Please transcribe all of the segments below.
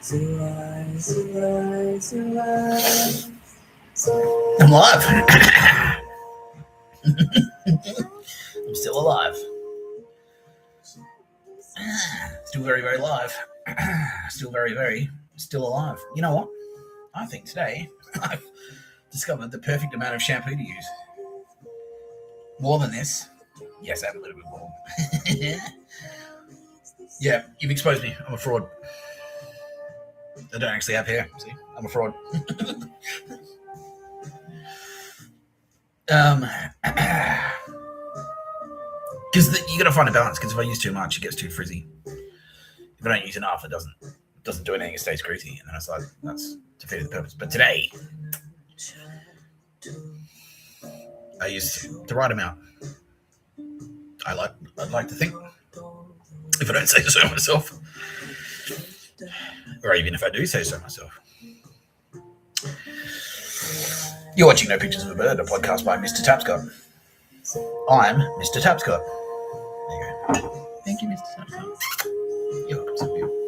I'm live. I'm still alive. Still very, very live. Still alive. You know what? I think today I've discovered the perfect amount of shampoo to use. More than this. Yes, I have a little bit more. Yeah, you've exposed me. I'm a fraud. I don't actually have hair. See, I'm a fraud. Because you got to find a balance. Because if I use too much, it gets too frizzy. If I don't use enough, it doesn't do anything. It stays greasy, and then it's like that's defeated the purpose. But today, I used the right amount. I'd like to think, if I don't say so myself, or even if I do say so myself. You're watching No Pictures of a Bird, a podcast by Mr Tapscott. I'm Mr Tapscott. There you go. Thank you, Mr Tapscott. You're welcome, so beautiful.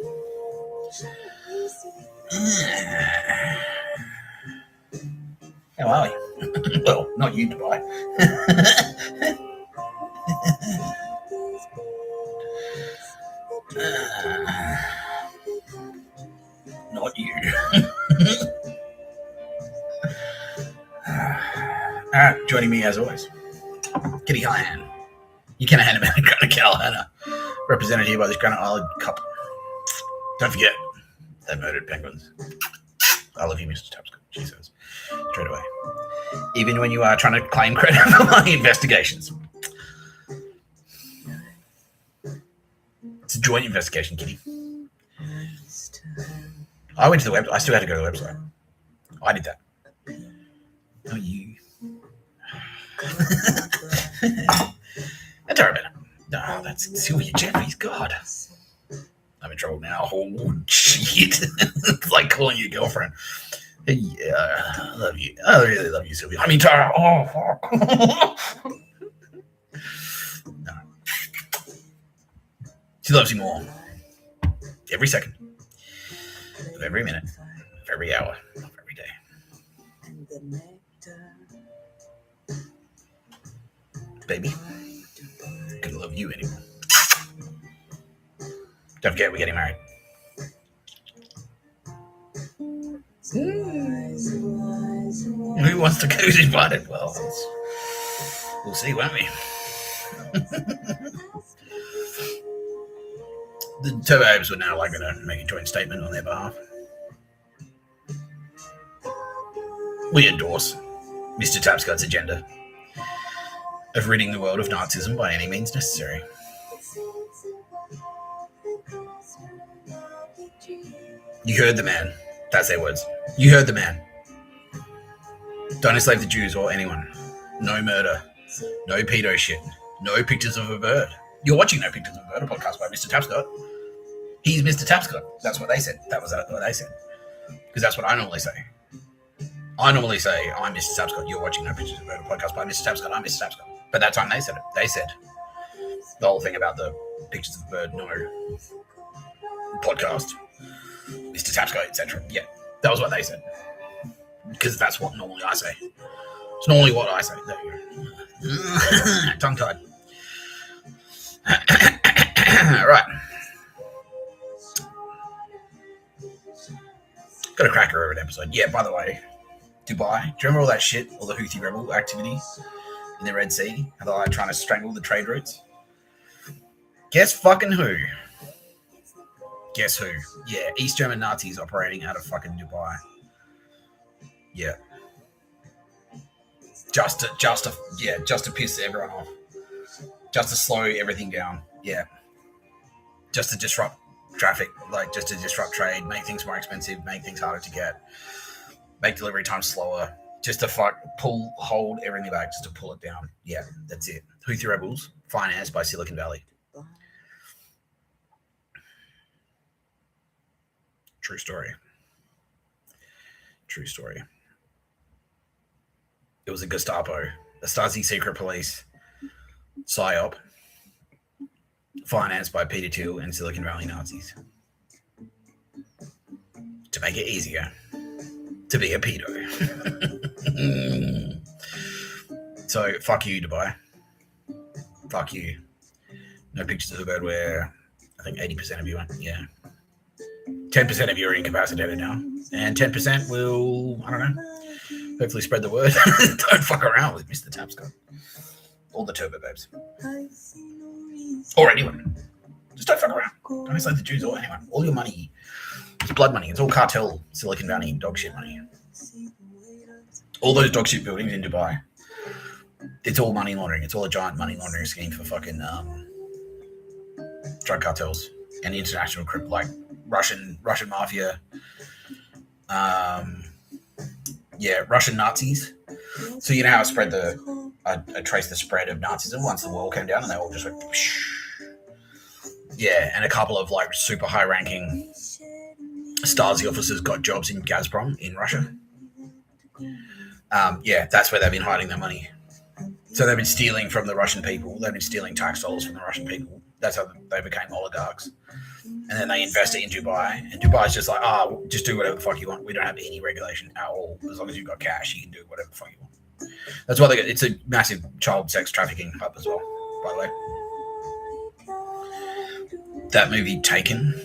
How are we? Well, not you, Dubai. Not you. Joining me as always, Kitty Hyan. You can hand him a Granite Callahanna, represented here by this Granite Island cup. Don't forget, they murdered penguins. I love you, Mr. Tapscott. Jesus. Straight away. Even when you are trying to claim credit for my investigations. It's a joint investigation, Kitty. I went to the website. I still had to go to the website. I did that. Not you. That's alright. No, that's Sylvia Jeffries. God. I'm in trouble now. Oh, shit. It's like calling your girlfriend. Yeah, I love you. I really love you, Sylvia. I mean, Tara. Oh, fuck. No. She loves you more. Every second. Of every minute. Of every hour. Of every day. Baby. I couldn't love you anymore. Don't forget, we're getting married. Who wants to go? Who's invited? Well, we'll see, won't we? The Turbo Apes would now like me to make a joint statement on their behalf. We endorse Mr. Tapscott's agenda of ridding the world of Nazism by any means necessary. You heard the man. That's their words. You heard the man. Don't enslave the Jews or anyone. No murder. No pedo shit. No pictures of a bird. You're watching No Pictures of a Bird, a podcast by Mr. Tapscott. He's Mr. Tapscott. That's what they said. That was what they said. Because that's what I normally say. I normally say, I'm Mr. Tapscott. You're watching No Pictures of a Bird, a podcast by Mr. Tapscott. I'm Mr. Tapscott. But that time they said it. They said the whole thing about the pictures of a bird, no podcast, Mr. Tapscott, etc. Yeah, that was what they said. Because that's what normally I say. It's normally what I say. There you go. Tongue-tied. Right. Got a cracker over an episode. Yeah, by the way, Dubai. Do you remember all that shit? All the Houthi rebel activity in the Red Sea? How they're like trying to strangle the trade routes? Guess fucking who? Guess who? Yeah, East German Nazis operating out of fucking Dubai. Yeah. Just to piss everyone off. Just to slow everything down. Yeah. Just to disrupt traffic, like just to disrupt trade, make things more expensive, make things harder to get, make delivery times slower, just to hold everything back, just to pull it down. Yeah, that's it. Houthi rebels, financed by Silicon Valley. True story. True story. It was a Gestapo, a Stasi secret police, PSYOP, financed by Peter Thiel and Silicon Valley Nazis. to make it easier to be a pedo. So, fuck you, Dubai. Fuck you. No pictures of the bird where I think 80% of you are. Yeah. 10% of you are incapacitated now. And 10% will, I don't know, hopefully spread the word. Don't fuck around with Mr Tapscott. All the turbo babes. Or anyone. Just don't fuck around. Don't isolate the Jews or anyone. All your money is blood money. It's all cartel, Silicon Valley, dog shit money. All those dog shit buildings in Dubai, it's all money laundering. It's all a giant money laundering scheme for fucking drug cartels and international crime, like Russian Mafia, Russian Nazis. So you know how I traced the spread of Nazism once the wall came down and they all just went, psh. Yeah, and a couple of like super high-ranking Stasi officers got jobs in Gazprom in Russia. That's where they've been hiding their money. So they've been stealing from the Russian people. They've been stealing tax dollars from the Russian people. That's how they became oligarchs. And then they invested in Dubai. And Dubai's just like, just do whatever the fuck you want. We don't have any regulation at all. As long as you've got cash, you can do whatever the fuck you want. That's why it's a massive child sex trafficking hub as well, by the way. That movie Taken,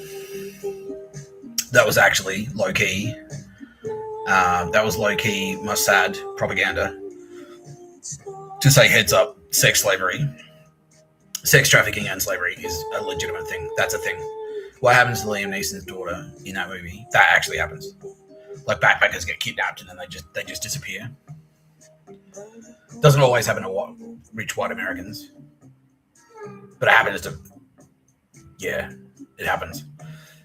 that was actually low-key. That was low-key MOSSAD propaganda to say, heads up, sex trafficking and slavery is a legitimate thing. That's a thing. What happens to Liam Neeson's daughter in that movie? That actually happens. Like backpackers get kidnapped and then they just disappear. Doesn't always happen to rich white Americans, but it happens to. Yeah, it happens.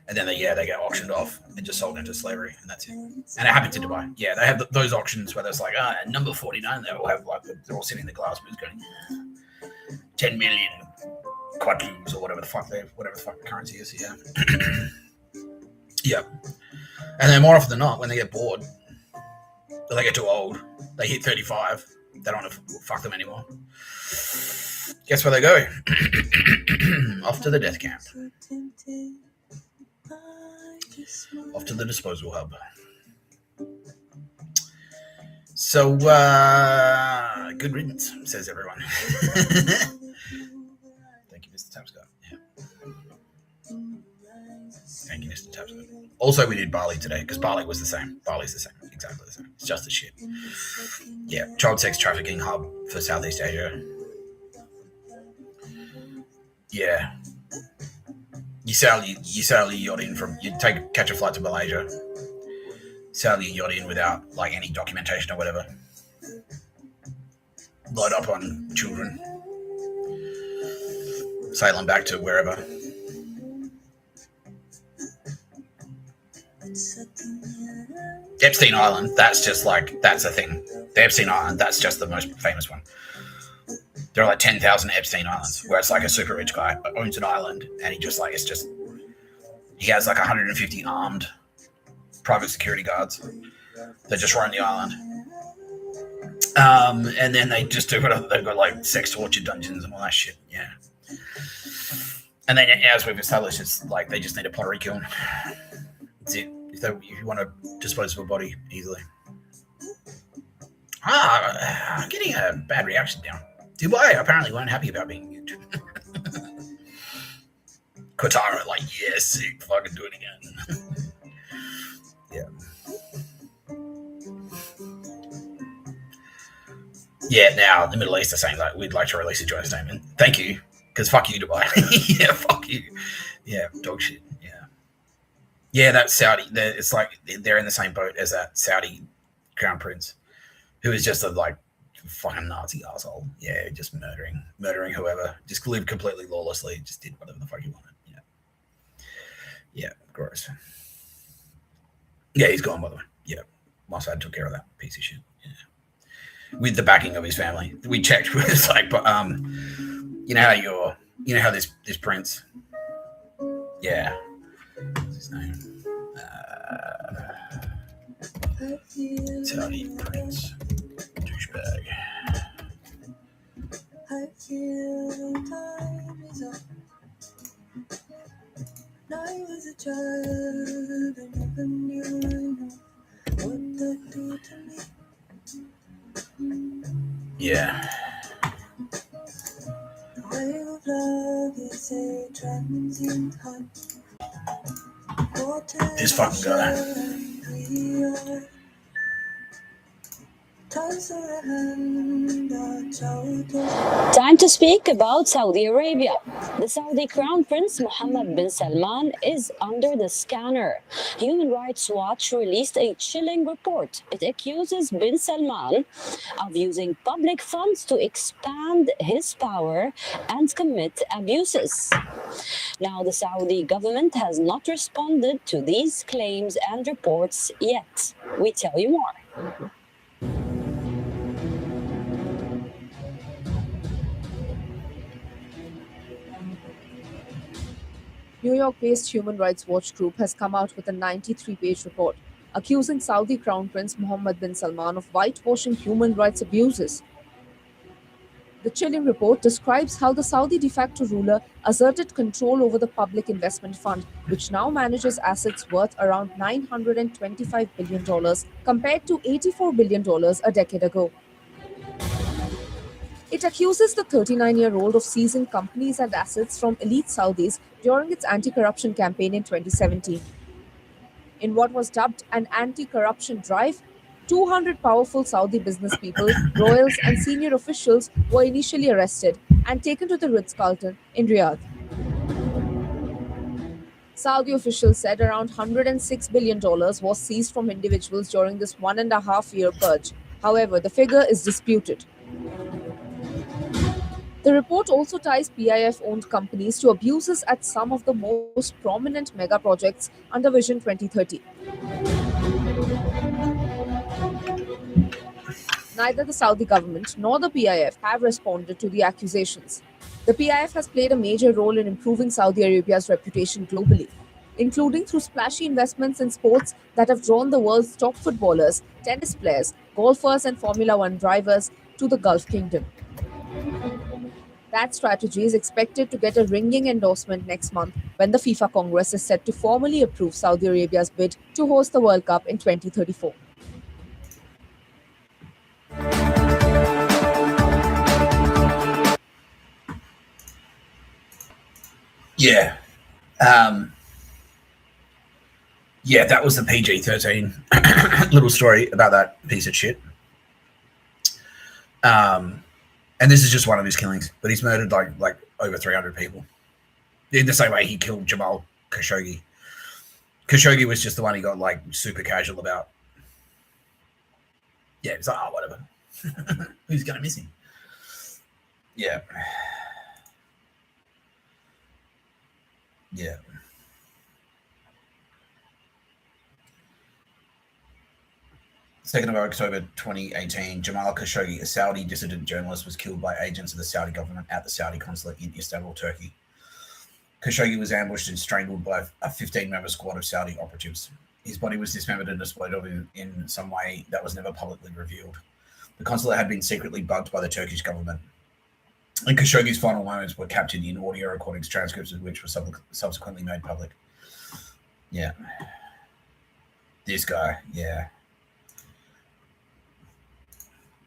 And then they get auctioned off and just sold into slavery, and that's it. And it happened to Dubai. Yeah, they have those auctions where there's like, number 49, they all have they're all sitting in the glass booths going, 10 million quadrus or whatever the fuck the currency is. Yeah. Yeah. And then more often than not, when they get bored, or they get too old, they hit 35, they don't want to fuck them anymore. Guess where they go? Off to the death camp. Off to the disposal hub. So, good riddance, says everyone. Thank you, Mr. Tapscott. Yeah. Thank you, Mr. Tapscott. Also, we did Bali today, because Bali was the same. Bali's the same. Exactly the same. It's just a shit. Yeah, child sex trafficking hub for Southeast Asia. Yeah. You sail your yacht in catch a flight to Malaysia, sail your yacht in without like any documentation or whatever. Load up on children, sail them back to wherever. Epstein Island, that's a thing. The Epstein Island, that's just the most famous one. There are like 10,000 Epstein Islands where it's like a super rich guy owns an island and he has like 150 armed private security guards that just roam the island. And then they just do whatever. They've got like sex torture dungeons and all that shit. Yeah. And then as we've established, it's like they just need a pottery kiln. That's it. If you want to dispose of a body easily. I'm getting a bad reaction down. Dubai apparently weren't happy about being mute. Qatar like, yeah, sick, fucking do it again. Yeah. Yeah, now the Middle East are saying like, we'd like to release a joint statement. Thank you, because fuck you, Dubai. Yeah, fuck you. Yeah, dog shit. Yeah. Yeah, that's Saudi. It's like they're in the same boat as that Saudi crown prince, who is just a like fucking Nazi asshole. Yeah, just murdering whoever. Just lived completely lawlessly. Just did whatever the fuck he wanted. Yeah. Yeah, gross. Yeah, he's gone, by the way. Yeah, MOSSAD took care of that piece of shit. Yeah. With the backing of his family. We checked. It's like, but you know how this prince. Yeah. What's his name? Saudi prince. Douchebag. I was a child, I never knew what that do to me. Yeah. The wave of love is a transient hunt. This fucking guy. Time to speak about Saudi Arabia. The Saudi Crown Prince Mohammed bin Salman is under the scanner. Human Rights Watch released a chilling report. It accuses bin Salman of using public funds to expand his power and commit abuses. Now, the Saudi government has not responded to these claims and reports yet. We tell you more. New York-based Human Rights Watch group has come out with a 93-page report accusing Saudi Crown Prince Mohammed bin Salman of whitewashing human rights abuses. The chilling report describes how the Saudi de facto ruler asserted control over the Public Investment Fund, which now manages assets worth around $925 billion compared to $84 billion a decade ago. It accuses the 39-year-old of seizing companies and assets from elite Saudis during its anti-corruption campaign in 2017. In what was dubbed an anti-corruption drive, 200 powerful Saudi businesspeople, royals and senior officials were initially arrested and taken to the Ritz-Carlton in Riyadh. Saudi officials said around $106 billion was seized from individuals during this 1.5-year purge. However, the figure is disputed. The report also ties PIF-owned companies to abuses at some of the most prominent mega projects under Vision 2030. Neither the Saudi government nor the PIF have responded to the accusations. The PIF has played a major role in improving Saudi Arabia's reputation globally, including through splashy investments in sports that have drawn the world's top footballers, tennis players, golfers, and Formula One drivers to the Gulf Kingdom. That strategy is expected to get a ringing endorsement next month when the FIFA Congress is set to formally approve Saudi Arabia's bid to host the World Cup in 2034. Yeah. Yeah, that was the PG-13 little story about that piece of shit. And this is just one of his killings, but he's murdered like over 300 people. In the same way he killed Jamal Khashoggi. Khashoggi was just the one he got like super casual about. Yeah, it's like, oh, whatever. Who's going to miss him? Yeah. Yeah. Second of October 2018, Jamal Khashoggi, a Saudi dissident journalist, was killed by agents of the Saudi government at the Saudi consulate in Istanbul, Turkey. Khashoggi was ambushed and strangled by a 15-member squad of Saudi operatives. His body was dismembered and displayed in some way that was never publicly revealed. The consulate had been secretly bugged by the Turkish government. And Khashoggi's final moments were captured in audio recordings, transcripts of which were subsequently made public. Yeah. This guy, yeah.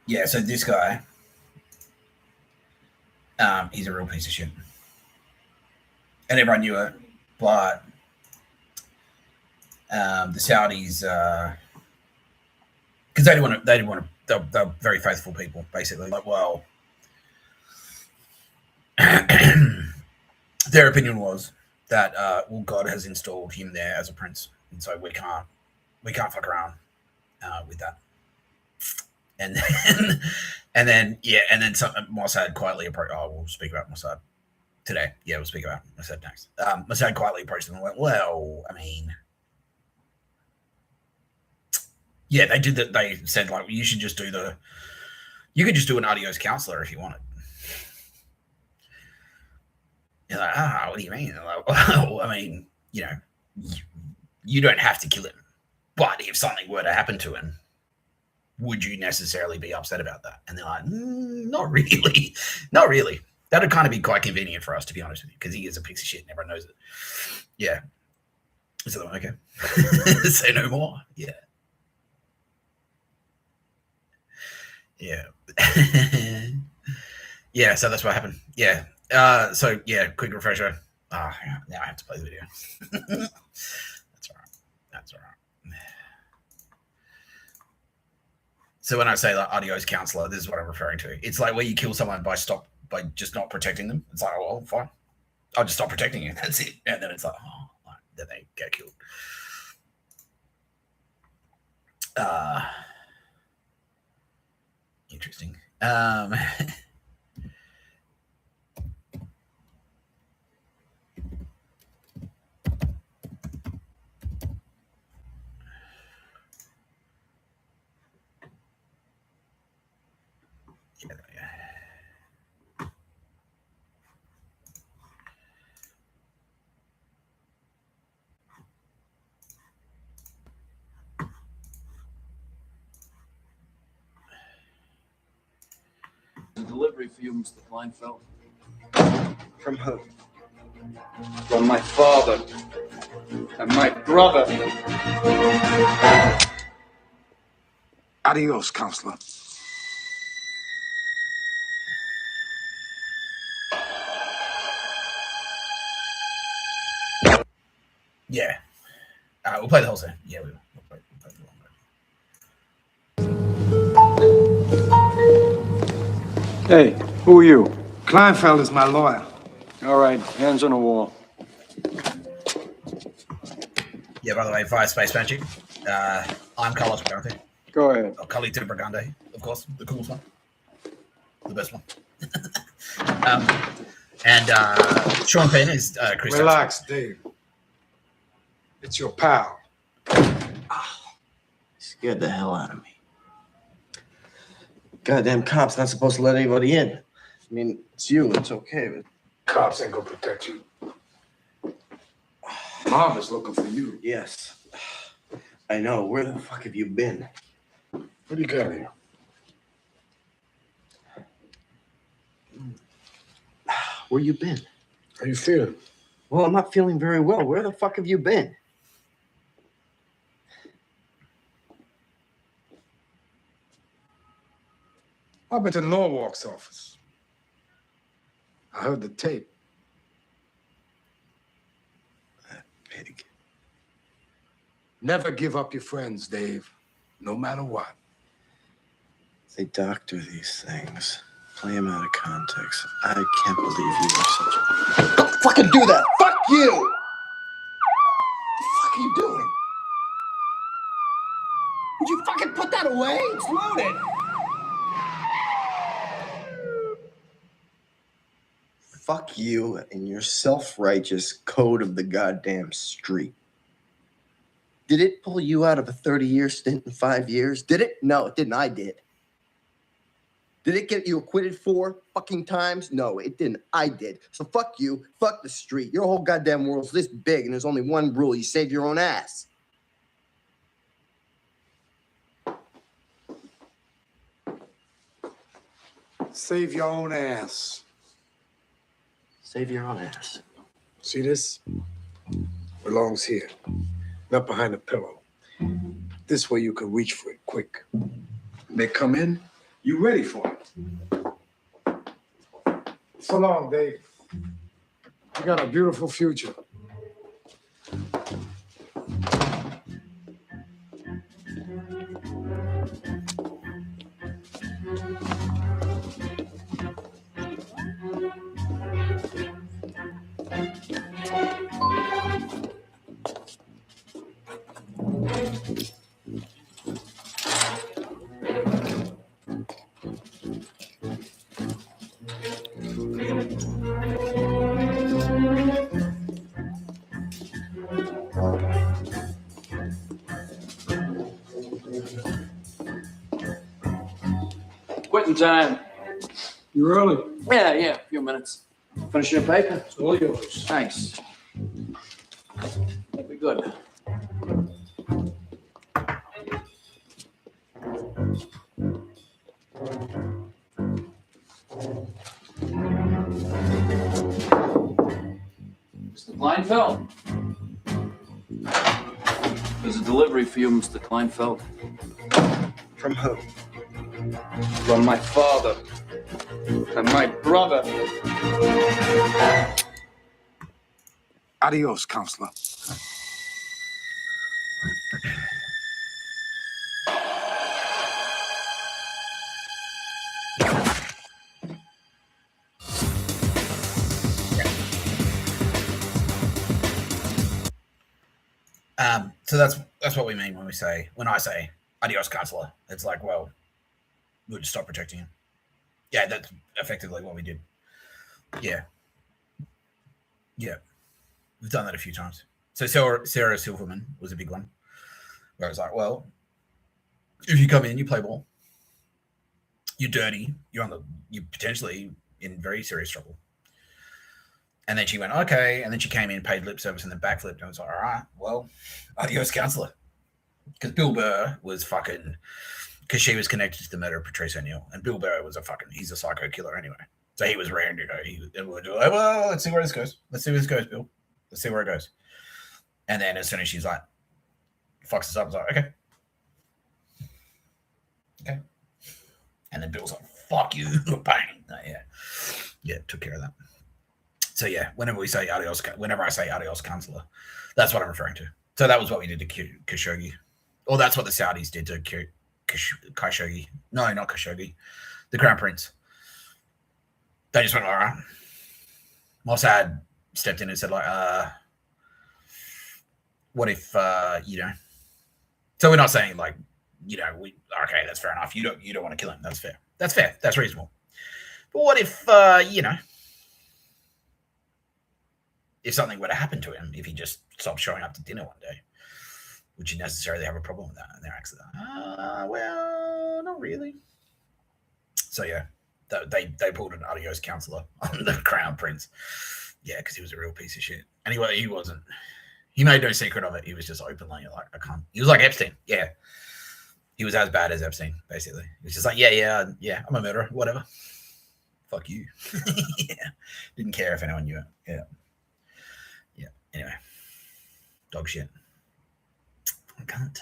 Yeah, so this guy, he's a real piece of shit. And everyone knew it, but the Saudis, because they didn't want to, they're very faithful people, basically. Like, well, their opinion was that, well, God has installed him there as a prince, and so we can't fuck around with that. And then some MOSSAD quietly approached. Oh, we'll speak about MOSSAD today. Yeah, we'll speak about MOSSAD next. MOSSAD quietly approached them and went, well, I mean, yeah, they did that. They said, like, you should just you could just do an adios counselor if you wanted. You're like, what do you mean? Like, well, I mean, you know, you don't have to kill him, but if something were to happen to him, would you necessarily be upset about that? And they're like, not really. Not really. That would kind of be quite convenient for us, to be honest with you, because he is a piece of shit and everyone knows it. Yeah. So okay. Say no more. Yeah. Yeah. Yeah, so that's what happened. Yeah. So yeah, quick refresher. Now I have to play the video. That's all right. That's all right. So when I say like adios counselor, this is what I'm referring to. It's like where you kill someone by just not protecting them. It's like, oh, well, fine. I'll just stop protecting you. That's it. And then it's like, oh, then they get killed. Interesting. A delivery for you, Mr. Kleinfeld. From who? From my father and my brother. Adios, counselor. Yeah. We'll play the whole thing. Yeah, we will. We'll play the long one. Hey, who are you? Kleinfeld is my lawyer. All right, hands on the wall. Yeah, by the way, via Space Magic, I'm Carlos Brigante. Go ahead. Or Carlito Brigante, of course, the coolest one. The best one. And Sean Penn is Chris. Relax, Dave. It's your pal. Scared the hell out of me. Goddamn cops not supposed to let anybody in. I mean, it's you, it's okay, but... Cops ain't gonna protect you. Mom is looking for you. Yes. I know. Where the fuck have you been? What do you got here? Where you been? How you feeling? Well, I'm not feeling very well. Where the fuck have you been? I've been to Norwalk's office. I heard the tape. That pig. Never give up your friends, Dave. No matter what. They doctor these things. Play them out of context. I can't believe you are such a... Don't fucking do that! Fuck you! What the fuck are you doing? Would you fucking put that away? It's loaded! Fuck you and your self-righteous code of the goddamn street. Did it pull you out of a 30-year stint in 5 years? Did it? No, it didn't. I did. Did it get you acquitted 4 fucking times? No, it didn't. I did. So fuck you. Fuck the street. Your whole goddamn world's this big, and there's only one rule. You save your own ass. Save your own ass. Save your own ass. See this? Belongs here. Not behind the pillow. This way you can reach for it quick. When they come in, you ready for it. So long, Dave. You got a beautiful future. Quitting time. You early? Yeah, a few minutes. Finish your paper? It's all yours. Thanks. That'll be good. Mr. Kleinfeld. There's a delivery for you, Mr. Kleinfeld. From who? From my father and my brother. Adios, counselor. So that's what we mean when I say adios, counselor. It's like, well, we'll just stop protecting him. Yeah, that's effectively what we did. Yeah. We've done that a few times. So Sarah Silverman was a big one, where I was like, well, if you come in, you play ball, you're dirty, you're potentially in very serious trouble. And then she went, okay. And then she came in, paid lip service, and then backflipped. And I was like, all right, well, adios, counselor. Because Bill Burr was fucking, because she was connected to the murder of Patrice O'Neill. And Bill Burr was he's a psycho killer anyway. So he was raring to go. Well, let's see where this goes. Let's see where this goes, Bill. Let's see where it goes. And then as soon as she's like, fucks us up, I was like, okay. Okay. And then Bill's like, fuck you. Bang. Yeah, took care of that. So yeah, whenever I say adios, counselor, that's what I'm referring to. So that was what we did to Khashoggi. Or that's what the Saudis did to Khashoggi. No, not Khashoggi. The Crown Prince. They just went, all right. MOSSAD stepped in and said, like, what if, So we're not saying, like, okay, that's fair enough. You don't want to kill him. That's fair. That's fair. That's reasonable. But what if, if something were to happen to him, if he just stopped showing up to dinner one day, would you necessarily have a problem with that? And they're actually like, well, not really. So yeah, they pulled an adios counselor on the Crown Prince. Yeah, because he was a real piece of shit. Anyway, he wasn't. He made no secret of it. He was just openly like, I can't. He was like Epstein. Yeah, he was as bad as Epstein. Basically, he was just like, yeah, I'm a murderer. Whatever. Fuck you. Yeah, didn't care if anyone knew it. Yeah. Anyway, dog shit. I can't.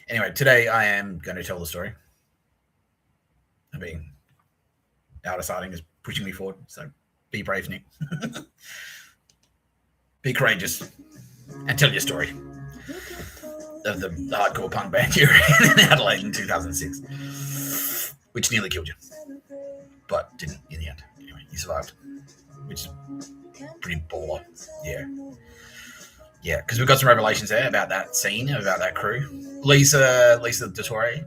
Anyway, today I am going to tell the story. I mean, out of sighting is pushing me forward, so be brave, Nick. Be courageous and tell your story of the hardcore punk band here in Adelaide in 2006, which nearly killed you, but didn't in the end. Anyway, you survived, which is pretty baller. Yeah, because we've got some revelations there about that scene, about that crew. Lisa Dottore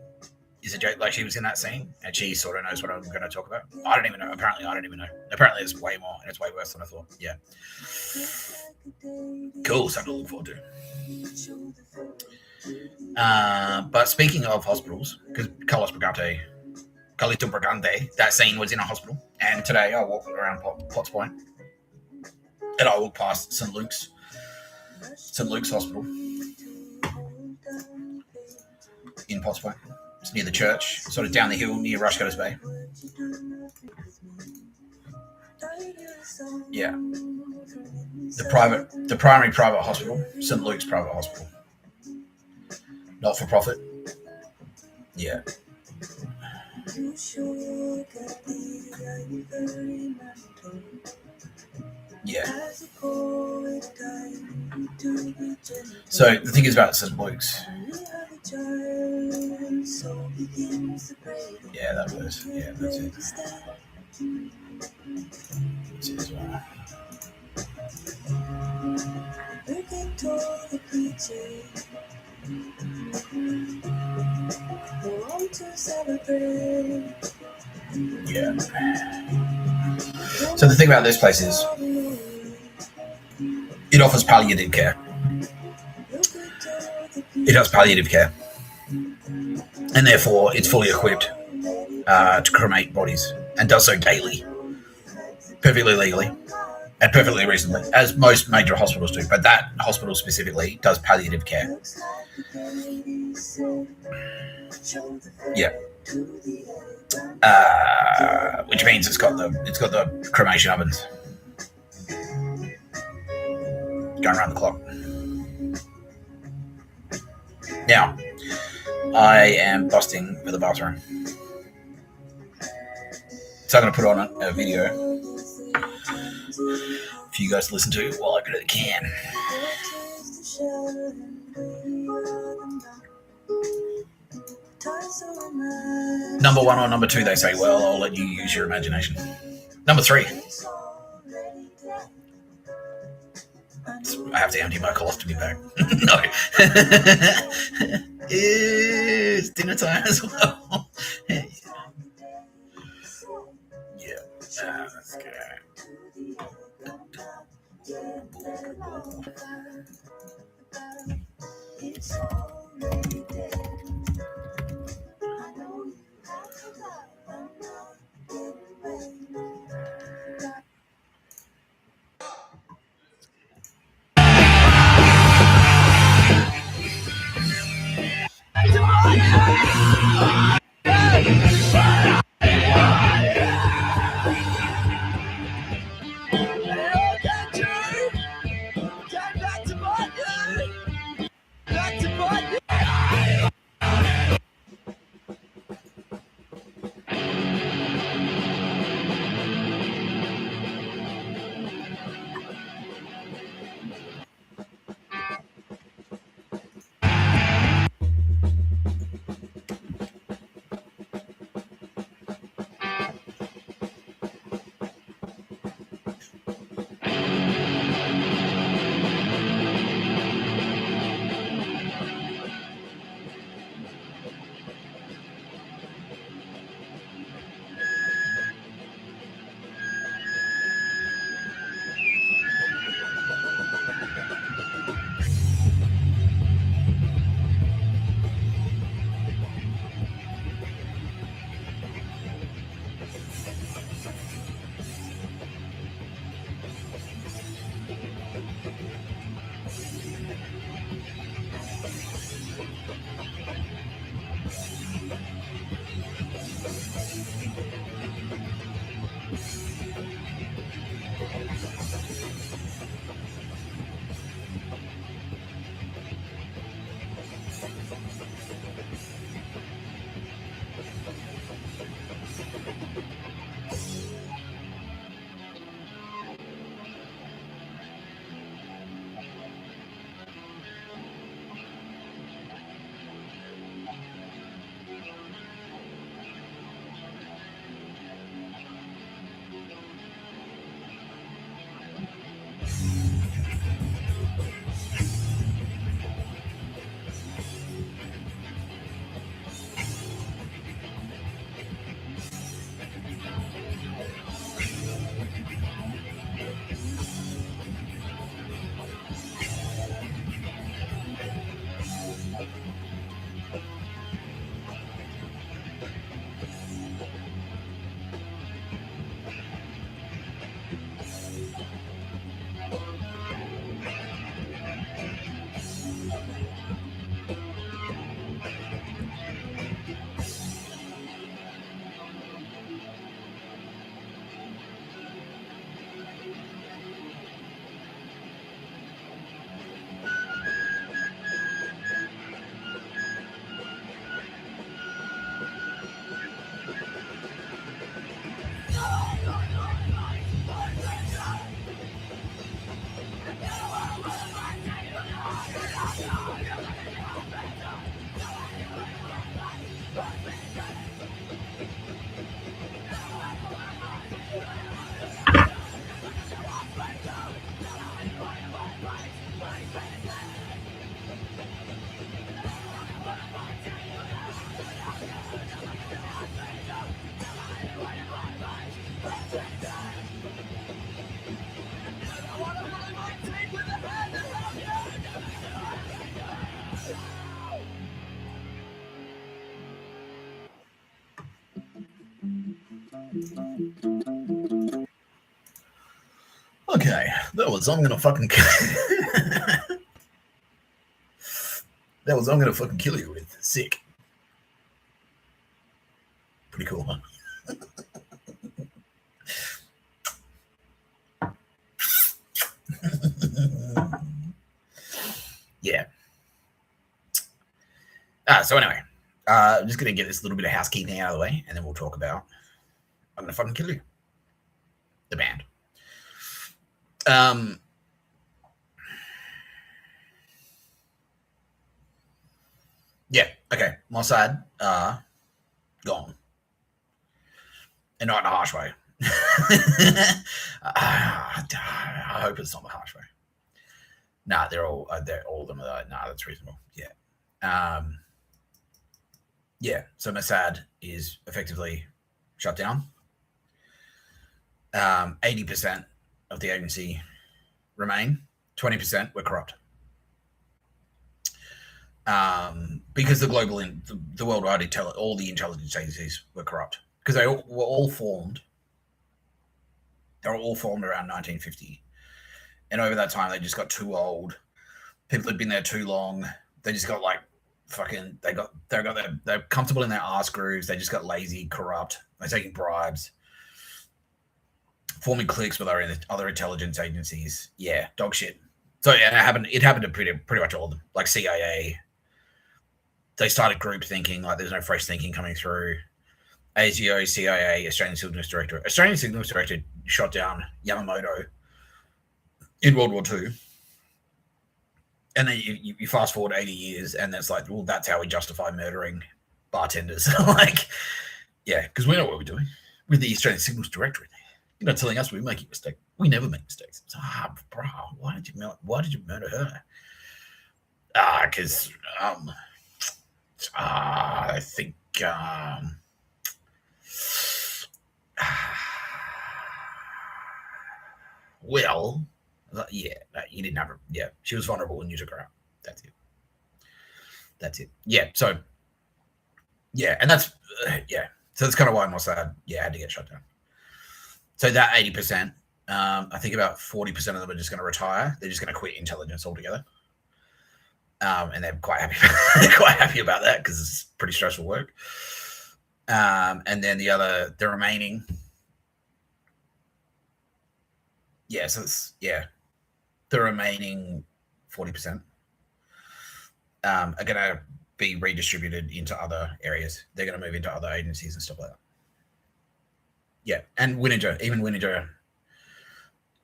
is a joke, like she was in that scene, and she sort of knows what I'm going to talk about. I don't even know. Apparently, Apparently, it's way more, and it's way worse than I thought. Yeah. Cool, something to look forward to. But speaking of hospitals, because Carlito Brigante, that scene was in a hospital, and today I walked around Potts Point, and I walked past St Luke's Hospital in Potts Point. It's near the church, sort of down the hill near Rushcutters Bay. Yeah. The primary private hospital, St Luke's private hospital. Not for profit. Yeah. Yeah. So the thing is about St Luke's. Yeah, that was. Yeah, that's it. That's it as well. Yeah. So the thing about this place is it offers palliative care. It has palliative care. And therefore it's fully equipped to cremate bodies and does so daily, perfectly legally and perfectly reasonably, as most major hospitals do. But that hospital specifically does palliative care. Yeah. Which means it's got the cremation ovens going around the clock. Now, I am busting for the bathroom. So I'm going to put on a video for you guys to listen to while I go to the can. Number 1 or number 2, they say. Well, I'll let you use your imagination. Number 3. I have to empty my colostomy bag. No. It's dinner time as well. Yeah. That's good. Okay, that was I'm gonna fucking that was I'm gonna fucking kill you with. Sick. Pretty cool, huh? Yeah. So anyway, I'm just going to get this little bit of housekeeping out of the way, and then we'll talk about I'm going to fucking kill you. The band. Yeah, okay. MOSSAD gone. And not in a harsh way. I hope it's not the harsh way. Nah, they're all of them are like, nah, that's reasonable. Yeah. Yeah, so MOSSAD is effectively shut down. 80% of the agency remain. 20% were corrupt. Because the worldwide all the intelligence agencies were corrupt because they were all formed. They were all formed around 1950, and over that time they just got too old. People had been there too long. They just got like fucking. They're comfortable in their arse grooves. They just got lazy, corrupt. They're taking bribes, forming cliques with other intelligence agencies. Yeah, dog shit. So yeah, it happened to pretty much all of them, like CIA. They started group thinking, like there's no fresh thinking coming through. ASIO, CIA, Australian Signals Directorate. Australian Signals Directorate shot down Yama in World War II. And then you fast forward 80 years, and it's like, well, that's how we justify murdering bartenders. Like, yeah, because we know what we're doing. We're the Australian Signals Directorate. You're not telling us we're making a mistake. We never make mistakes. It's bro, why did you murder her? Because I think well, yeah, you didn't have her. Yeah, she was vulnerable when you took her out. That's it. Yeah, so yeah, and that's yeah. So that's kind of why MOSSAD had to get shut down. So that 80%, I think about 40% of them are just going to retire. They're just going to quit intelligence altogether. And they're quite happy. They're quite happy about that because it's pretty stressful work. And then the remaining, the remaining 40% are going to be redistributed into other areas. They're going to move into other agencies and stuff like that. Yeah, and Wininger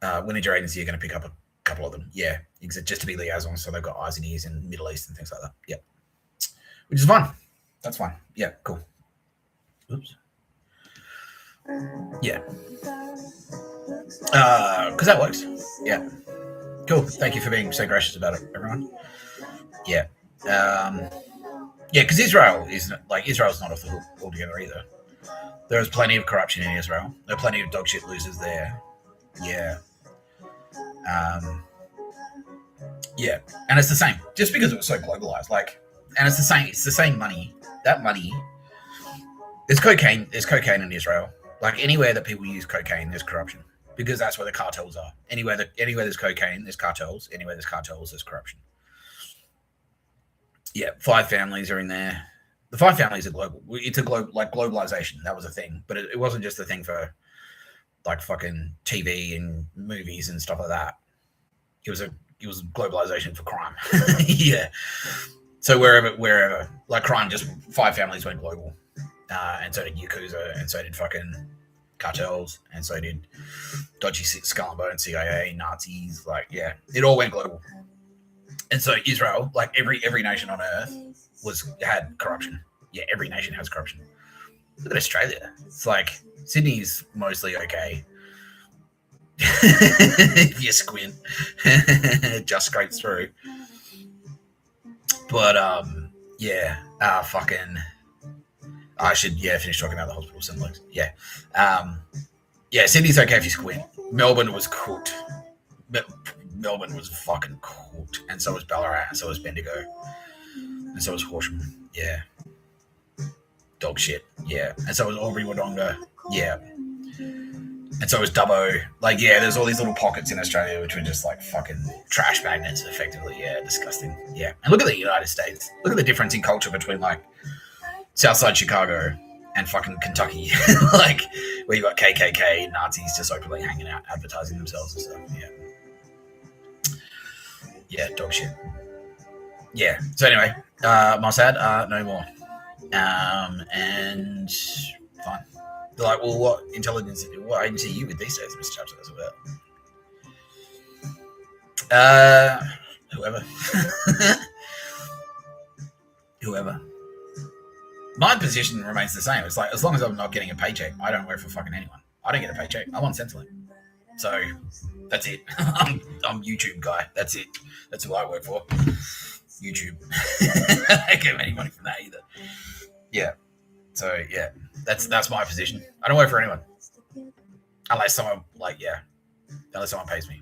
agency are going to pick up a couple of them. Yeah, just to be liaisons, so they've got eyes and ears in Middle East and things like that. Yeah, which is fun. That's fine. Yeah, cool. Oops. Yeah. Because that works. Yeah. Cool. Thank you for being so gracious about it, everyone. Yeah. Yeah, because Israel's not off the hook altogether either. There's plenty of corruption in Israel. There are plenty of dog shit losers there. Yeah. Yeah. And it's the same. Just because it was so globalized. And it's the same money. That money. There's cocaine in Israel. Like anywhere that people use cocaine, there's corruption. Because that's where the cartels are. Anywhere there's cocaine, there's cartels. Anywhere there's cartels, there's corruption. Yeah, 5 families are in there. The 5 families are global. It's globalization. That was a thing, but it wasn't just a thing for like fucking TV and movies and stuff like that. It was globalization for crime. Yeah. So wherever, like crime, just 5 families went global, and so did Yakuza, and so did fucking cartels, and so did dodgy skull and bone, CIA, Nazis. Like, yeah, it all went global. And so Israel, like every nation on earth, had corruption. Yeah, every nation has corruption. Look at Australia. It's like Sydney's mostly okay. If you squint, just scrapes through. But I should finish talking about the hospital symbolics. Yeah. Sydney's okay if you squint. Melbourne was cooked. Melbourne was fucking cooked, and so was Ballarat, and so was Bendigo, and so was Horsham. Yeah. Dog shit. Yeah. And so was Albury Wodonga. Yeah. And so was Dubbo. Like, yeah, there's all these little pockets in Australia which were just like fucking trash magnets, effectively. Yeah, disgusting. Yeah. And look at the United States. Look at the difference in culture between like Southside Chicago and fucking Kentucky. Like, where you got KKK Nazis just openly hanging out, advertising themselves and stuff. Yeah. Yeah, dog shit. Yeah. So anyway, MOSSAD, no more. And fine. They're like, well, what agency are you with these days, Mr. Tapscott? That's about. Whoever. Whoever. My position remains the same. It's like, as long as I'm not getting a paycheck, I don't work for fucking anyone. I don't get a paycheck. I'm on Centrelink. So that's it. I'm YouTube guy. That's it. That's who I work for. YouTube. I don't get any money from that either. Yeah. So yeah, that's my position. I don't work for anyone. Unless someone unless someone pays me.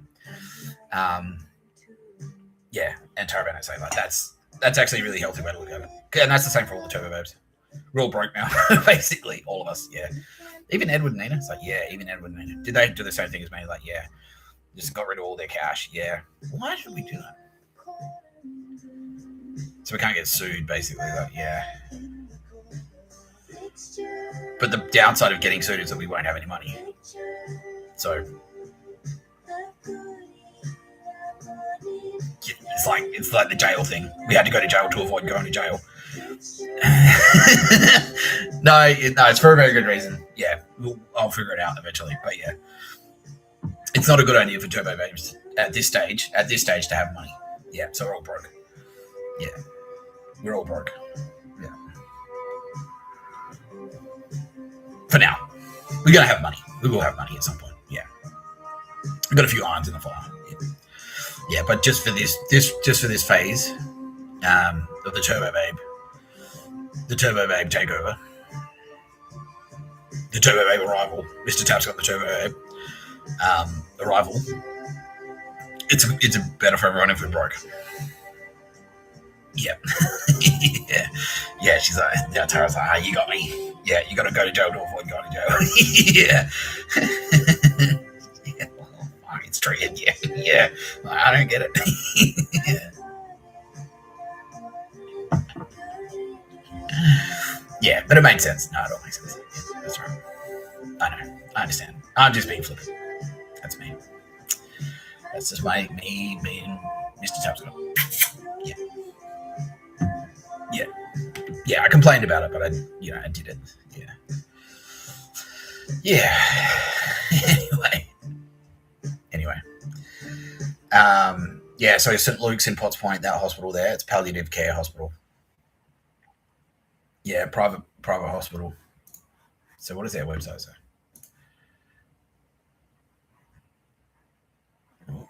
Yeah, and Taraban say like that's actually a really healthy way to look at it. And that's the same for all the turbo babes. We're all broke now, basically, all of us. Yeah, even Edward and Nina. It's like, yeah, even Edward and Nina. Did they do the same thing as me? Like, yeah, just got rid of all their cash. Yeah, why should we do that? So we can't get sued, basically. Like, yeah. But the downside of getting sued is that we won't have any money. So it's like the jail thing. We had to go to jail to avoid going to jail. No, it's for a very good reason. Yeah, I'll figure it out eventually. But yeah, it's not a good idea for turbo babes at this stage to have money. Yeah, so we're all broke. Yeah, we're all broke. Yeah. For now, we're gonna have money. We will have money at some point. Yeah, we've got a few irons in the fire. Yeah, but just for this phase of the turbo babe takeover, the turbo babe arrival, Mr. Tapscott, the turbo babe arrival. It's better for everyone if we're broke. Yeah. Yeah. She's like, yeah. Tara's like, you got me. Yeah, you got to go to jail to avoid going to jail. Yeah. Yeah. Well, it's treated. Yeah. I don't get it. Yeah. Yeah, but it makes sense. No, it all makes sense. Yeah, that's right. I know. I understand. I'm just being flippant. That's me. That's just me being Mr. Tapscott. Yeah. Yeah, I complained about it, but I did it. Yeah. Anyway. Yeah, so St. Luke's in Potts Point, that hospital there, it's palliative care hospital. Yeah, private hospital. So what does their website say? Oh.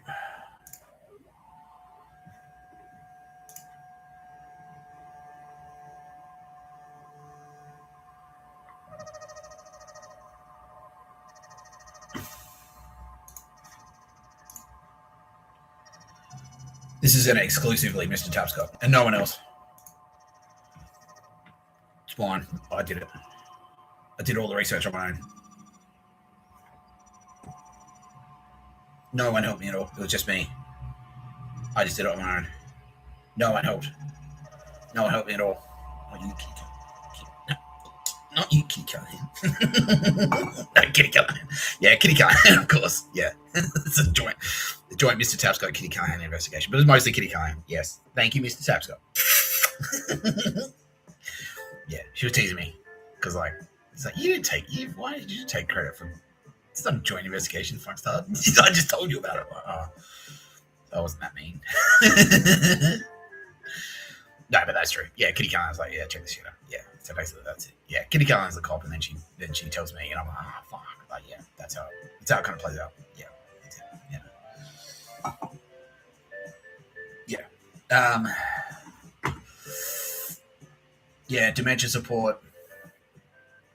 This is an exclusively Mr. Tapscott and no one else. It's fine. I did it. I did all the research on my own. No one helped me at all. It was just me. I just did it on my own. No one helped. No one helped me at all. Oh, you Kitty Callahan. No, not you, Kitty Callahan. No, Kitty Callahan. Yeah, Kitty Callahan, of course. Yeah. It's a joint Mr. Tapscott Kitty Callahan investigation. But it's mostly Kitty Callahan. Yes. Thank you, Mr. Tapscott. Yeah, she was teasing me. Because, like, it's like, why did you take credit for... It's not a joint investigation for a start. I just told you about it. Like, oh, that wasn't that mean. No, but that's true. Yeah, Kitty Callahan's like, yeah, check this shit out. Yeah, so basically that's it. Yeah, Kitty Callahan's the cop, and then she tells me, and I'm like, oh, fuck. Like, yeah, that's how it kind of plays out. Yeah, that's it. Yeah. Yeah, dementia support,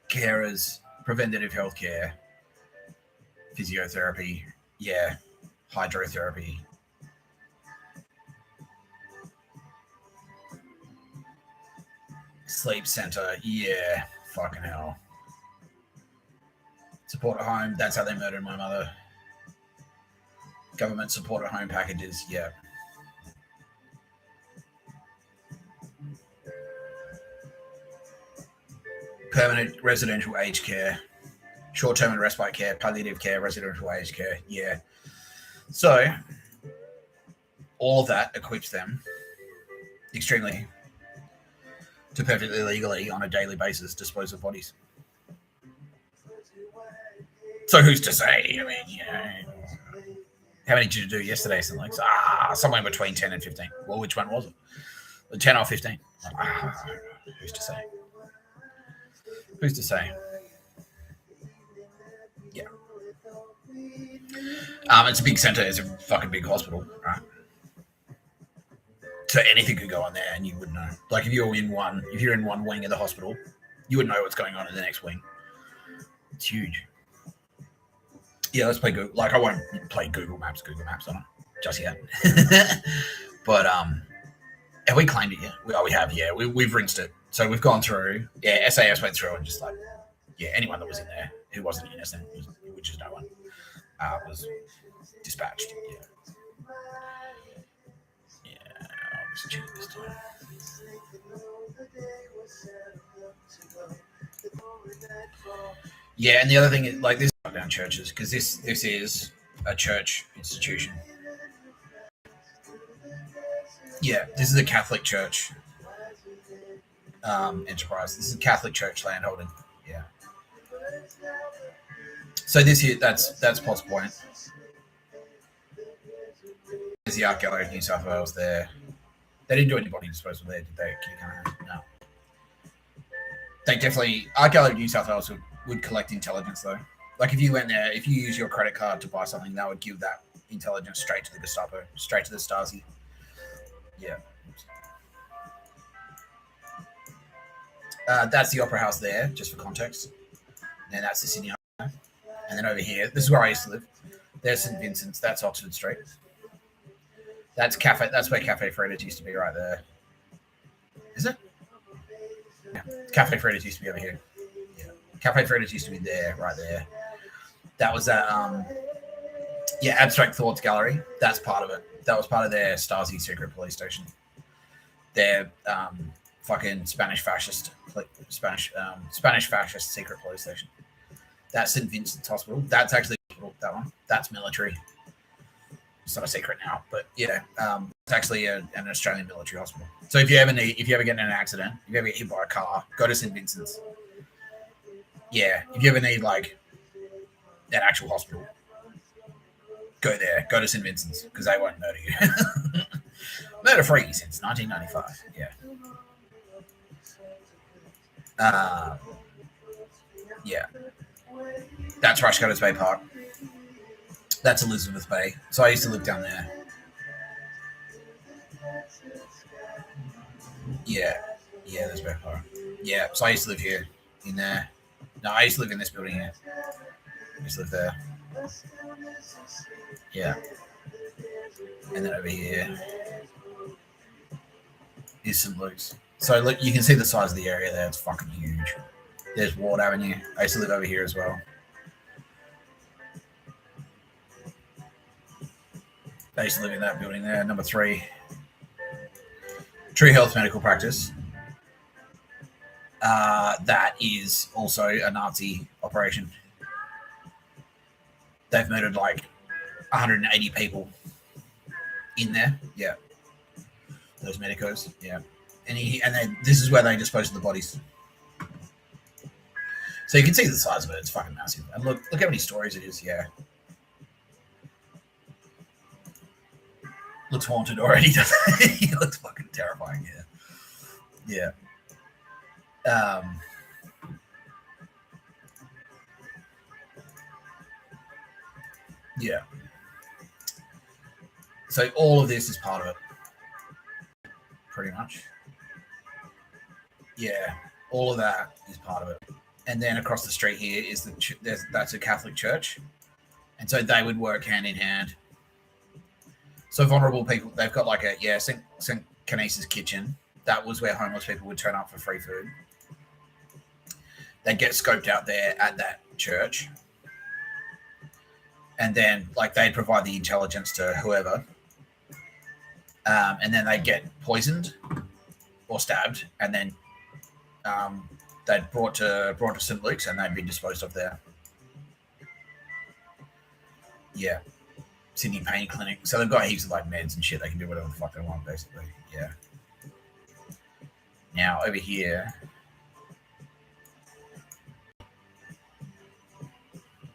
carers, preventative healthcare, physiotherapy, yeah, hydrotherapy. Sleep center, yeah, fucking hell. Support at home, that's how they murdered my mother. Government support at home packages, yeah. Permanent residential aged care, short-term and respite care, palliative care, residential aged care, yeah. So, all of that equips them extremely, to perfectly legally on a daily basis dispose of bodies. So who's to say? I mean, you know, how many did you do yesterday? Something like somewhere between 10 and 15. Well, which one was it? 10 or 15? Who's to say? Who's to say? Yeah. It's a big centre. It's a fucking big hospital, right? So anything could go on there, and you wouldn't know. Like if you're in one wing of the hospital, you wouldn't know what's going on in the next wing. It's huge. Yeah, let's play Google. Like I won't play Google Maps on it just yet. But have we claimed it yet? We have. Yeah, we've rinsed it. So we've gone through. Yeah, SAS went through and just like, yeah, anyone that was in there who wasn't innocent, which is no one, was dispatched. Yeah. Yeah, I'll just check this time. Yeah, and the other thing is like this down churches because this is a church institution. Yeah, this is a Catholic church enterprise. This is a Catholic church landholding. Yeah. So this here, that's Potts Point. There's the Art Gallery of New South Wales there. They didn't do any body disposal there, did they? No. They definitely Art Gallery of New South Wales would collect intelligence though. Like if you went there, if you use your credit card to buy something, that would give that intelligence straight to the Gestapo, straight to the Stasi. Yeah. That's the Opera House there, just for context. And that's the Sydney Opera. And then over here, this is where I used to live. There's St Vincent's. That's Oxford Street. That's Cafe. That's where Cafe Freddy's used to be, right there. Is it? Yeah. Cafe Freddy's used to be over here. Yeah. Cafe Freddy's used to be there, right there. That was that. Yeah, Abstract Thoughts Gallery. That's part of it. That was part of their Stasi secret police station. Their fucking Spanish fascist secret police station. That's St Vincent's Hospital. That's actually that one. That's military. It's not a secret now, but yeah, it's actually an Australian military hospital. So if you ever get in an accident, if you ever get hit by a car, go to St Vincent's. Yeah, if you ever need like an actual hospital, go there. Go to St Vincent's because they won't murder you. Murder free since 1995. Yeah. Yeah. That's Rushcutters Bay Park. That's Elizabeth Bay. So I used to live down there. Yeah. Yeah, there's Bay Park. Yeah, so I used to live here in there. No, I used to live in this building here. I used to live there. Yeah. And then over here is St Luke's. So look, you can see the size of the area there. It's fucking huge. There's Ward Avenue. I used to live over here as well. I used to live in that building there. Number 3. True Health Medical Practice. That is also a Nazi operation. They've murdered like 180 people in there. Yeah. Those medicos. Yeah. And then this is where they dispose of the bodies. So you can see the size of it. It's fucking massive. And look how many stories it is. Yeah. Looks haunted already, doesn't it? It looks fucking terrifying. Yeah. Yeah. Yeah. So all of this is part of it. Pretty much. Yeah. All of that is part of it. And then across the street here is that's a Catholic church. And so they would work hand in hand. So vulnerable people, they've got like St. Canice's kitchen. That was where homeless people would turn up for free food. They'd get scoped out there at that church. And then like they'd provide the intelligence to whoever. And then they'd get poisoned or stabbed. And then they'd brought to St. Luke's and they'd be disposed of there. Yeah. Sydney Pain Clinic. So they've got heaps of like meds and shit. They can do whatever the fuck they want, basically. Yeah. Now over here,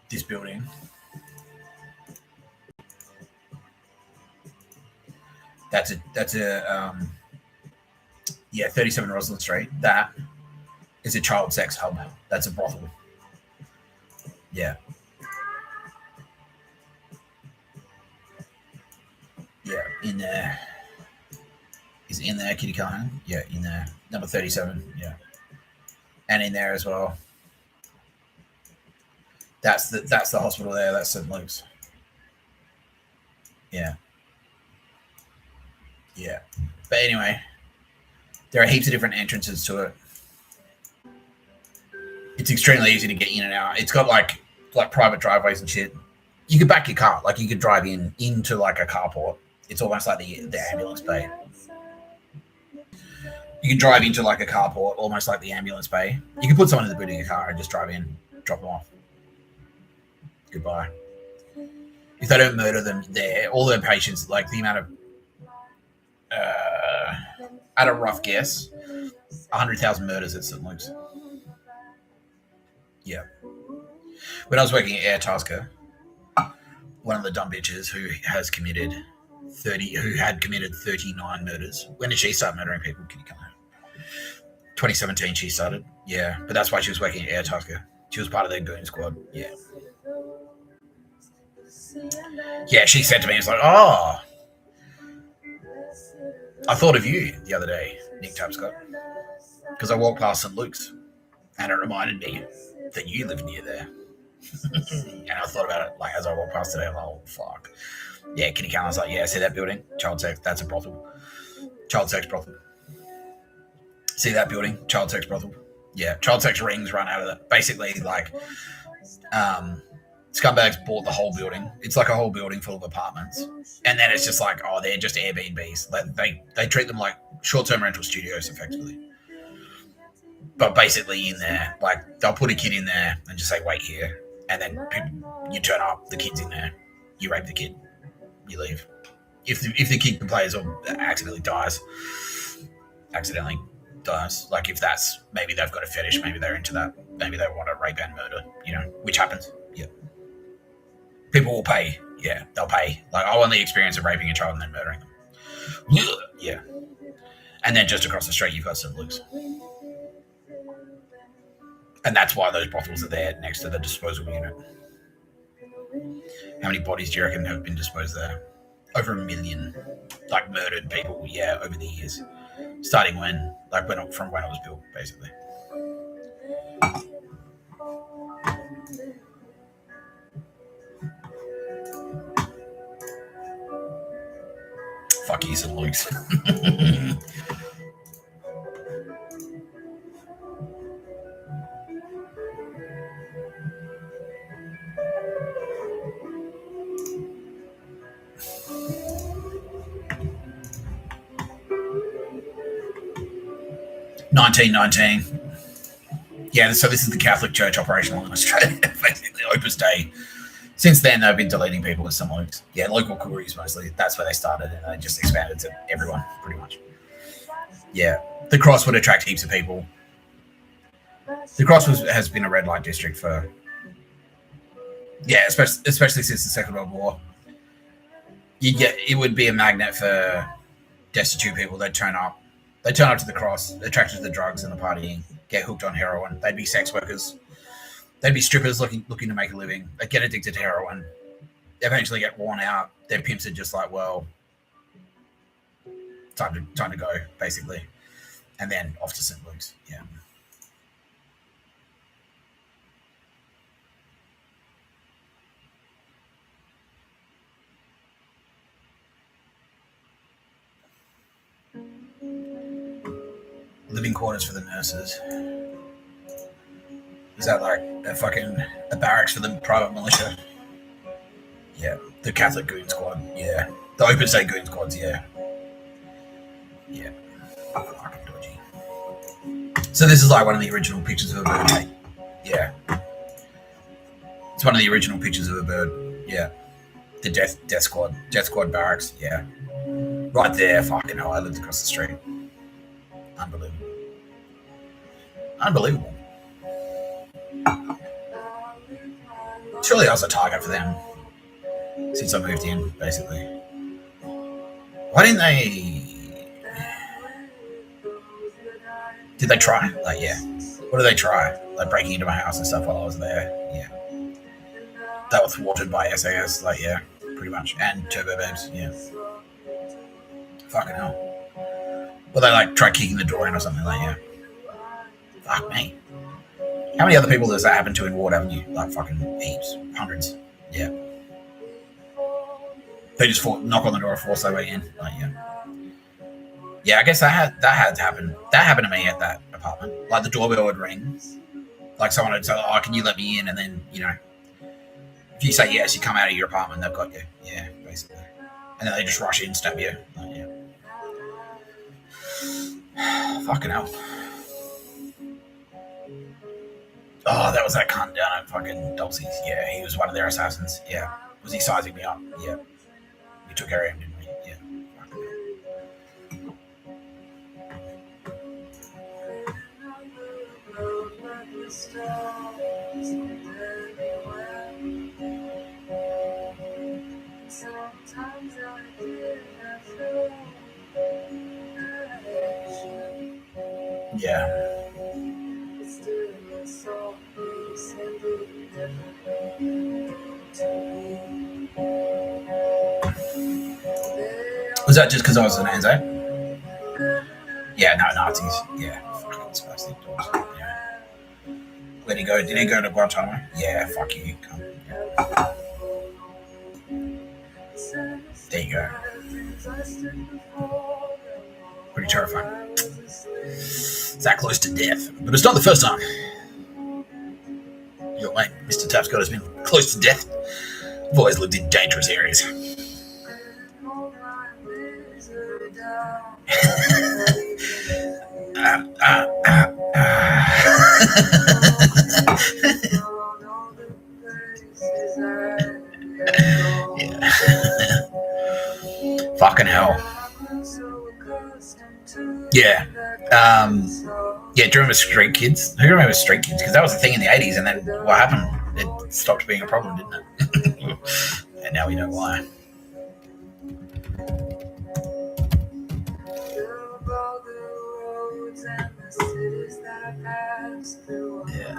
this building. That's a 37 Roslyn Street. That is a child sex hub. That's a brothel. Yeah. Yeah, in there. Is in there, Kitty Callahan? Yeah, in there. Number 37, yeah. And in there as well. That's the hospital there, that's St. Luke's. Yeah. Yeah. But anyway, there are heaps of different entrances to it. It's extremely easy to get in and out. It's got like private driveways and shit. You could back your car, like you could drive into like a carport. It's almost like the ambulance bay. You can drive into like a carport, almost like the ambulance bay. You can put someone in the boot of your car and just drive in, drop them off. Goodbye. If they don't murder them there, all their patients, like the amount of, at a rough guess, 100,000 murders at St. Luke's. Yeah. When I was working at Air Tasker, one of the dumb bitches who had committed 39 murders. When did she start murdering people? Can you come out? 2017 she started. Yeah. But that's why she was working at Air Tasker. She was part of their goon squad. Yeah. Yeah, she said to me, it's like, oh, I thought of you the other day, Nick Tapscott, because I walked past St. Luke's and it reminded me that you live near there. And I thought about it like as I walked past today. I'm like, oh, fuck. Yeah, Kitty Callan's like, yeah, see that building? Child sex, that's a brothel. Child sex brothel. See that building? Child sex brothel. Yeah, child sex rings run out of it. Basically, like, scumbags bought the whole building. It's like a whole building full of apartments. And then it's just like, oh, they're just Airbnbs. They treat them like short-term rental studios, effectively. But basically in there, like, they'll put a kid in there and just say, wait here. And then you turn up, the kid's in there. You rape the kid. You leave. If the kid complains or accidentally dies, like if that's, maybe they've got a fetish, maybe they're into that, maybe they want to rape and murder, which happens. Yeah. People will pay. Yeah, they'll pay. Like, I want the experience of raping a child and then murdering them. Yeah. And then just across the street, you've got St. Luke's. And that's why those brothels are there next to the disposal unit. How many bodies do you reckon have been disposed there? Over 1 million, like murdered people, yeah, over the years. Starting from when it was built, basically. Fuck you, St. Luke's. $19.19. Yeah, so this is the Catholic Church operational in Australia, basically Opus Dei. Since then, they've been deleting people with some Luke's. Yeah, local Koreans mostly. That's where they started, and they just expanded to everyone, pretty much. Yeah, the Cross would attract heaps of people. The Cross has been a red light district for, yeah, especially since the Second World War. It would be a magnet for destitute people. They'd turn up to the Cross, attracted to the drugs and the partying, get hooked on heroin. They'd be sex workers. They'd be strippers looking to make a living. They'd get addicted to heroin. They eventually get worn out. Their pimps are just like, well, time to go, basically. And then off to St. Luke's. Yeah. Living quarters for the nurses. Is that like a barracks for the private militia? Yeah. The Catholic Goon Squad, yeah. The Opus Dei Goon Squads, yeah. Yeah. Fucking dodgy. So this is like one of the original pictures of a bird. Yeah. It's one of the original pictures of a bird. Yeah. The Death Squad barracks, yeah. Right there, fucking hell, I lived across the street. Unbelievable. Unbelievable. Surely I was a target for them since I moved in, basically. Why didn't they... Did they try? Like, yeah. What did they try? Like breaking into my house and stuff while I was there? Yeah. That was thwarted by SAS, like, yeah, pretty much. And Turbo Babes, yeah. Fucking hell. Well, they, like, tried kicking the door in or something, like, yeah. Fuck me. How many other people does that happen to in Ward Avenue? Like, fucking heaps. Hundreds. Yeah. They just knock on the door and force their way in. Like, yeah. Yeah, I guess that had happened. That happened to me at that apartment. Like, the doorbell would ring. Like, someone would say, oh, can you let me in? And then, you know, if you say yes, you come out of your apartment, they've got you. Yeah, basically. And then they just rush in and stab you. Like, yeah. Fucking hell. Oh, that was that cunt down at fucking Dulcie's. Yeah, he was one of their assassins. Yeah. Was he sizing me up? Yeah. We took care of him, didn't we? Yeah. Yeah. Was that just because I was an Anzac? Yeah, no, Nazis. Yeah, fucking spicy dogs. Yeah. Where'd he go? Did he go to Guantanamo? Yeah, fuck you. Come. Yeah. There you go. Pretty terrifying. It's that close to death, but it's not the first time. Your mate, Mr Tapscott, has been close to death. I've always lived in dangerous areas. Yeah. Fucking hell. Yeah. Yeah, do you remember Street Kids? Who remembers Street Kids? Because that was a thing in the 80s, and then what happened? It stopped being a problem, didn't it? And now we know why. Yeah.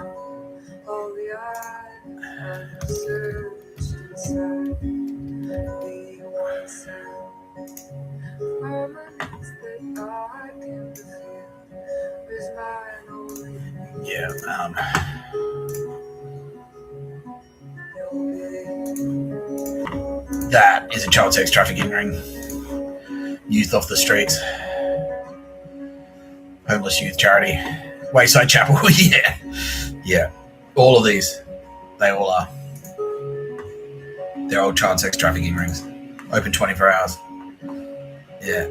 Yeah. That is a child sex trafficking ring. Youth off the streets. Homeless youth charity. Wayside Chapel. Yeah. Yeah. All of these. They all are. They're all child sex trafficking rings. Open 24 hours. Yeah.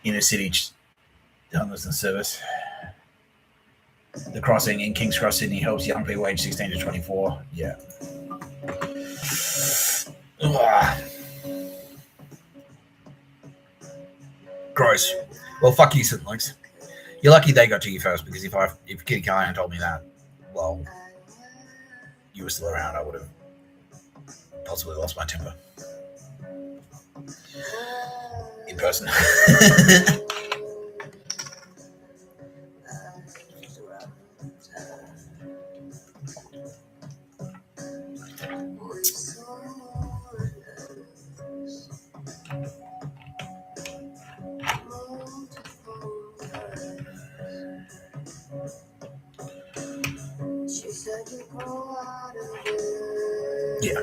Inner city homelessness service. The crossing in King's Cross, Sydney helps young people aged 16 to 24. Yeah. Ugh. Gross. Well, fuck you, St. Luke's. You're lucky they got to you first, because if Kitty Callahan told me that, well, you were still around, I would have possibly lost my temper. In person. Yeah.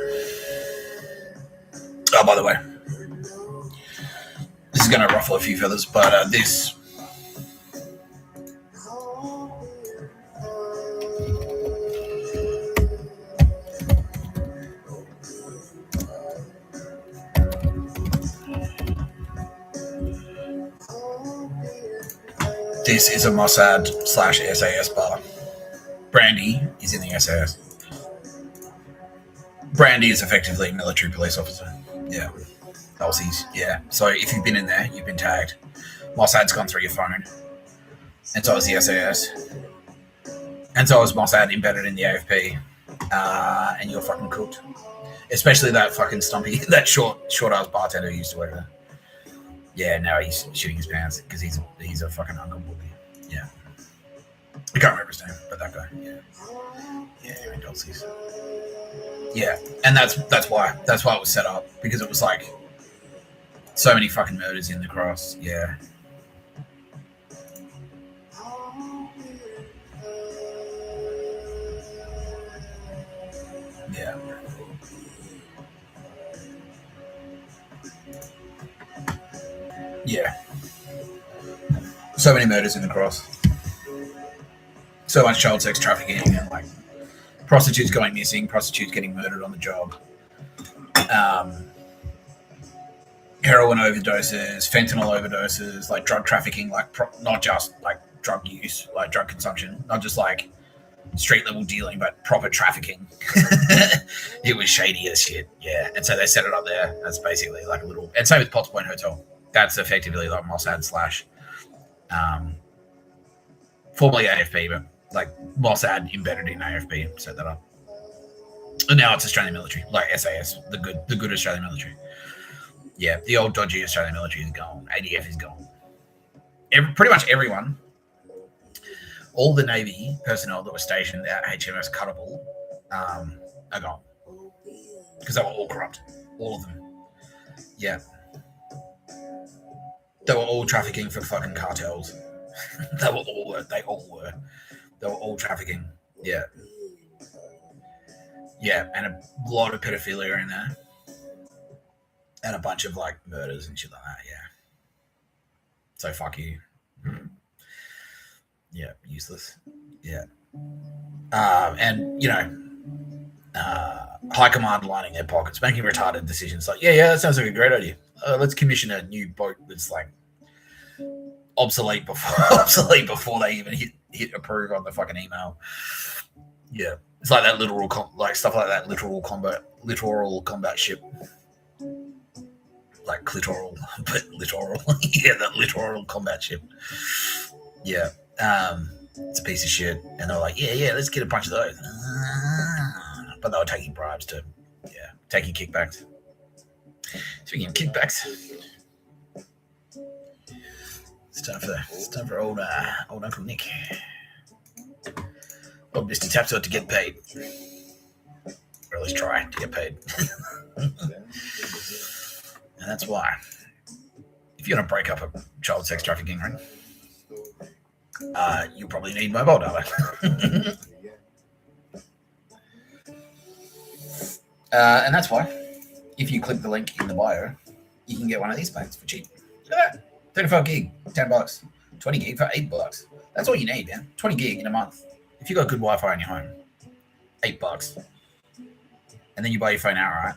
Oh, by the way, this is going to ruffle a few feathers, but this This is a MOSSAD / SAS bar. Brandy is in the SAS. Brandy is effectively a military police officer. Yeah. Aussies. Yeah. So if you've been in there, you've been tagged. MOSSAD's gone through your phone. And so is the SAS. And so is MOSSAD embedded in the AFP. And you're fucking cooked. Especially that fucking stumpy, that short ass bartender who used to work there. Yeah, now he's shitting his pants because he's a fucking uncle bully. Yeah. I can't remember his name, but that guy. Yeah. Yeah, anyway, Dulces. Yeah. And that's why it was set up. Because it was like so many fucking murders in the cross. Yeah. Yeah. Yeah. So many murders in the cross. So much child sex trafficking and like prostitutes going missing, prostitutes getting murdered on the job. Heroin overdoses, fentanyl overdoses, like drug trafficking, like not just like drug use, like drug consumption, not just like street level dealing, but proper trafficking. It was shady as shit. Yeah. And so they set it up there. That's basically like a little, and same with Potts Point Hotel. That's effectively like MOSSAD / formerly AFP, but like MOSSAD embedded in AFP set that up. And now it's Australian military, like SAS, the good Australian military. Yeah, the old dodgy Australian military is gone. ADF is gone. Pretty much everyone, all the Navy personnel that were stationed at HMS Cuttable are gone. Because they were all corrupt. All of them. Yeah. They were all trafficking for fucking cartels. They all were all trafficking. Yeah. Yeah, and a lot of pedophilia in there. And a bunch of like murders and shit like that, yeah. So fuck you. Yeah, useless. Yeah. And, you know, high command lining their pockets, making retarded decisions like, yeah, that sounds like a great idea. Let's commission a new boat that's like obsolete before they even hit approve on the fucking email. Yeah, it's like that stuff like that littoral combat ship, like clitoral, but littoral. Yeah, that littoral combat ship. Yeah, it's a piece of shit, and they're like, yeah, let's get a bunch of those. But they were taking bribes to, taking kickbacks. Speaking of kickbacks, it's time for old Uncle Nick, old Mr Tapscott to get paid, or at least try to get paid. And that's why, if you're gonna break up a child sex trafficking ring, you probably need mobile data. And that's why, if you click the link in the bio, you can get one of these plans for cheap. Look at that. 35 gig, $10. 20 gig for $8. That's all you need, man. 20 gig in a month. If you got good Wi-Fi in your home, $8. And then you buy your phone outright.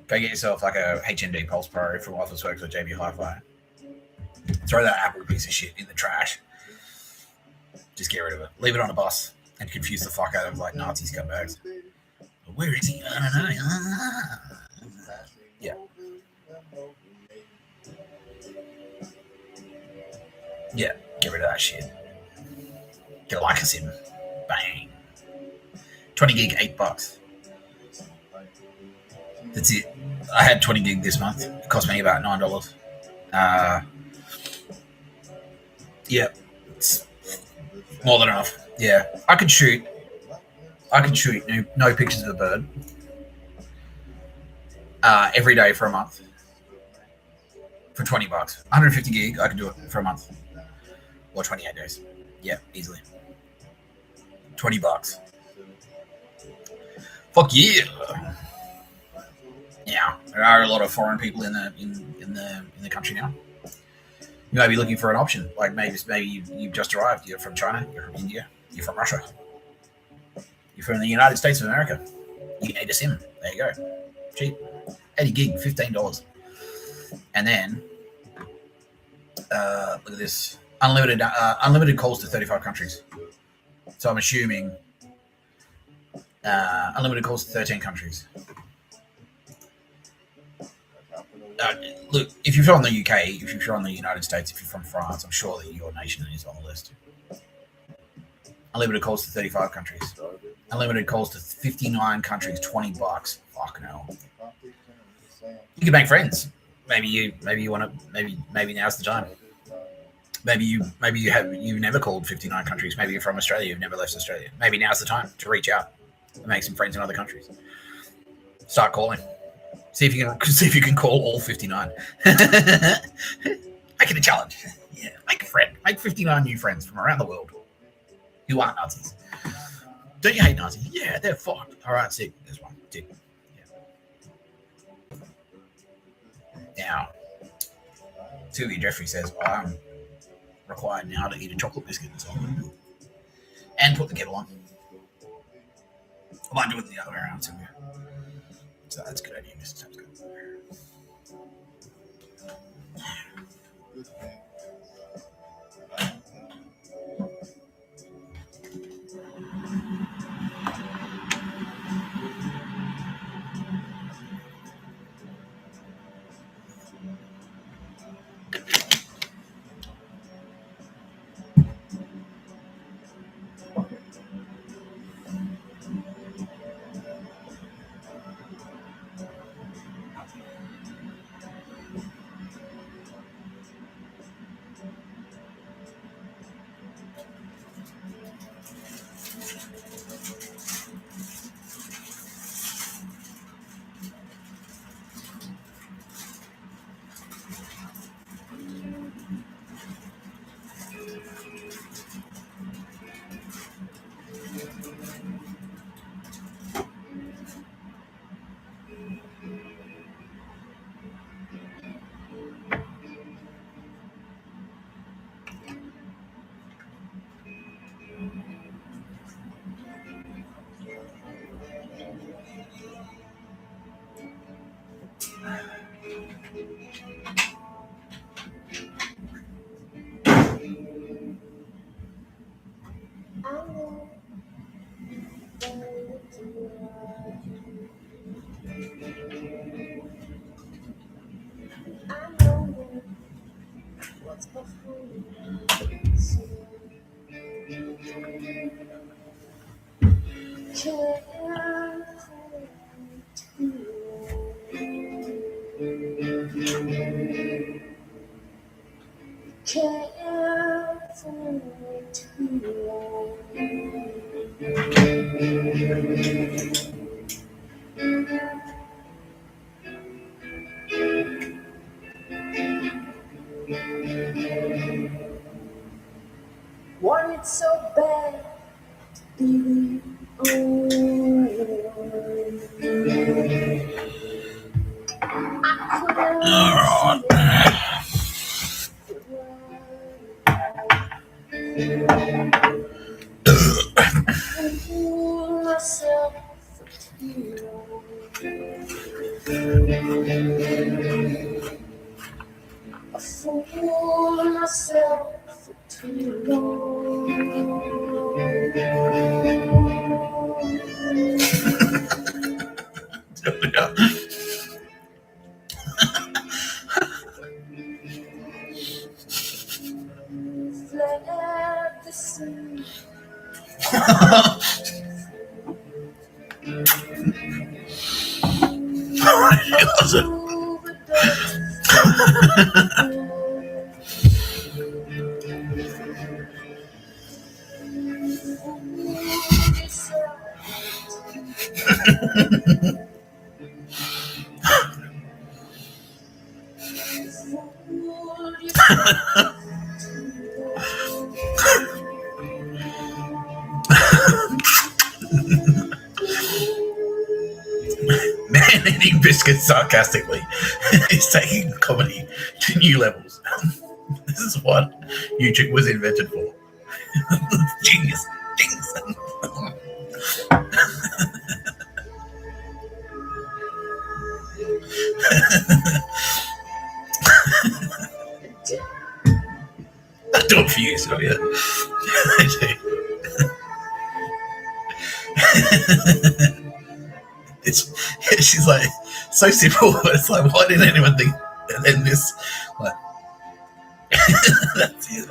Go get yourself like a HMD Pulse Pro from Office Works or JB Hi-Fi. Throw that Apple piece of shit in the trash. Just get rid of it. Leave it on a bus and confuse the fuck out of like Nazi scumbags. Where is he? I don't know. Yeah. Yeah, get rid of that shit. Get a Lyca SIM. Bang. 20 gig, $8. That's it. I had 20 gig this month. It cost me about $9. Yeah, it's more than enough. Yeah, I could shoot no pictures of a bird every day for a month for $20. 150 gig, I could do it for a month or 28 days. Yeah, easily. $20. Fuck yeah. Yeah, there are a lot of foreign people in the country now. You may be looking for an option, like maybe you've just arrived. You're from China, you're from India, you're from Russia, you're from the United States of America. You need a SIM. There you go, cheap, 80 gig, $15. And then look at this. unlimited calls to 35 countries. So I'm assuming unlimited calls to 13 countries. Look, if you're from the UK, if you're from the United States, if you're from France, I'm sure that your nation is on the list. Unlimited calls to 35 countries. Unlimited calls to 59 countries, $20. Fucking hell. You can make friends. Maybe you want to. Maybe now's the time. Maybe you've never called 59 countries. Maybe you're from Australia. You've never left Australia. Maybe now's the time to reach out and make some friends in other countries. Start calling. See if you can call all 59. Make it a challenge. Yeah, make a friend. Make 59 new friends from around the world who aren't Nazis. Don't you hate Nazis? Yeah, they're fucked. All right, sick. There's one. Tick. Yeah. Now, Sylvia Jeffrey says, I'm required now to eat a chocolate biscuit and put the kettle on. I might do it the other way around, Sylvia. So that's a good idea, Mr. Tapscott. Want it so bad to be Man eating biscuits sarcastically is taking comedy to new levels. This is what YouTube was invented for. Genius. Genius. do it for you, Sylvia. She's like, so simple. It's like, why didn't anyone think? And then this, like, that's it.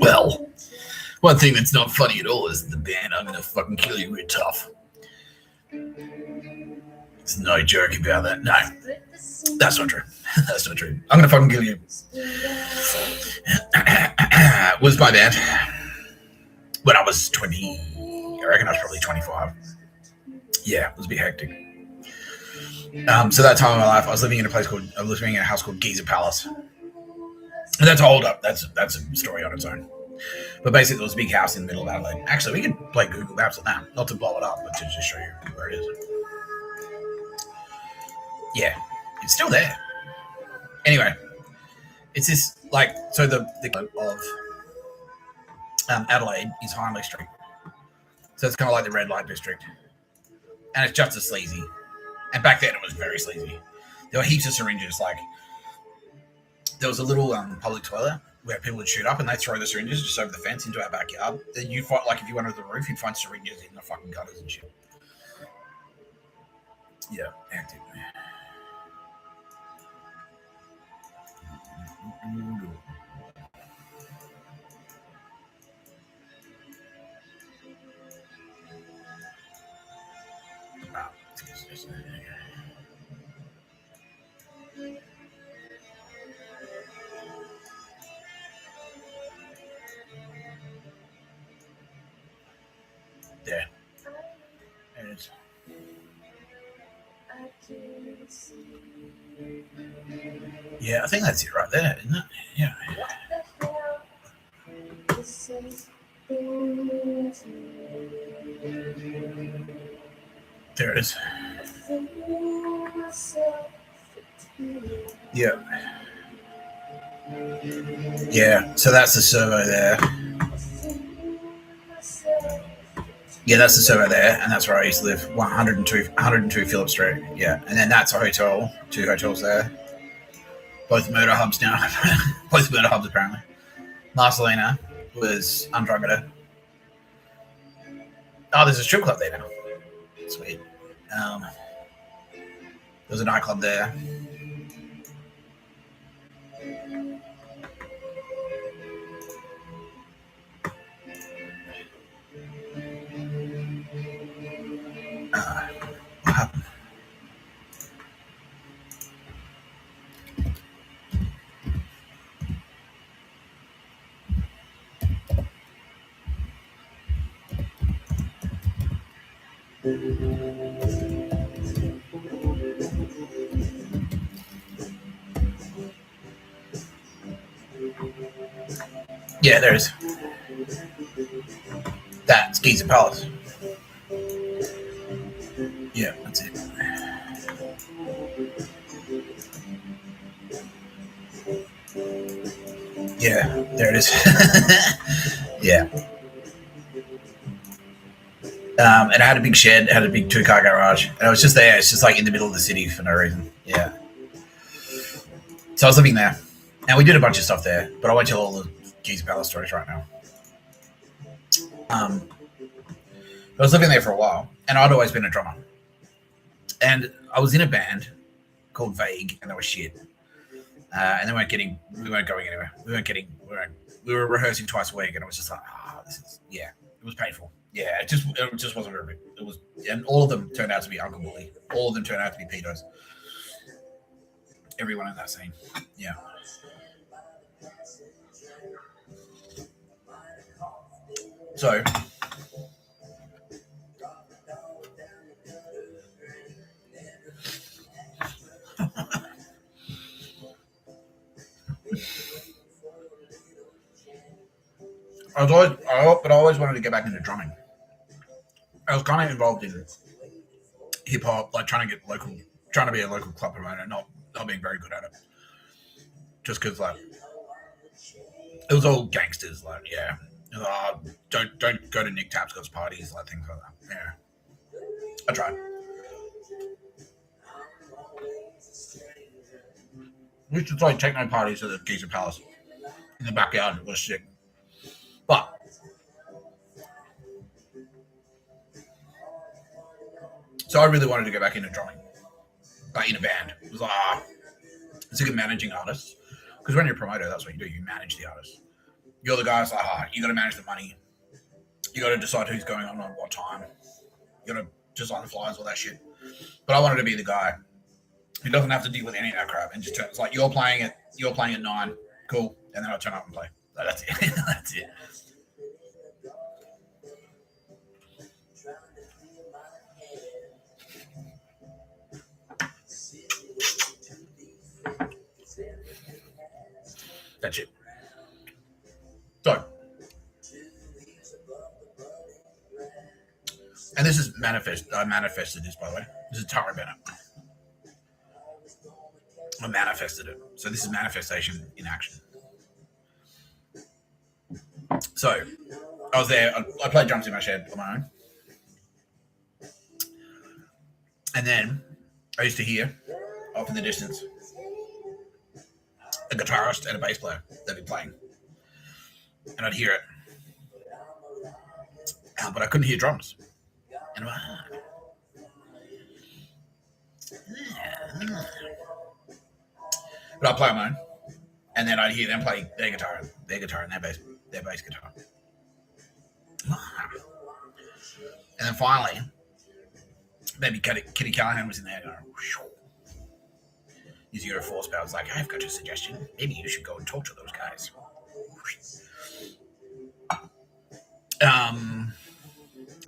Well, one thing that's not funny at all is the band "I'm Gonna Fucking Kill You" real tough. There's no joke about that. No, that's not true. That's not true. "I'm Gonna Fucking Kill You" was my band when I was 20. I reckon I was probably 25. Yeah, it was a bit hectic. So that time of my life, I was living in a house called Giza Palace. And that's a hold up. That's a story on its own. But basically, there was a big house in the middle of Adelaide. Actually, we could play Google Maps on that. Not to blow it up, but to just show you where it is. Yeah, it's still there. Anyway, it's this, like, so the of Adelaide is Hindley Street. So it's kind of like the red light district. And it's just as sleazy. And back then, it was very sleazy. There were heaps of syringes, like, there was a little public toilet where people would shoot up and they'd throw the syringes just over the fence into our backyard. Then you'd find, like, if you went over the roof, you'd find syringes in the fucking gutters and shit. Yeah, hectic. There. There it is. Yeah, I think that's it right there, isn't it? Yeah. There it is. Yeah. Yeah, so that's the servo there. Yeah, that's the servo there, and that's where I used to live, 102 Phillip Street. Yeah, and then that's a hotel, 2 hotels there. Both murder hubs now. Both murder hubs, apparently. Marcelina was Andromeda. Oh, there's a strip club there now. Sweet. There's a nightclub there. What happened? Yeah, there is. That's Giza Palace. Yeah, that's it. Yeah, there it is. Yeah. It had a big shed, it had a big 2-car garage, and it was just there. It's just like in the middle of the city for no reason. Yeah. So I was living there, and we did a bunch of stuff there, but I won't tell all the Giza Palace stories right now. I was living there for a while, and I'd always been a drummer. And I was in a band called Vague, and they were shit. And we weren't going anywhere. We were rehearsing twice a week, and it was just like, it was painful. Yeah, it just wasn't very big. It was, and all of them turned out to be Uncle Bully. All of them turned out to be pedos. Everyone in that scene. Yeah. So I always wanted to get back into drumming. I was kind of involved in hip hop, like trying to be a local club promoter, not being very good at it. Just because, like, it was all gangsters, like, yeah. It Don't go to Nick Tapscott's parties, like things like that. Yeah, I tried. We used to throw techno parties at the Geezer Palace in the backyard. It was sick. But so I really wanted to go back into drumming, like in a band. It was like, it's like managing artists. Because when you're a promoter, that's what you do. You manage the artists. You're the guy that's like, you got to manage the money. You got to decide who's going on at what time. You got to design the flyers, all that shit. But I wanted to be the guy who doesn't have to deal with any of that crap and just turn. It's like you're playing at 9, cool, and then I turn up and play. So that's it. That's it. That's it. So, and this is I manifested this, by the way. This is Tara Bennett. I manifested it. So this is manifestation in action. So I was there. I played drums in my shed on my own. And then I used to hear off in the distance a guitarist and a bass player they'd be playing. And I'd hear it. But I couldn't hear drums. And I'm like, But I'd play on my own. And then I'd hear them play their guitar and their bass guitar. And then finally, maybe Kitty Callahan was in there going, his Euro Force power was like, I've got a suggestion. Maybe you should go and talk to those guys. And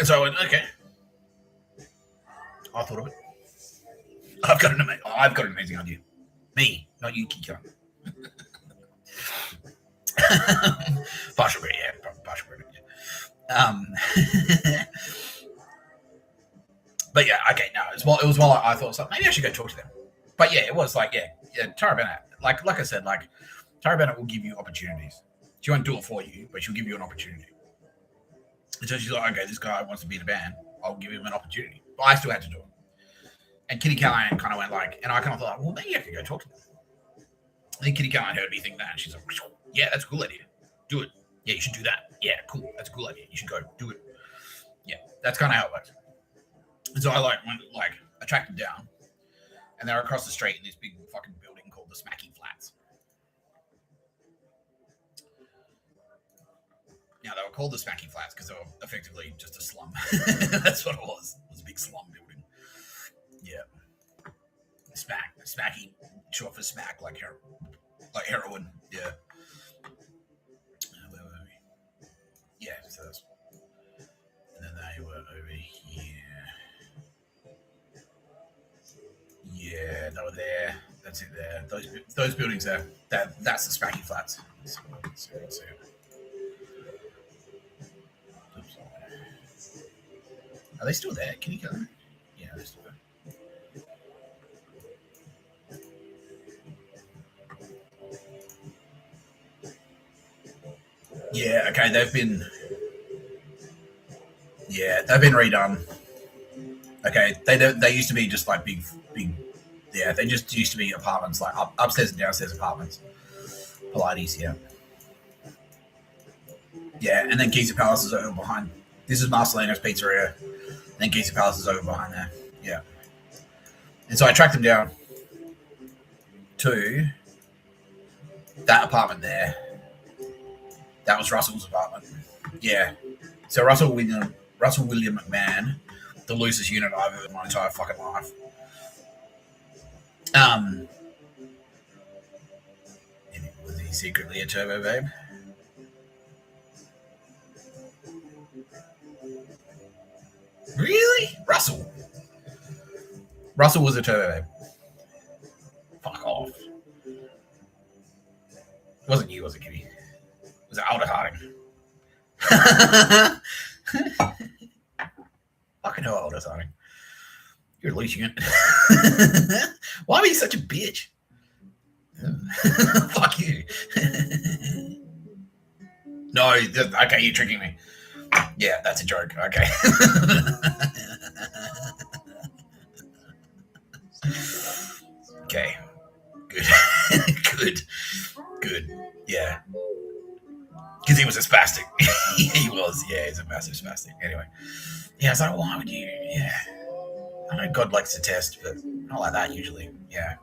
so I went, okay. I thought of it. I've got an amazing idea. Me, not you, Kiko. Partial credit, yeah. Partial credit, yeah. But yeah, okay, no, it was more like I thought, so maybe I should go talk to them. But yeah, it was like, yeah, Tara Bennett, like I said, like Tara Bennett will give you opportunities. She won't do it for you, but she'll give you an opportunity. And so she's like, okay, this guy wants to be in a band. I'll give him an opportunity. But I still had to do it. And Kitty Callahan kind of went like, and I kind of thought, well, maybe I could go talk to them. And then Kitty Callahan heard me think that, and she's like, yeah, that's a cool idea. Do it. Yeah, you should do that. Yeah, cool. That's a cool idea. You should go do it. Yeah, that's kind of how it works. And so I I tracked them down, and they're across the street in this big fucking building called the Smacky Flats. Now, they were called the Smacky Flats because they were effectively just a slum. That's what it was. It was a big slum building. Yeah. Smacky, short for smack, like heroin. Yeah. Where were we? Yeah, so that's... And then they were over here. Yeah, they were there. That's it there. Those buildings there. That's the Smacky Flats. Let's see. Are they still there? Can you go? Yeah, they're still there. Yeah, okay, they've been redone. Okay, they used to be just like big. Yeah, they just used to be apartments, like upstairs and downstairs apartments. Pilates, yeah. Yeah, and then Geezer Palace is over behind. This is Marcelino's Pizzeria. And then Geezer Palace is over behind there. Yeah. And so I tracked them down to that apartment there. That was Russell's apartment. Yeah. So Russell William McMahon, the loosest unit I've ever in my entire fucking life. Was he secretly a turbo babe? Really? Russell was a turbo babe. Fuck off. It wasn't you, was it, Kitty? It was Alda Harding. Fucking hell, Alda Harding. You're a loose unit. Why were you such a bitch? Fuck you. No, okay, you're tricking me. Yeah, that's a joke. Okay. Okay. Good. Good. Yeah. Because he was a spastic. He was. Yeah, he's a massive spastic. Anyway. Yeah, I was like, why would you? Yeah. I know God likes to test, but not like that usually. Yeah.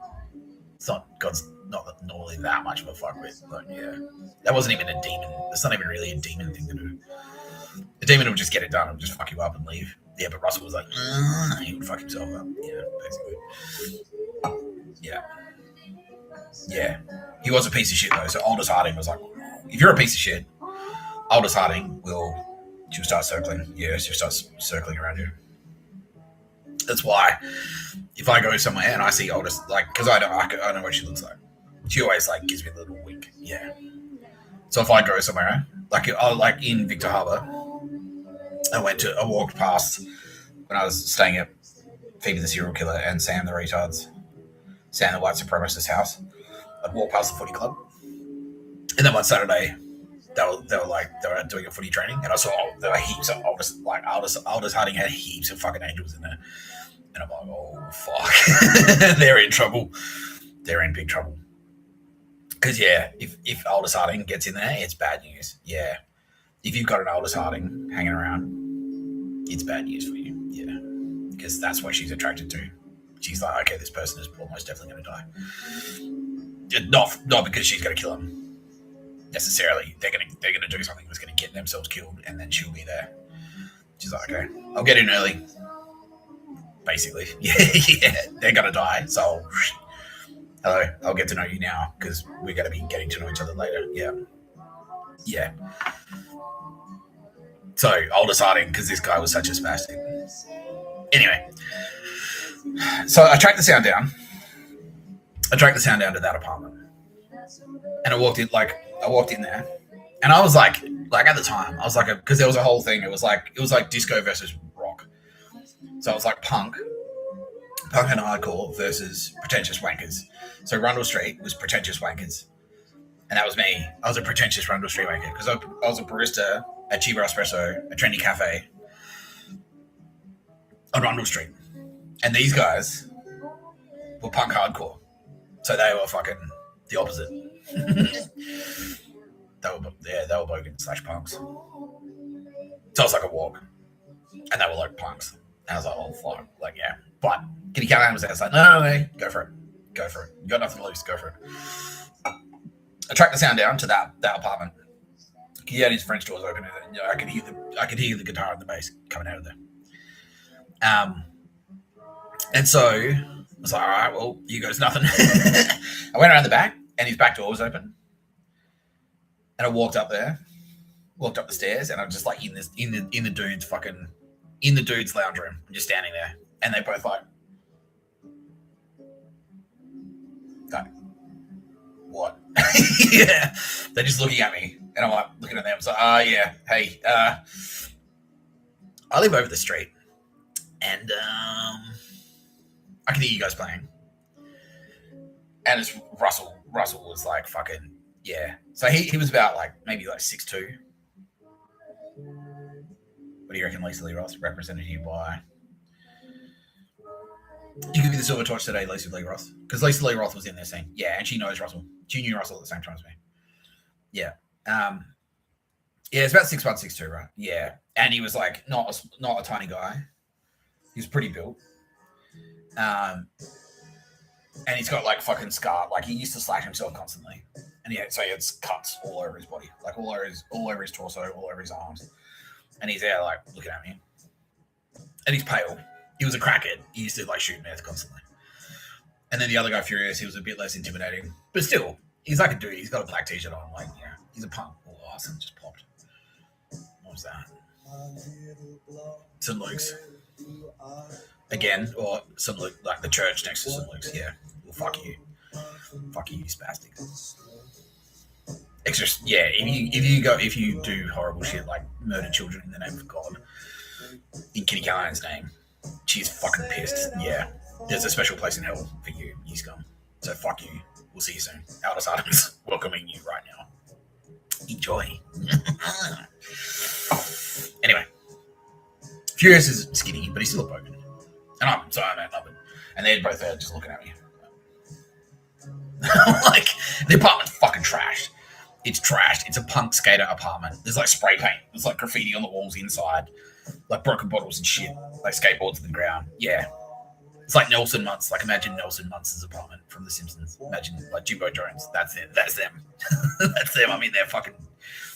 It's not, God's not normally that much of a fuck with, but yeah. That wasn't even a demon. That's not even really a demon thing to do. The demon would just get it done and just fuck you up and leave. Yeah, but Russell was like, he would fuck himself up. Yeah, basically. Yeah. Yeah. He was a piece of shit though. So Aldous Harding was like, if you're a piece of shit, Aldous Harding she'll start circling. Yeah, she'll start circling around you. That's why if I go somewhere and I see Aldous, like, because I know what she looks like. She always like gives me a little wink. Yeah. So if I go somewhere, like in Victor Harbour, I walked past when I was staying at Phoebe the Serial Killer and Sam the white supremacist house. I'd walk past the footy club, and then one Saturday they were doing a footy training, and I saw there were heaps of Aldous Harding had heaps of fucking angels in there, and I'm like, oh fuck, they're in trouble, they're in big trouble. Because yeah, if Aldous Harding gets in there, it's bad news. Yeah, if you've got an Aldous Harding hanging around, it's bad news for you. Yeah, because that's what she's attracted to. She's like, okay, this person is almost definitely going to die. Not because she's going to kill him necessarily. They're going to do something that's going to get themselves killed, and then she'll be there. She's like, okay, I'll get in early. Basically, yeah, they're going to die. So, hello, I'll get to know you now because we're going to be getting to know each other later. Yeah. So Aldous Harding, because this guy was such a spastic. Anyway, so I tracked the sound down. To that apartment, and I walked in there, and I was like at the time, I was like, because there was a whole thing. It was like disco versus rock. So it was like punk and hardcore versus pretentious wankers. So Rundle Street was pretentious wankers, and that was me. I was a pretentious Rundle Street wanker because I was a barista at Chiba Espresso, a trendy cafe on Rundle Street, and these guys were punk hardcore. So they were fucking the opposite. They were bogan / punks. So it was like a walk, and they were like punks. And I was like, oh fuck, like yeah. But Kitty Callahan was there. It's like, no, go for it. You got nothing to lose. Go for it. I tracked the sound down to that apartment. He had his French doors open, and I could hear the guitar and the bass coming out of there. And so I was like, all right, well, you guys nothing. I went around the back, and his back door was open. And I walked up the stairs, and I'm just like in the dude's lounge room. I'm just standing there, and they both like, what? Yeah, they're just looking at me, and I'm like looking at them. So, yeah, hey, I live over the street, and I can hear you guys playing. And it's Russell. Russell was like fucking, yeah. So he was about like maybe like 6'2". What do you reckon, Lisa Lee Ross? Represented here by. You give me the silver torch today, Lisa Lee Ross. Because Lisa Lee Roth was in there saying, yeah, and she knows Russell. She knew Russell at the same time as me. Yeah. Yeah, it's about 6'1", 6'2", right? Yeah. And he was like not a tiny guy. He was pretty built. And he's got like fucking scar. Like he used to slash himself constantly. And he had cuts all over his body. Like all over his torso, all over his arms. And he's there like looking at me. And he's pale. He was a crackhead. He used to like shoot meth constantly. And then the other guy, Furious, he was a bit less intimidating. But still, he's like a dude. He's got a black t-shirt on. Like, yeah, he's a punk. Oh, awesome. Just popped. What was that? St. Luke's. Again, or St. Luke, like the church next to St. Luke's. Yeah. Well, fuck you. Fuck you, you spastic. It's just, yeah, if you do horrible shit like murder children in the name of God, in Kitty Callahan's name, she's fucking pissed. Yeah. There's a special place in hell for you, you scum. So fuck you. We'll see you soon. Aldous Harding's welcoming you right now. Enjoy. Anyway, Furious is skinny, but he's still a bogan. And I'm so I don't love it. And they're both there just looking at me. Like, the apartment's fucking trashed. It's trashed. It's a punk skater apartment. There's like spray paint. There's like graffiti on the walls inside. Like broken bottles and shit. Like skateboards in the ground. Yeah. It's like Nelson Muntz. Like, imagine Nelson Muntz's apartment from The Simpsons. Imagine like Jimbo Jones. That's it. That's them. That's them. I mean, they're fucking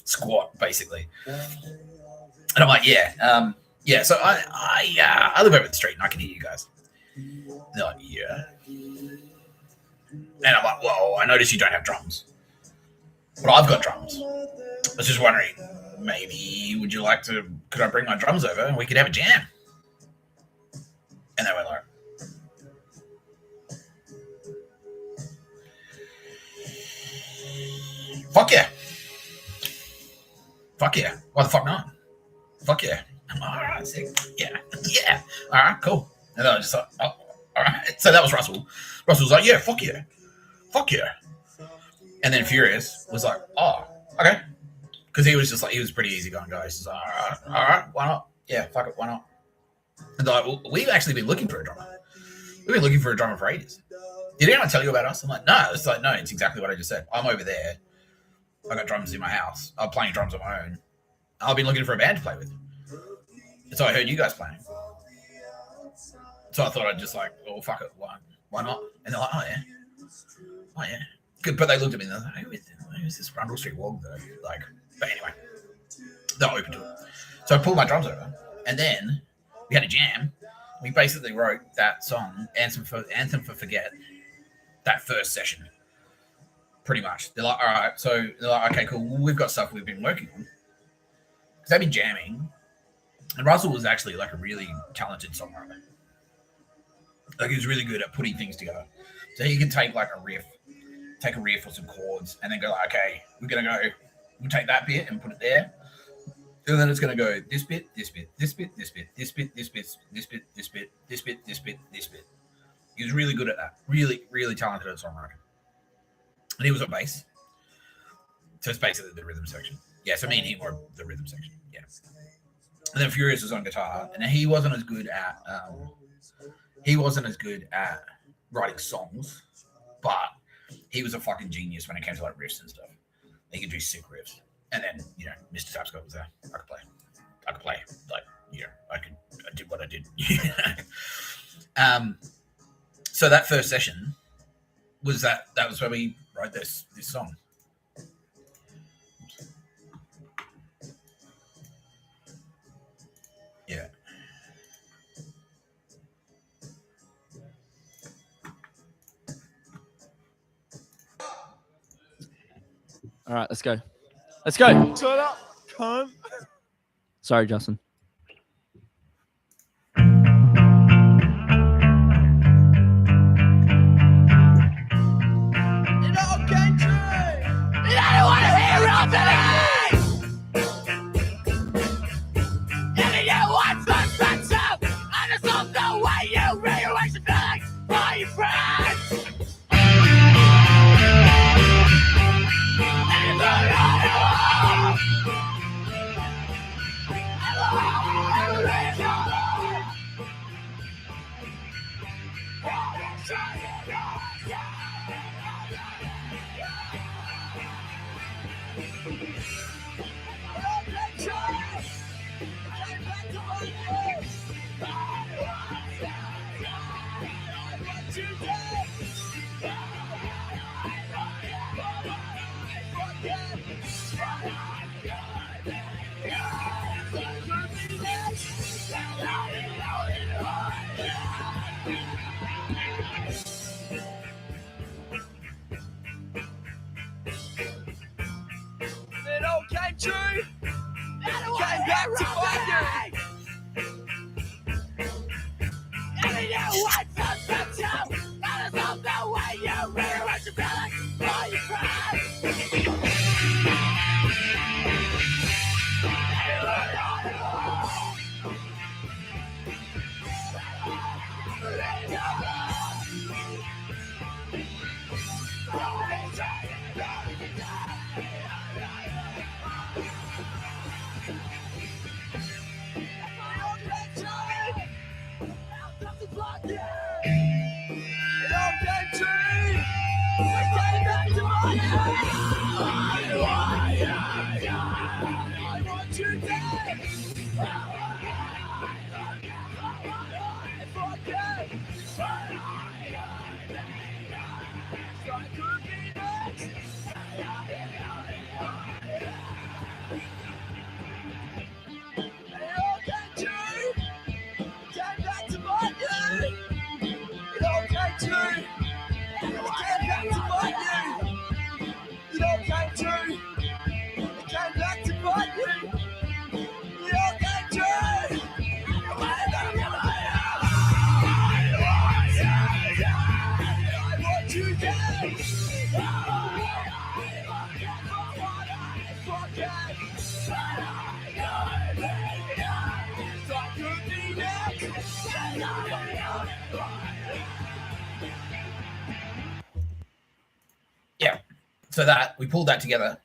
squat, basically. And I'm like, yeah. Yeah, so I live over the street and I can hear you guys. They're like, yeah. And I'm like, whoa, I noticed you don't have drums. But I've got drums. I was just wondering, maybe could I bring my drums over and we could have a jam? And they went like, fuck yeah. Fuck yeah. Why the fuck not? Fuck yeah. I'm like, all right, sick. Yeah. Yeah. All right, cool. And I was just like, oh, all right. So that was Russell. Russell was like, yeah, fuck yeah. Fuck yeah. And then Furious was like, oh, okay. Because he was just like, he was pretty easygoing guy. He's just like, all right, why not? Yeah, fuck it, why not? And they're like, well, we've actually been looking for a drummer. We've been looking for a drummer for ages. Did anyone tell you about us? I'm like, no. It's like, no, it's exactly what I just said. I'm over there. I got drums in my house. I'm playing drums on my own. I've been looking for a band to play with. And so I heard you guys playing. So I thought I'd just like, oh, fuck it, why not? And they're like, oh, yeah. Oh, yeah. Good, but they looked at me and they're like, who is this Rundle Street Wog, though? Like, but anyway, they're open to it. So I pulled my drums over, and then we had a jam. We basically wrote that song, Anthem for Forget, that first session, pretty much. They're like, all right. So they're like, okay, cool. Well, we've got stuff we've been working on. Because they've been jamming. And Russell was actually like a really talented songwriter. Like, he was really good at putting things together. So he could take like a riff or some chords, and then go like, okay, we'll take that bit and put it there. And then it's going to go this bit, this bit, this bit, this bit, this bit, this bit, this bit, this bit, this bit, this bit, this bit. He was really good at that. Really, really talented at songwriting. And he was on bass. So it's basically the rhythm section. Yeah, so me and him were the rhythm section. Yeah. And then Furious was on guitar, and he wasn't as good at writing songs, but he was a fucking genius when it came to like riffs and stuff. He could do sick riffs. And then, you know, Mr Tapscott was there. I could play. Like, you know, I did what I did. So that first session was that was where we wrote this song. Yeah. All right, let's go. Let's go. Shut up, cunt. Sorry, Justin. It all came true. Came back to find you. And you want some special. That is all the way you rearrange your feelings while you cry. Yeah. So that we pulled that together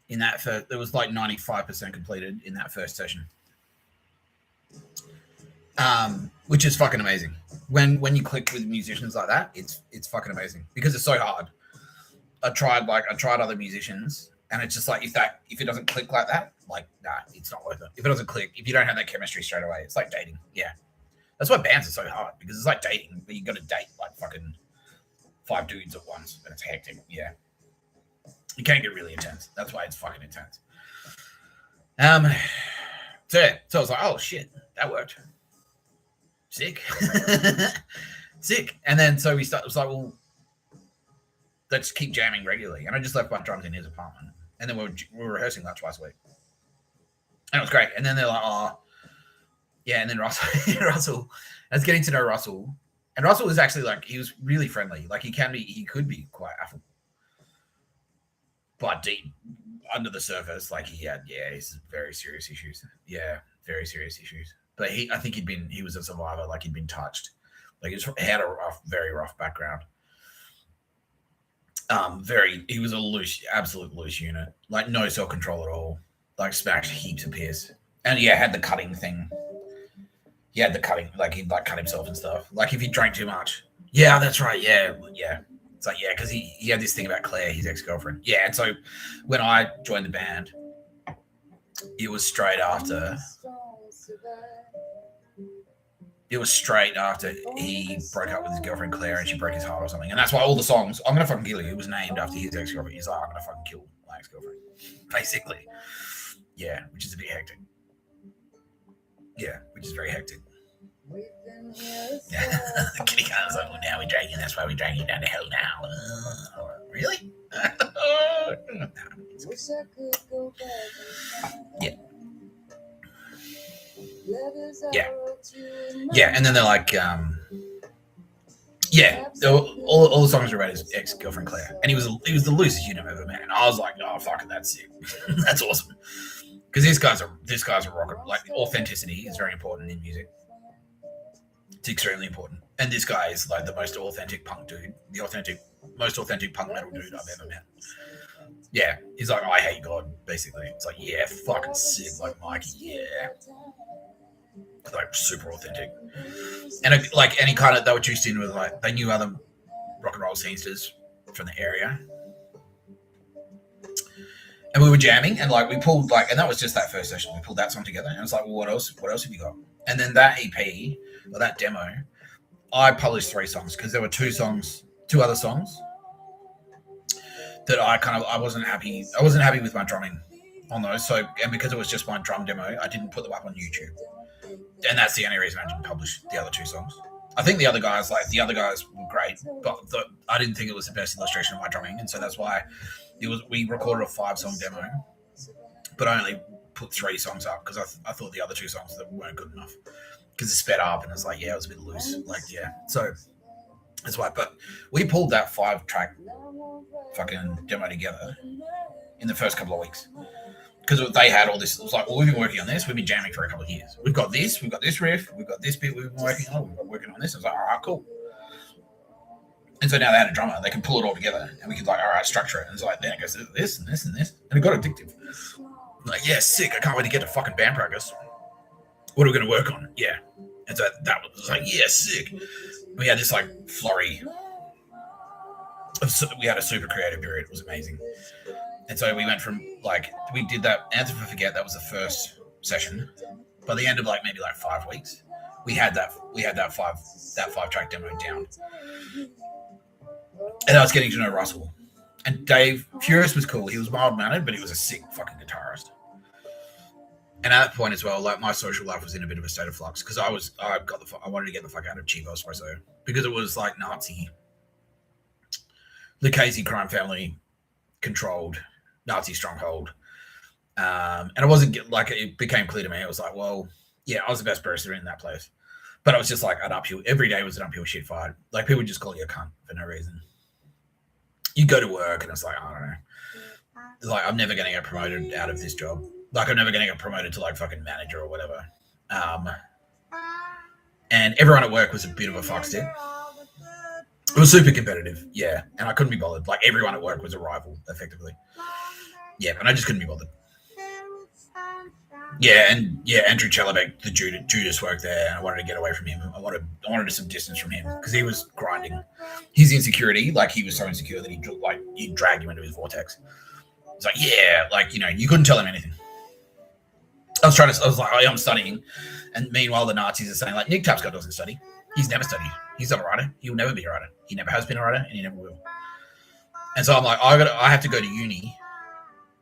in that first, it was like 95% completed in that first session. Which is fucking amazing. When you click with musicians like that, it's fucking amazing because it's so hard. I tried other musicians and it's just like if it doesn't click like that, like nah, it's not worth it. If it doesn't click, if you don't have that chemistry straight away, it's like dating. Yeah. That's why bands are so hard because it's like dating, but you got to date like fucking 5 dudes at once and it's hectic. Yeah. It can get really intense. That's why it's fucking intense. So I was like, oh shit, that worked. Sick. Sick. And then so we started, it was like, well, let's keep jamming regularly. And I just left my drums in his apartment. And then we were rehearsing like twice a week. And it was great. And then they're like, oh, yeah. And then Russell, I was getting to know Russell. And Russell was actually like, he was really friendly. Like he could be quite affable. But deep under the surface, like he's very serious issues. Yeah, very serious issues. But I think he was a survivor, like he'd been touched. Like he had a very rough background. He was absolute loose unit. Like no self-control at all. Like smacked heaps of piss. And yeah, had the cutting thing. He had the cutting, like he'd like cut himself and stuff. Like if he drank too much. Yeah, that's right. Yeah. It's like, yeah, because he had this thing about Claire, his ex-girlfriend. Yeah, and so when I joined the band, it was straight after he broke up with his girlfriend Claire and she broke his heart or something. And that's why all the songs, I'm going to fucking kill you, it was named after his ex-girlfriend. He's like, I'm going to fucking kill my ex-girlfriend, basically. Yeah, which is a bit hectic. Yeah, which is very hectic. Yeah. Kitty Carter's like, well, now we're dragging, that's why we're dragging you down to hell now. Really? Yeah. Yeah, and then they're like, all the songs were about his ex-girlfriend Claire, and he was the loosest unit I've ever met. And I was like, oh fuck it, that's sick. That's awesome. Because these guys are rocking. Like authenticity is very important in music. It's extremely important. And this guy is like the most authentic punk dude, most authentic punk metal dude I've ever met. Yeah, he's like, I hate God, basically. It's like, yeah, fucking sick, like Mikey, yeah. Like super authentic. And like any kind of, they were juiced in with like, they knew other rock and roll scenesters from the area. And we were jamming and like we pulled like, and that was just that first session. We pulled that song together and it was like, well, what else have you got? And then that EP or that demo, I published 3 songs because there were 2 other songs that I wasn't happy with my drumming on those. So, and because it was just my drum demo, I didn't put them up on YouTube. And that's the only reason I didn't publish the other 2 songs. I think the other guys were great, but I didn't think it was the best illustration of my drumming. And so that's why we recorded a 5-song demo, but I only put 3 songs up because I thought the other 2 songs that weren't good enough because it sped up and it's like, yeah, it was a bit loose. Like, yeah. So that's why, but we pulled that 5-track fucking demo together in the first couple of weeks because they had all this. It was like, well, we've been working on this. We've been jamming for a couple of years. We've got this riff. We've got this bit we've been working on. We've been working on this. I was like, all right, cool. And so now they had a drummer. They could pull it all together and we could like, all right, structure it. And it's like, then it goes this and this and this. And it got addictive. I'm like, yeah, sick. I can't wait to get to fucking band practice. What are we going to work on? Yeah. And so that was like, yeah, sick. We had this like flurry. We had a super creative period. It was amazing. And so we went from like, we did that Answer for Forget. That was the first session. By the end of like maybe like 5 weeks, we had that five track demo down. And I was getting to know Russell. And Dave Furious was cool. He was mild-mannered, but he was a sick fucking guitarist. And at that point as well, like my social life was in a bit of a state of flux because I wanted to get the fuck out of Chivo Espresso because it was like Nazi, Lucchese crime family controlled Nazi stronghold. And it wasn't like, it became clear to me. It was like, well, yeah, I was the best barista in that place, but it was just like an uphill. Every day was an uphill shit fight. Like people would just call you a cunt for no reason. You go to work and it's like, I don't know. Like I'm never going to get promoted out of this job. Like I'm never going to get promoted to like fucking manager or whatever. And everyone at work was a bit of a fuckstick. It was super competitive, yeah. And I couldn't be bothered. Like everyone at work was a rival, effectively. Yeah, and I just couldn't be bothered. Yeah, and yeah, Andrew Chalabek, the Judas worked there, and I wanted to get away from him. I wanted some distance from him because he was grinding. His insecurity, like he was so insecure that he dragged you into his vortex. It's like, yeah, like, you know, you couldn't tell him anything. I was like, oh, I'm studying. And meanwhile, the Nazis are saying, like, Nick Tapscott doesn't study. He's never studied. He's not a writer. He'll never be a writer. He never has been a writer, and he never will. And so I'm like, I have to go to uni.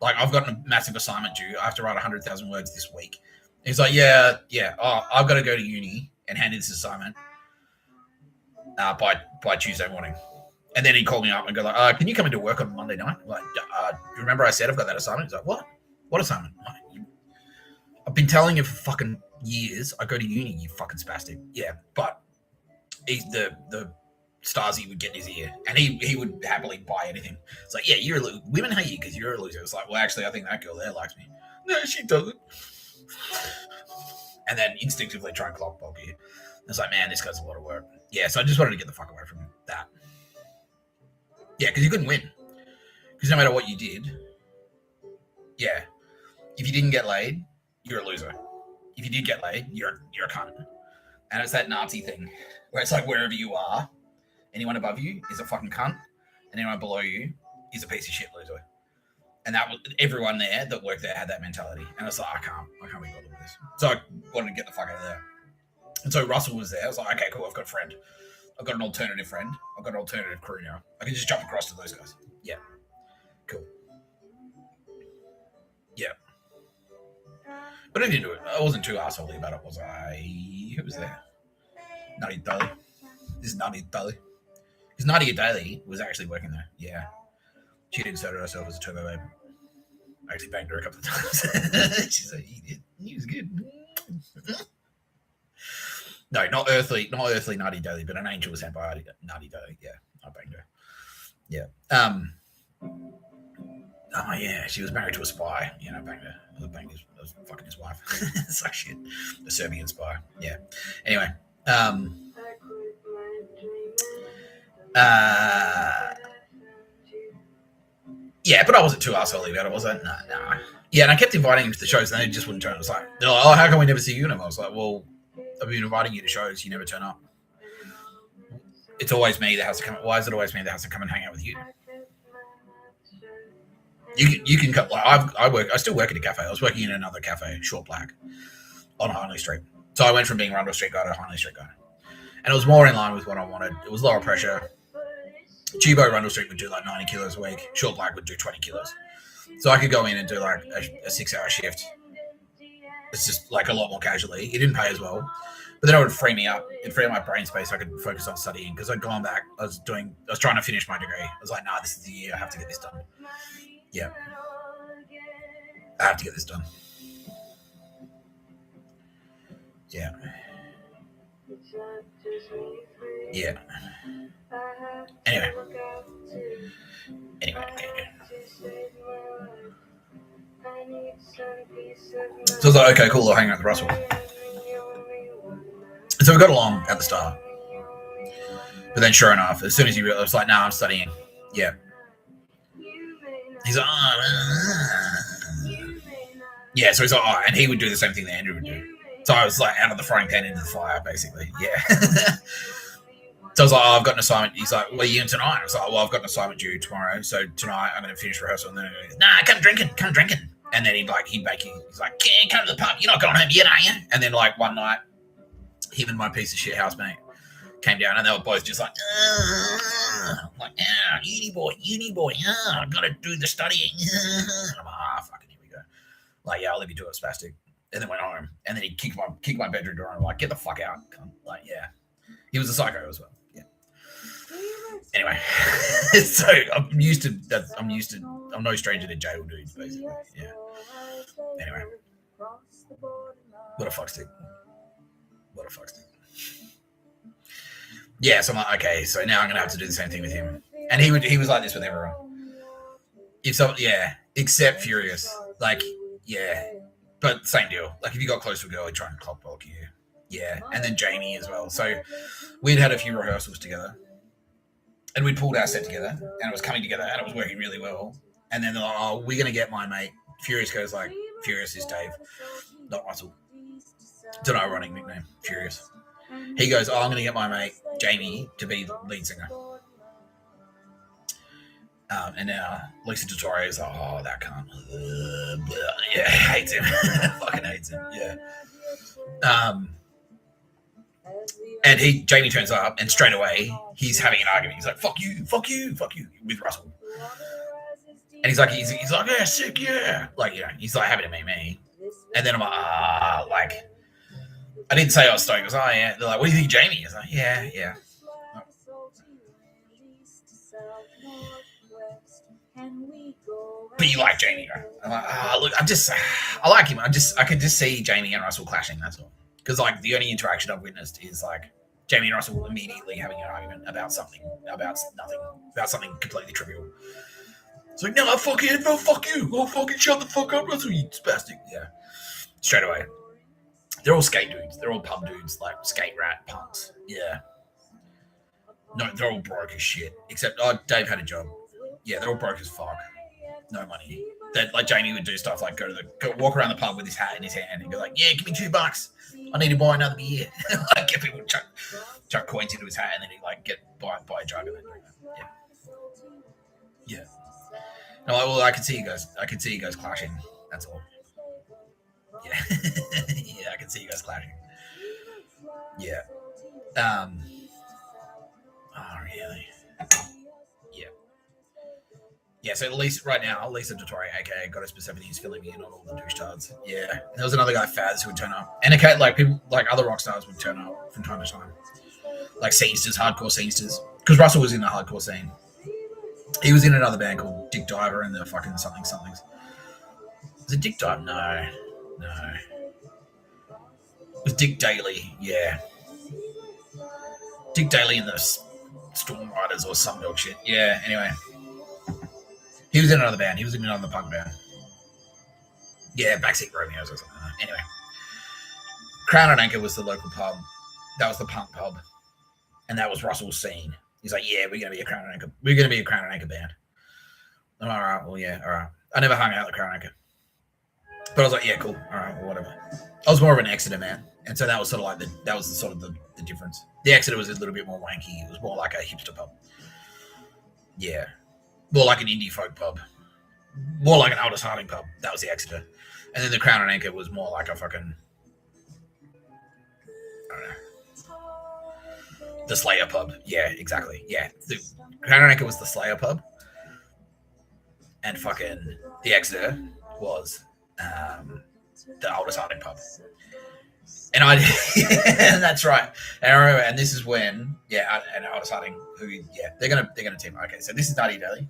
Like, I've got a massive assignment due. I have to write 100,000 words this week. And he's like, yeah. Oh, I've got to go to uni and hand in this assignment by Tuesday morning. And then he called me up and go like, can you come into work on Monday night? Like, remember I said I've got that assignment? He's like, what? What assignment? I've been telling you for fucking years I go to uni, you fucking spastic. Yeah, but he's the Stasi would get in his ear, and he would happily buy anything. It's like, yeah, you're a loser. Women hate you because you're a loser. It's like, well, actually, I think that girl there likes me. No, she doesn't. And then instinctively try and clock block you. It's like, man, this guy's a lot of work. Yeah, so I just wanted to get the fuck away from that. Yeah, because you couldn't win. Because no matter what you did, yeah, if you didn't get laid, you're a loser. If you did get laid, you're a cunt. And it's that Nazi thing where it's like wherever you are, anyone above you is a fucking cunt, and anyone below you is a piece of shit loser. And that was everyone there that worked there had that mentality. And it's like, I can't be bothered with this. So I wanted to get the fuck out of there. And so Russell was there. I was like, okay, cool, I've got a friend. I've got an alternative friend. I've got an alternative crew now. I can just jump across to those guys. Yeah. Cool. Yeah. But I didn't do it. I wasn't too arsehole about it, was I? Who was there? Nadia Daly. This is Nadia Daly. Because Nadia Daly was actually working there. Yeah. She inserted herself as a turbo babe. I actually banged her a couple of times. She's like, he was good. No, not earthly Nadia Daly, but an angel was sent by Nadia Daly. Yeah, I banged her. Yeah. Oh yeah, she was married to a spy. Yeah, I banged her. I was fucking his wife. It's like shit. A Serbian spy. Yeah. Anyway. Yeah, but I wasn't too arsehole about it, was I? No. Yeah, and I kept inviting him to the shows, and they just wouldn't turn. It was like, they're like, oh, how come we never see you? And I was like, well, I've been inviting you to shows, you never turn up. It's always me that has to come. Why is it always me that has to come and hang out with you? You can come. Like I still work at a cafe. I was working in another cafe, Short Black, on Hindley Street. So I went from being Rundle Street guy to Hindley Street guy, and it was more in line with what I wanted. It was lower pressure. Chibo Rundle Street would do like 90 kilos a week. Short Black would do 20 kilos. So I could go in and do like a 6-hour shift. It's just like a lot more casually. It didn't pay as well. But then it would free me up. It'd free up my brain space so I could focus on studying. Because I'd gone back. I was trying to finish my degree. I was like, nah, this is the year. I have to get this done. Yeah. I have to get this done. Yeah. Yeah. Anyway. So I was like, okay, cool, I'll hang out with Russell. And so we got along at the start. But then sure enough, as soon as he realized, I was like, nah, I'm studying. Yeah. He's like, yeah, so he's like, and he would do the same thing that Andrew would do. So I was like out of the frying pan into the fire, basically. Yeah. So I was like, oh, I've got an assignment. He's like, what are you doing tonight? I was like, well, I've got an assignment due tomorrow. So tonight I'm going to finish rehearsal. And then he goes, nah, come drinking. And then he's like, he's like, yeah, come to the pub. You're not going home yet, are you? And then like one night, him and my piece of shit housemate came down and they were both just like, like, uni boy, I've got to do the studying. I'm like, fucking here we go. Like, yeah, I'll leave you to it, spastic. And then went home. And then he kicked my bedroom door and I'm like, get the fuck out. Like, yeah. He was a psycho as well. Yeah. Anyway, so I'm no stranger to jail dudes, basically. Yeah. Anyway. What a fuckstick. Yeah, so I'm like, okay, so now I'm gonna have to do the same thing with him. And he was like this with everyone. Except Furious. Like, yeah. But same deal. Like if you got close to a girl, he'd try and clock block you. Yeah. And then Jamie as well. So we'd had a few rehearsals together. And we'd pulled our set together and it was coming together and it was working really well. And then they're like, oh, we're gonna get my mate. Furious goes like, Furious is Dave, not Russell. It's an ironic nickname, Furious. He goes, oh, I'm going to get my mate, Jamie, to be the lead singer. And now Lisa Tutore is like, oh, that cunt. Yeah, hates him. Fucking hates him, yeah. And Jamie turns up and straight away he's having an argument. He's like, fuck you, with Russell. And he's like, yeah, sick, yeah. Like, you know, he's like having to meet me. And then I'm like, like, I didn't say I was stoked. I was like, oh, yeah. They're like, what do you think, Jamie? I was like, yeah. But you like Jamie, right? I'm like, look, I like him. I could just see Jamie and Russell clashing, that's all. Because, like, the only interaction I've witnessed is, like, Jamie and Russell immediately having an argument about something, about nothing, about something completely trivial. It's like, no, fuck you. Oh, fucking shut the fuck up, Russell, you spastic. Yeah. Straight away. They're all skate dudes. They're all pub dudes, like skate rat punks. Yeah. No, they're all broke as shit. Except, Dave had a job. Yeah, they're all broke as fuck. No money. That like Jamie would do stuff like go walk around the pub with his hat in his hand and go like, yeah, give me $2. I need to buy another beer. Like get people chuck coins into his hat and then he like buy a jug and then drink it. Yeah. No, well, I could see you guys clashing. That's all. Yeah. Yeah, I can see you guys clashing. Yeah. Oh, really? Yeah. Yeah, so right now, Lisa Tutore, aka Goddess Persephone, is filling me in on all the douche tards. Yeah. And there was another guy, Faz, who would turn up. And like people, like other rock stars would turn up from time to time. Like scenesters, hardcore scenesters. Because Russell was in the hardcore scene. He was in another band called Dick Diver and the fucking somethings. Was it Dick Diver? No. It was Dick Daly, yeah. Dick Daly and the Storm Riders or some dog shit. Yeah, anyway. He was in another band. He was in another punk band. Yeah, Backseat Romeos or something. Anyway. Crown and Anchor was the local pub. That was the punk pub. And that was Russell's scene. He's like, yeah, we're going to be a Crown and Anchor. We're going to be a Crown and Anchor band. I'm like, all right, well, yeah, all right. I never hung out with Crown and Anchor. But I was like, yeah, cool. All right, well, whatever. I was more of an Exeter man. And so that was sort of like the difference. The Exeter was a little bit more wanky. It was more like a hipster pub. Yeah. More like an indie folk pub. More like an Aldous Harding pub. That was the Exeter. And then the Crown and Anchor was more like a fucking, I don't know. The Slayer pub. Yeah, exactly. Yeah. The Crown and Anchor was the Slayer pub. And fucking the Exeter was the Aldous Harding pub. And that's right. And I remember, and this is when, and Aldous Harding, they're gonna team. Okay, so this is Nutty Daly.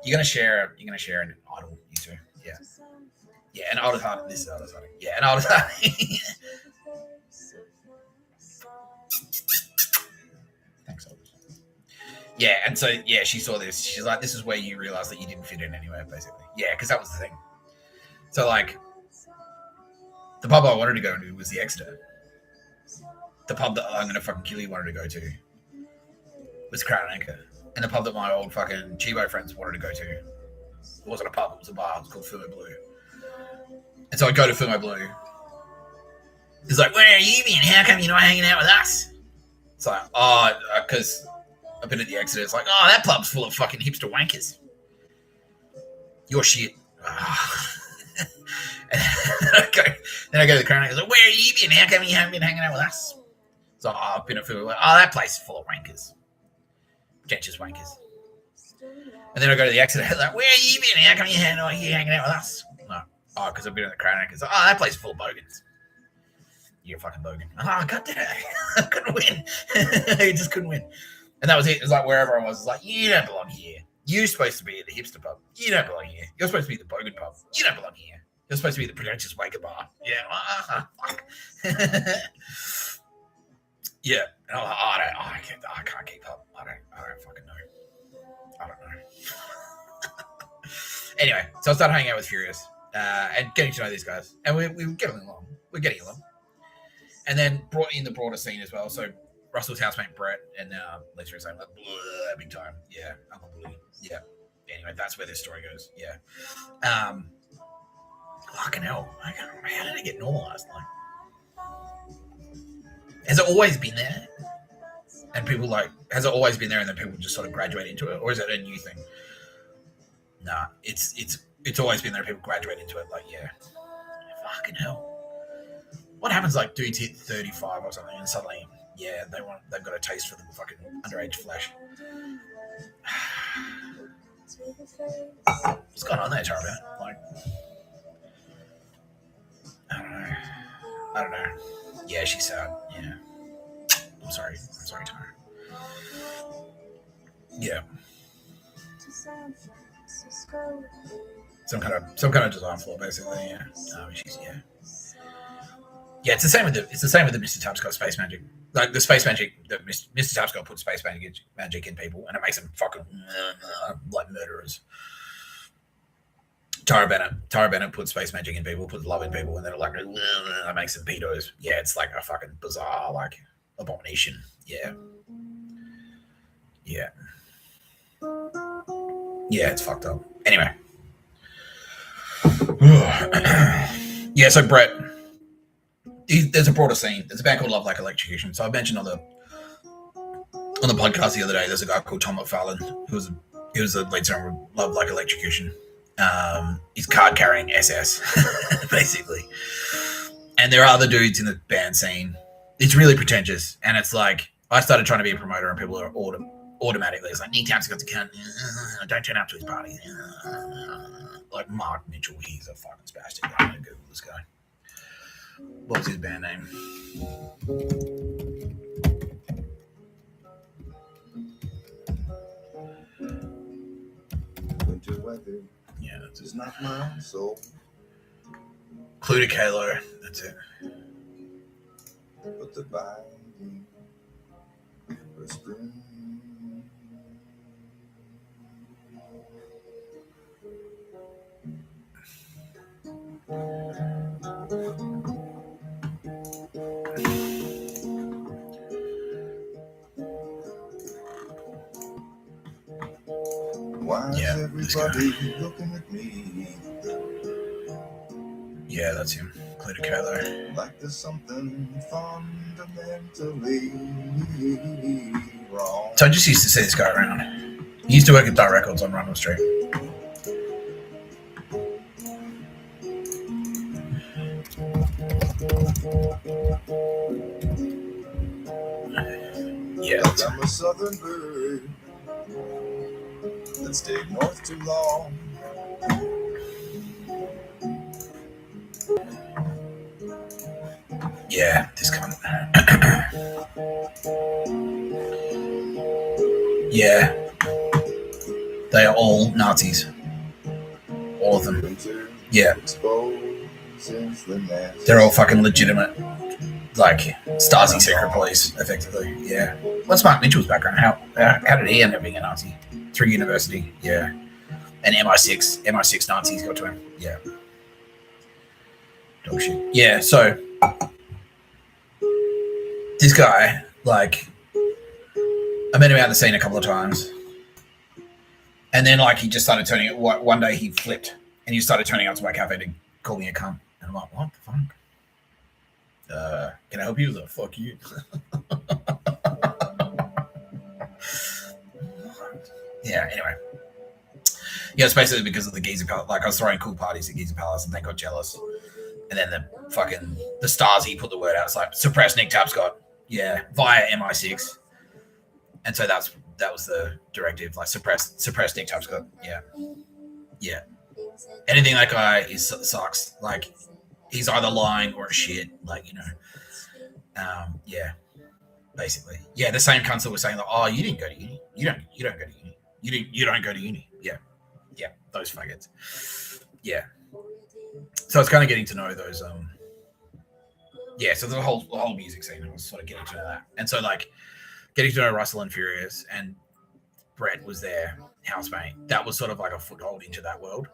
You're gonna share an idol, you two. Yeah. Yeah, and Aldous Harding. This is Aldous Harding. Yeah, and Aldous Harding. Thanks, Aldous. Yeah, and so she saw this. She's like, this is where you realize that you didn't fit in anywhere, basically. Yeah, because that was the thing. So like, the pub I wanted to go to was the Exeter. The pub that I'm gonna fucking kill you wanted to go to was Crown and Anchor. And the pub that my old fucking Chibo friends wanted to go to, it wasn't a pub, it was a bar. It was called Fumo Blue. And so I'd go to Fumo Blue. He's like, where are you been? How come you're not hanging out with us? It's like, because I've been at the Exeter. It's like, that pub's full of fucking hipster wankers. Your shit. Then I go to the Crown and I go, where have you been? How come you haven't been hanging out with us? So I've been at food. That place is full of wankers. Getch's wankers. And then I go to the Exeter. Like, where have you been? How come you hanging out with us? No. Because I've been at the Crown and I go, that place is full of bogans. You're a fucking bogan. God damn it. I couldn't win. I just couldn't win. And that was it. It was like wherever I was, it's like, you don't belong here. You're supposed to be at the hipster pub. You don't belong here. You're supposed to be at the bogan pub. You don't belong here. You're supposed to be at the pretentious wanker bar. Yeah. Fuck. Yeah. And I'm like, I can't keep up. I don't fucking know. I don't know. Anyway, so I started hanging out with Furious and getting to know these guys. And we were getting along. We're getting along. And then brought in the broader scene as well. So Russell's housemate Brett and Lisa is saying, like, big time. Yeah, Uncle Bluey. Yeah. Anyway, that's where this story goes. Yeah. Fucking hell. How did it get normalized? Like, has it always been there? And people has it always been there and then people just sort of graduate into it? Or is it a new thing? Nah, it's always been there. People graduate into it. Like, yeah. Fucking hell. What happens, like, dudes hit 35 or something and suddenly, yeah, they've got a taste for the fucking underage flesh. What's going on there, Tara? Like, I don't know. Yeah, she's sad. Yeah. I'm sorry, Tara. Yeah. Some kind of design flaw, basically. Yeah. Yeah, it's the same with the Mr Tapscott space magic. Like the space magic that Mr Tapscott puts space magic in people, and it makes them fucking like murderers. Tara Bennett puts space magic in people, puts love in people, and then like that makes them pedos. Yeah, it's like a fucking bizarre like abomination. Yeah, it's fucked up. Anyway, yeah. So Brett. There's a broader scene. There's a band called Love Like Electrocution. So I mentioned on the podcast the other day, there's a guy called Tom McFarlane who was the lead singer of Love Like Electrocution. He's card carrying SS basically. And there are other dudes in the band scene. It's really pretentious, and it's like I started trying to be a promoter, and people are automatically it's like Nick Tapscott's a cunt. Don't turn up to his party. Like Mark Mitchell, he's a fucking spastic. I'm gonna Google this guy. What was his band name? Winter weather. Yeah, that's it. It's not my soul. Clue To Kalo. That's it. But the binding for spring. Why is everybody looking at me? Yeah, that's him. Clue To Kalo. Like there's something fundamentally wrong. So I just used to see this guy around. He used to work at Dart Records on Rundle Street. Yeah, that's I'm a southern bird that stayed north too long. Yeah, this kind of yeah. They are all Nazis. All of them. Yeah. They're all fucking legitimate, like Stasi secret police, effectively. Yeah. What's Mark Mitchell's background? How did he end up being a Nazi? Through university. Yeah. And MI6 Nazis got to him. Yeah. Dog shit. Yeah. So this guy, like, I met him out in the scene a couple of times, and then like he just started turning it. One day he flipped and he started turning up to my cafe to call me a cunt. And I'm like, what the fuck? Can I help you? Like, fuck you. Yeah, anyway. Yeah, it's basically because of the Geezer Palace. Like, I was throwing cool parties at Geezer Palace and they got jealous. And then the Stasi put the word out. It's like, suppress Nick Tapscott. Yeah, via MI6. And so that was the directive, like suppress Nick Tapscott. Yeah. Anything that guy is sucks. Like, he's either lying or a shit. Like, yeah. Basically. Yeah, the same cunts that were saying, like, oh, you didn't go to uni. You don't go to uni. You don't go to uni. Yeah. Yeah, those faggots. Yeah. So it's kind of getting to know those so the whole music scene, I was sort of getting to know that. And so, like, getting to know Russell and Furious, and Brett was their housemate. That was sort of like a foothold into that world.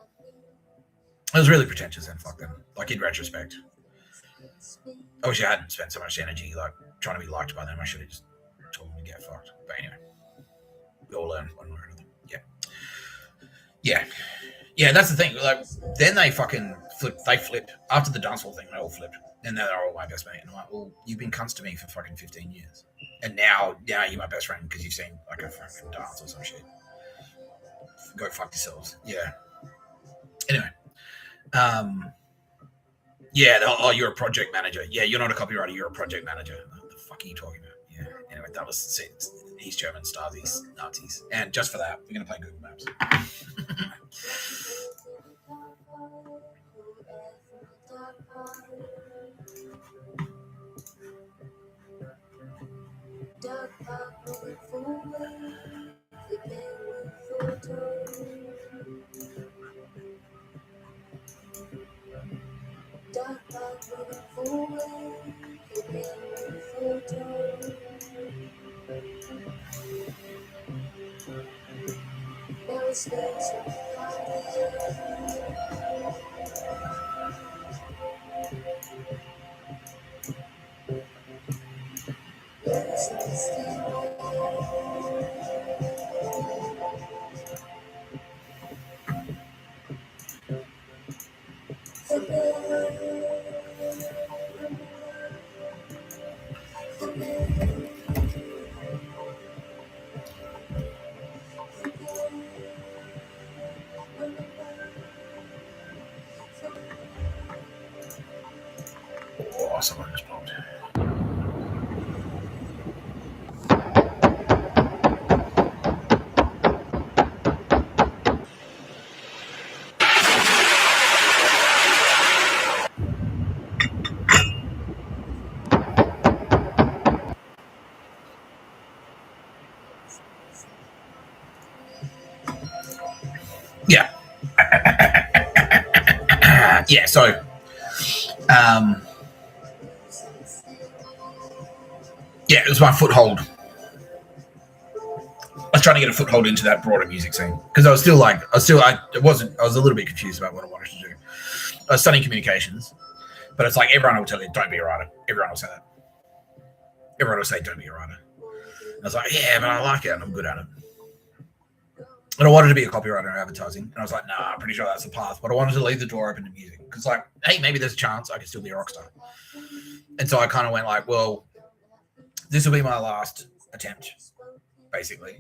It was really pretentious, and fuck them. Like, in retrospect, I wish I hadn't spent so much energy like trying to be liked by them. I should have just told them to get fucked. But anyway, we all learn one way or another. Yeah. That's the thing. Like, then they fucking flipped. They flipped after the dancehall thing. They all flipped, and now they're all my best mate. And I'm like, well, you've been cunts to me for fucking 15 years, and now you're my best friend because you've seen like a fucking dance or some shit. Go fuck yourselves. Yeah. Anyway. You're a project manager. Yeah, you're not a copywriter, you're a project manager. What the fuck are you talking about? Yeah. Anyway, that was East German Stasi's Nazis. And just for that, we're gonna play Google Maps. Oh, someone just popped. Yeah. Yeah, so it was my foothold. I was trying to get a foothold into that broader music scene because I was a little bit confused about what I wanted to do. I was studying communications, but it's like everyone will tell you, don't be a writer. Everyone will say that. Everyone will say, don't be a writer. And I was like, yeah, but I like it and I'm good at it. And I wanted to be a copywriter in advertising. And I was like, nah, I'm pretty sure that's the path. But I wanted to leave the door open to music. Because, like, hey, maybe there's a chance I could still be a rock star. And so I kind of went like, well, this will be my last attempt, basically.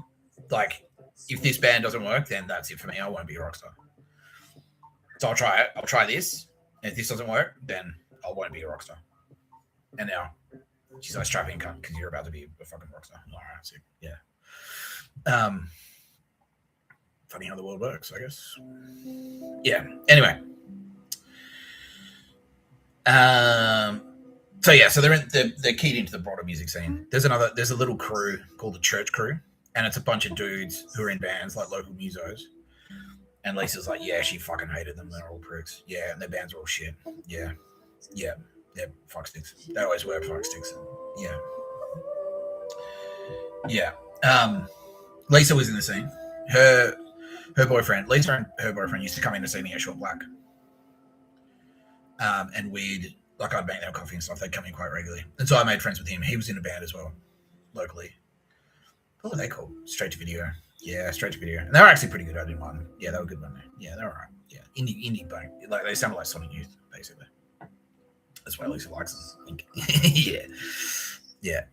Like, if this band doesn't work, then that's it for me. I won't be a rock star. So I'll try it. I'll try this. And if this doesn't work, then I won't be a rock star. And now, she's like, strap in, cunt, because you're about to be a fucking rock star. All right, sick. Yeah. Funny how the world works, I guess. Yeah. Anyway. So they're keyed into the broader music scene. There's a little crew called the Church Crew, and it's a bunch of dudes who are in bands like local musos. And Lisa's like, yeah, she fucking hated them. They're all pricks. Yeah, and their bands are all shit. Yeah. They're fucksticks. They always were fucksticks. Yeah. Lisa was in the scene. Her boyfriend, Lisa and her boyfriend used to come in to see me at Short Black. And I'd make them coffee and stuff. They'd come in quite regularly. And so I made friends with him. He was in a band as well, locally. What were they called? Straight to Video. Yeah, Straight to Video. And they were actually pretty good. I didn't mind them. Yeah, they were good one. Yeah, they were all right. Yeah, indie band. Like, they sounded like Sonic Youth, basically. That's why Lisa likes them. Yeah.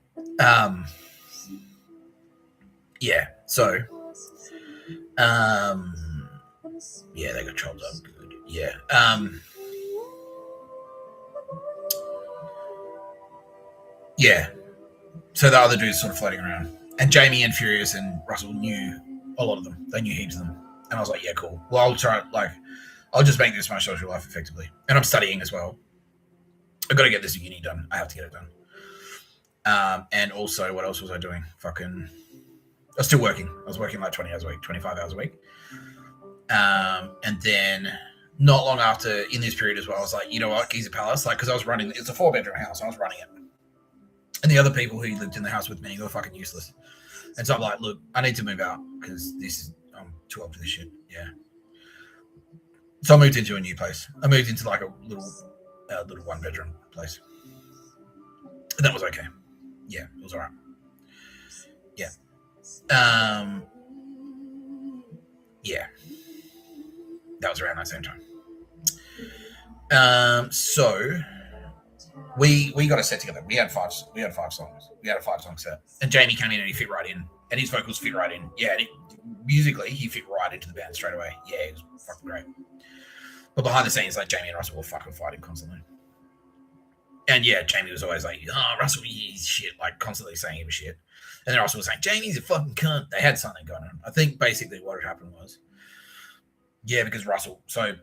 So Yeah, they got chopped up good. Yeah. Yeah. So the other dudes sort of floating around. And Jamie and Furious and Russell knew a lot of them. They knew heaps of them. And I was like, yeah, cool. Well, I'll try, I'll just make this my social life effectively. And I'm studying as well. I've got to get this uni done. I have to get it done. And also, what else was I doing? I was still working. I was working like 20 hours a week, 25 hours a week. And then not long after, in this period as well, I was like, you know what, Giza Palace, because I was running, it's a 4-bedroom house, I was running it. And the other people who lived in the house with me, they were fucking useless. And so I'm like, look, I need to move out because I'm too old for this shit. Yeah. So I moved into a new place. I moved into like a little 1-bedroom place. And that was okay. Yeah, it was all right. Yeah. Yeah. That was around that same time. So we got a set together. We had five songs. We had a 5-song set. And Jamie came in and he fit right in. And his vocals fit right in. Yeah, musically, he fit right into the band straight away. Yeah, it was fucking great. But behind the scenes, like, Jamie and Russell were fucking fighting constantly. And yeah, Jamie was always like, oh, Russell, he's shit, like constantly saying he was shit. And then Russell was saying, Jamie's a fucking cunt. They had something going on. I think basically what had happened was, yeah, because so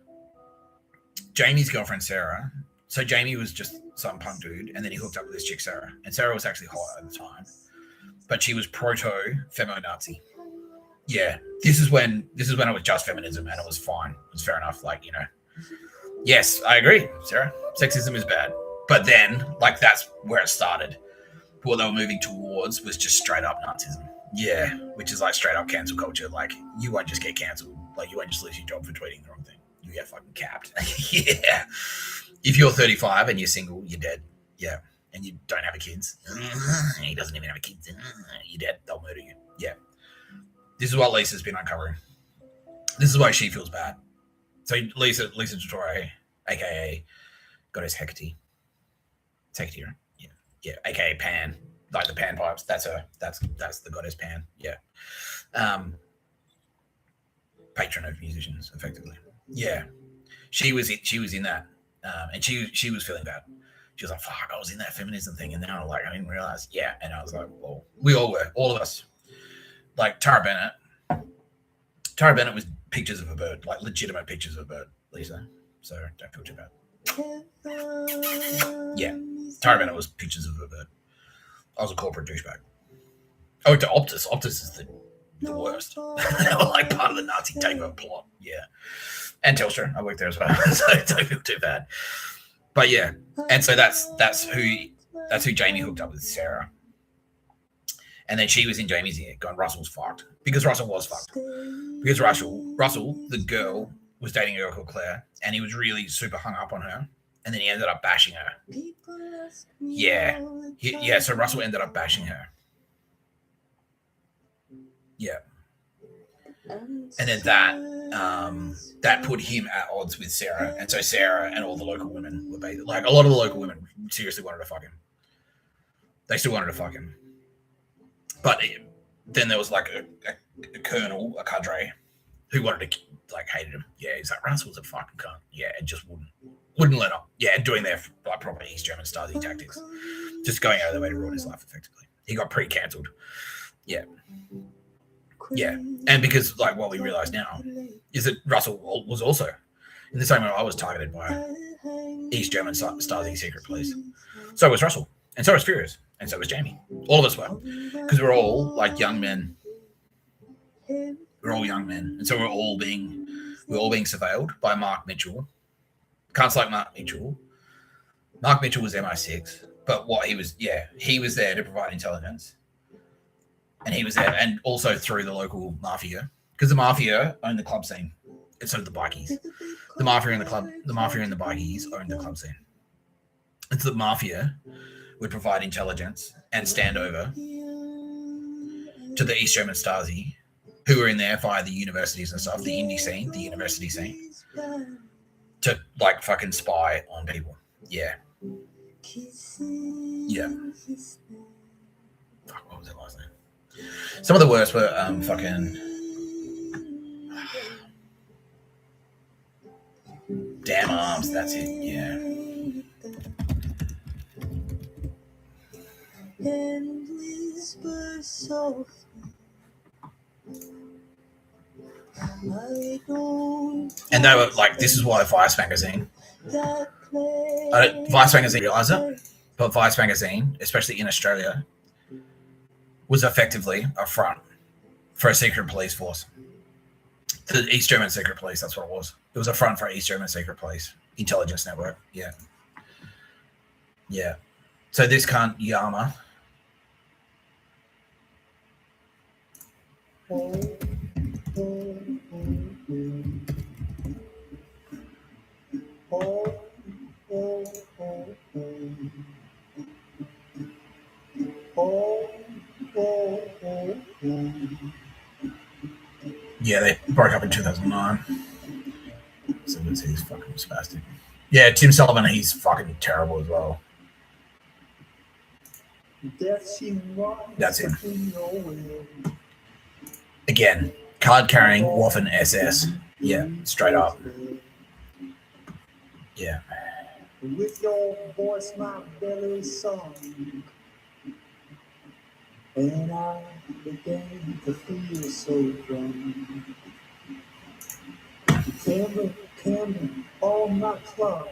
Jamie's girlfriend, Sarah, so Jamie was just some punk dude, and then he hooked up with this chick, Sarah. And Sarah was actually hot at the time, but she was proto-femo-Nazi. Yeah, this is when it was just feminism, and it was fine. It was fair enough, yes, I agree, Sarah. Sexism is bad. But then, that's where it started. What they were moving towards was just straight up Nazism. Yeah, which is like straight up cancel culture. Like, you won't just get cancelled. Like, you won't just lose your job for tweeting the wrong thing. You get fucking capped. Yeah. If you're 35 and you're single, you're dead. Yeah. And you don't have kids. He doesn't even have kids. You're dead. They'll murder you. Yeah. This is what Lisa's been uncovering. This is why she feels bad. So Lisa Dottore, aka Goddess Hecate. It's Hecate, right? Yeah. Yeah. AKA Pan. Like the Pan pipes. That's her. That's the goddess Pan. Yeah. Patron of musicians, effectively. Yeah. She was in that. And she was feeling bad. She was like, fuck, I was in that feminism thing, and now I didn't realize. Yeah. And I was like, well, we all were, all of us. Like Tara Bennett was pictures of a bird, like legitimate pictures of a bird, Lisa. So don't feel too bad. Yeah. Tara Bennett was pictures of a bird. I was a corporate douchebag. I went to Optus. Optus is the worst. They were like part of the Nazi takeover plot. Yeah. And Telstra. I worked there as well. So don't feel too bad. But yeah. And so that's who Jamie hooked up with, Sarah. And then she was in Jamie's ear going, Russell's fucked. Because Russell was fucked. Because Russell, the girl, was dating a girl called Claire, and he was really super hung up on her. And then he ended up bashing her. Yeah. So Russell ended up bashing her. Yeah. And then that put him at odds with Sarah. And so Sarah and all the local women were basically, like, a lot of the local women seriously wanted to fuck him. They still wanted to fuck him. But then there was like a colonel, a cadre, who wanted to, like, hated him. Yeah, he's like, Russell's a fucking cunt. Yeah, and just wouldn't let up. Yeah, doing their like proper East German Stasi tactics. Just going out of their way to ruin his life, effectively. He got pre-cancelled. Yeah. Yeah. And because, like, what we realise now is that Russell was also, in the same way I was targeted by East German Stasi secret police. So was Russell. And so was Furious. And so was Jamie. All of us were. Because we're all, like, young men. We're all young men. And so we're all being surveilled by Mark Mitchell. Cunts like Mark Mitchell. Mark Mitchell was MI6. But he was there to provide intelligence. And he was there, and also through the local Mafia. Because the Mafia owned the club scene. And so did the Bikies. The Mafia and the Bikies owned the club scene. And so the Mafia would provide intelligence and stand over to the East German Stasi, who were in there via the universities and stuff, the university scene, to, like, fucking spy on people. Yeah. Yeah. Fuck, what was that last name? Some of the worst were fucking Damn arms, that's it, yeah. And they were like, this is why Vice magazine. Vice magazine realize it, but Vice magazine, especially in Australia, was effectively a front for a secret police force. The East German secret police, that's what it was. It was a front for East German secret police intelligence network. Yeah. Yeah. So this cunt, Yama. Yeah, they broke up in 2009. So he's fucking spastic. Yeah, Tim Sullivan, he's fucking terrible as well. That's him. Again, card carrying Waffen SS. Yeah, straight up. Yeah. With your voice, my belly song, and I began to feel so strong. Camera on my clock.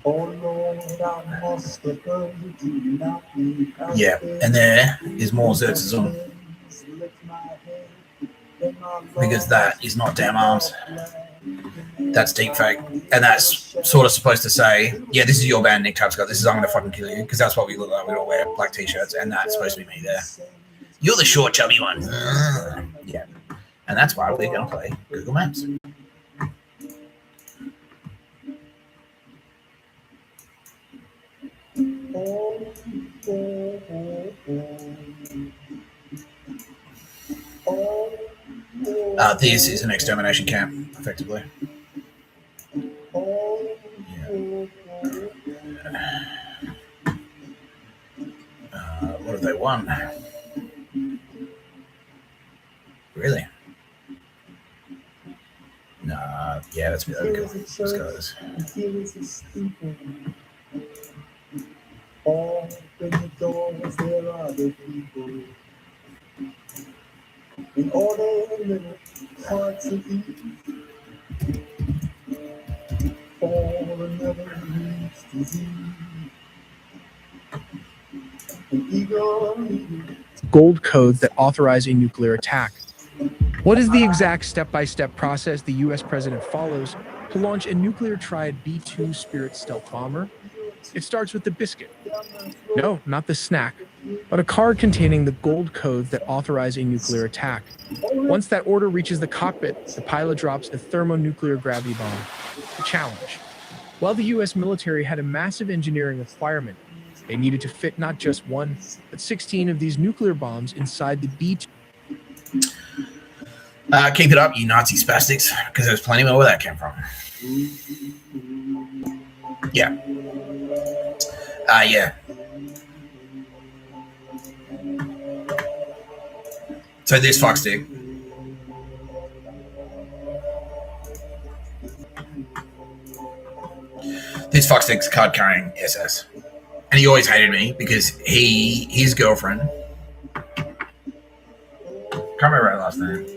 Oh Lord, I must have heard you knock me out. Yeah, and there is more Xerxesum. Because that is not damn arms. That's deep fake. And that's sort of supposed to say, yeah, this is your band, Nick Tapscott. This is I'm going to fucking kill you. Because that's what we look like. We all wear black t-shirts. And that's supposed to be me there. You're the short, chubby one. Yeah. And that's why we're going to play Google Maps. This is an extermination camp, effectively. Yeah. What have they won? Really? Nah, yeah, that's a bit overkill. Let's go with this. Open the doors, there are the people. In all their little hearts of ease, for another week's disease. An eagle. Gold codes that authorize a nuclear attack. What is the exact step-by-step process the U.S. president follows to launch a nuclear triad B-2 Spirit stealth bomber? It starts with the biscuit. No, not the snack, but a card containing the gold codes that authorize a nuclear attack. Once that order reaches the cockpit, the pilot drops a thermonuclear gravity bomb. The challenge. While the U.S. military had a massive engineering requirement, they needed to fit not just one, but 16 of these nuclear bombs inside the B-2. Keep it up, you Nazi spastics, because there's plenty more where that came from. Yeah. Yeah. So this fuckstick. This fuckstick's card carrying SS. And he always hated me because his girlfriend, can't remember her last name.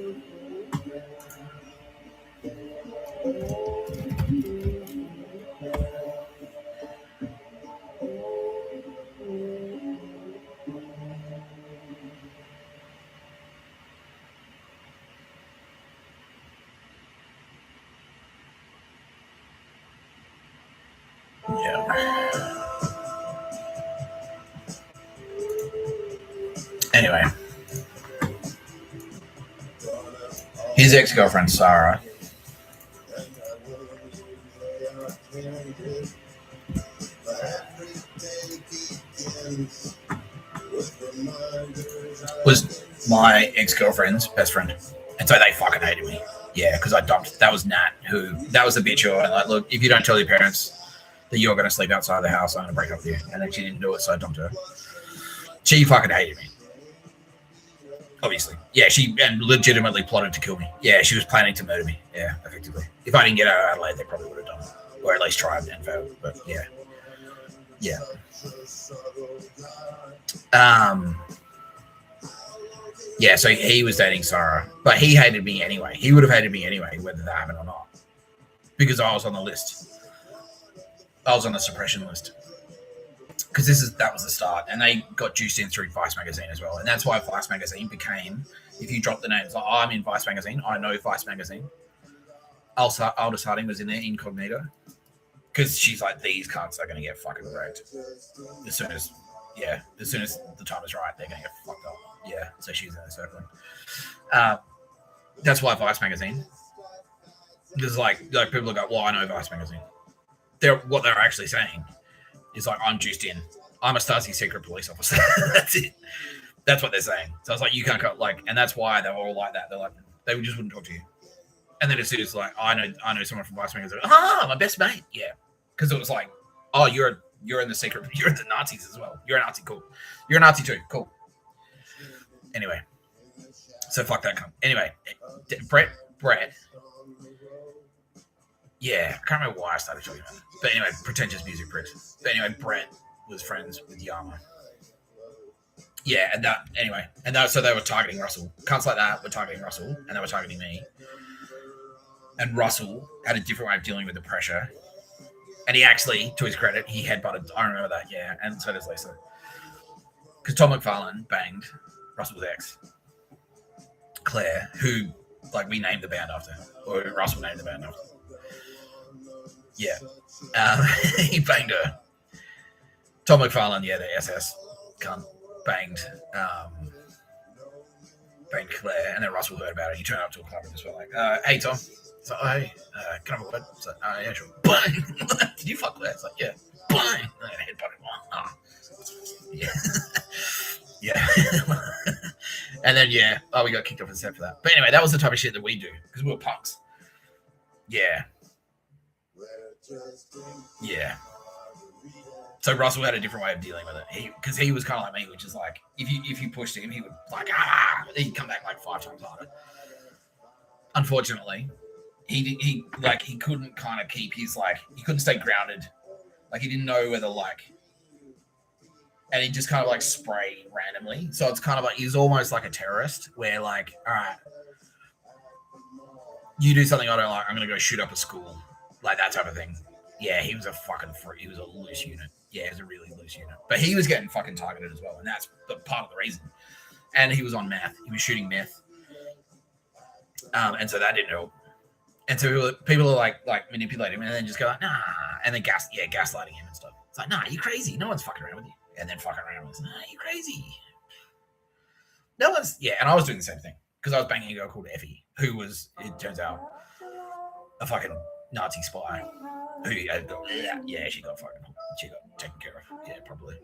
Anyway, his ex-girlfriend Sarah was my ex-girlfriend's best friend, and so they fucking hated me. Yeah, because I dumped. That was Nat, that was the bitch who I like. Look, if you don't tell your parents that you're going to sleep outside the house, I'm going to break up with you. And then she didn't do it, so I dumped her. She fucking hated me. Obviously. Yeah, she and legitimately plotted to kill me. Yeah, she was planning to murder me. Yeah, effectively. If I didn't get out of Adelaide, they probably would have done it. Or at least tried and failed. But yeah. Yeah. Yeah, so he was dating Sarah. But he hated me anyway. He would have hated me anyway, whether that happened or not. Because I was on the list. I was on the suppression list. Because that was the start, and they got juiced in through Vice magazine as well, and that's why Vice magazine became. If you drop the names, like I'm in Vice magazine, I know Vice magazine. Aldous Harding was in there incognito, because she's like, these cunts are going to get fucking wrecked as soon as the time is right, they're going to get fucked up. Yeah, so she's in the circle. That's why Vice magazine. There's like people go, well, I know Vice magazine. What they're actually saying. Is like, I'm juiced in. I'm a Stasi secret police officer. That's it. That's what they're saying. So it's like, you can't cut, like, and that's why they were all like that. They're like, they just wouldn't talk to you. And then as soon as like, I know someone from Vice magazine. My best mate. Yeah. Because it was like, oh, you're in the secret. You're in the Nazis as well. You're a Nazi. Cool. You're a Nazi too. Cool. Anyway. So fuck that cunt. Anyway. Brett. Yeah, I can't remember why I started talking about it. But anyway, pretentious music pricks. But anyway, Brett was friends with Yama. Yeah, so they were targeting Russell. Cunts like that were targeting Russell, and they were targeting me. And Russell had a different way of dealing with the pressure. And he actually, to his credit, he headbutted. I remember that, yeah, and so does Lisa. Because Tom McFarlane banged Russell's ex, Claire, who, like, we named the band after, or Russell named the band after. Yeah. He banged her. Tom McFarlane, yeah, the SS cunt, banged Claire, and then Russell heard about it. He turned up to a club and just went like, hey, Tom. It's like, oh, hey, can I have a word? It's like, yeah, sure. Bang! Did you fuck Claire? It's like, yeah. Bang! And then headbutted. Yeah. Yeah. And then, yeah, we got kicked off the set for that. But anyway, that was the type of shit that we do, because we were punks. Yeah. Yeah. So Russell had a different way of dealing with it. Because he was kind of like me, which is like, if you pushed him, he would like, he'd come back like 5 times harder. Unfortunately, he couldn't kind of keep his, like, he couldn't stay grounded. Like, he didn't know whether, like, and he just kind of like spray randomly. So it's kind of like, he's almost like a terrorist where, like, all right, you do something I don't like, I'm going to go shoot up a school. Like that type of thing. Yeah, he was a fucking freak. He was a loose unit. Yeah, he was a really loose unit. But he was getting fucking targeted as well, and that's part of the reason. And he was on meth. He was shooting meth. And so that didn't help. And so people are like manipulating him and then just go like, nah. And then gaslighting him and stuff. It's like, nah, you're crazy. No one's fucking around with you. And then fucking around with us. Nah, you're crazy. No one's, yeah. And I was doing the same thing because I was banging a girl called Effie, who was, it turns out, a fucking Nazi spy who she got taken care of. Yeah, probably.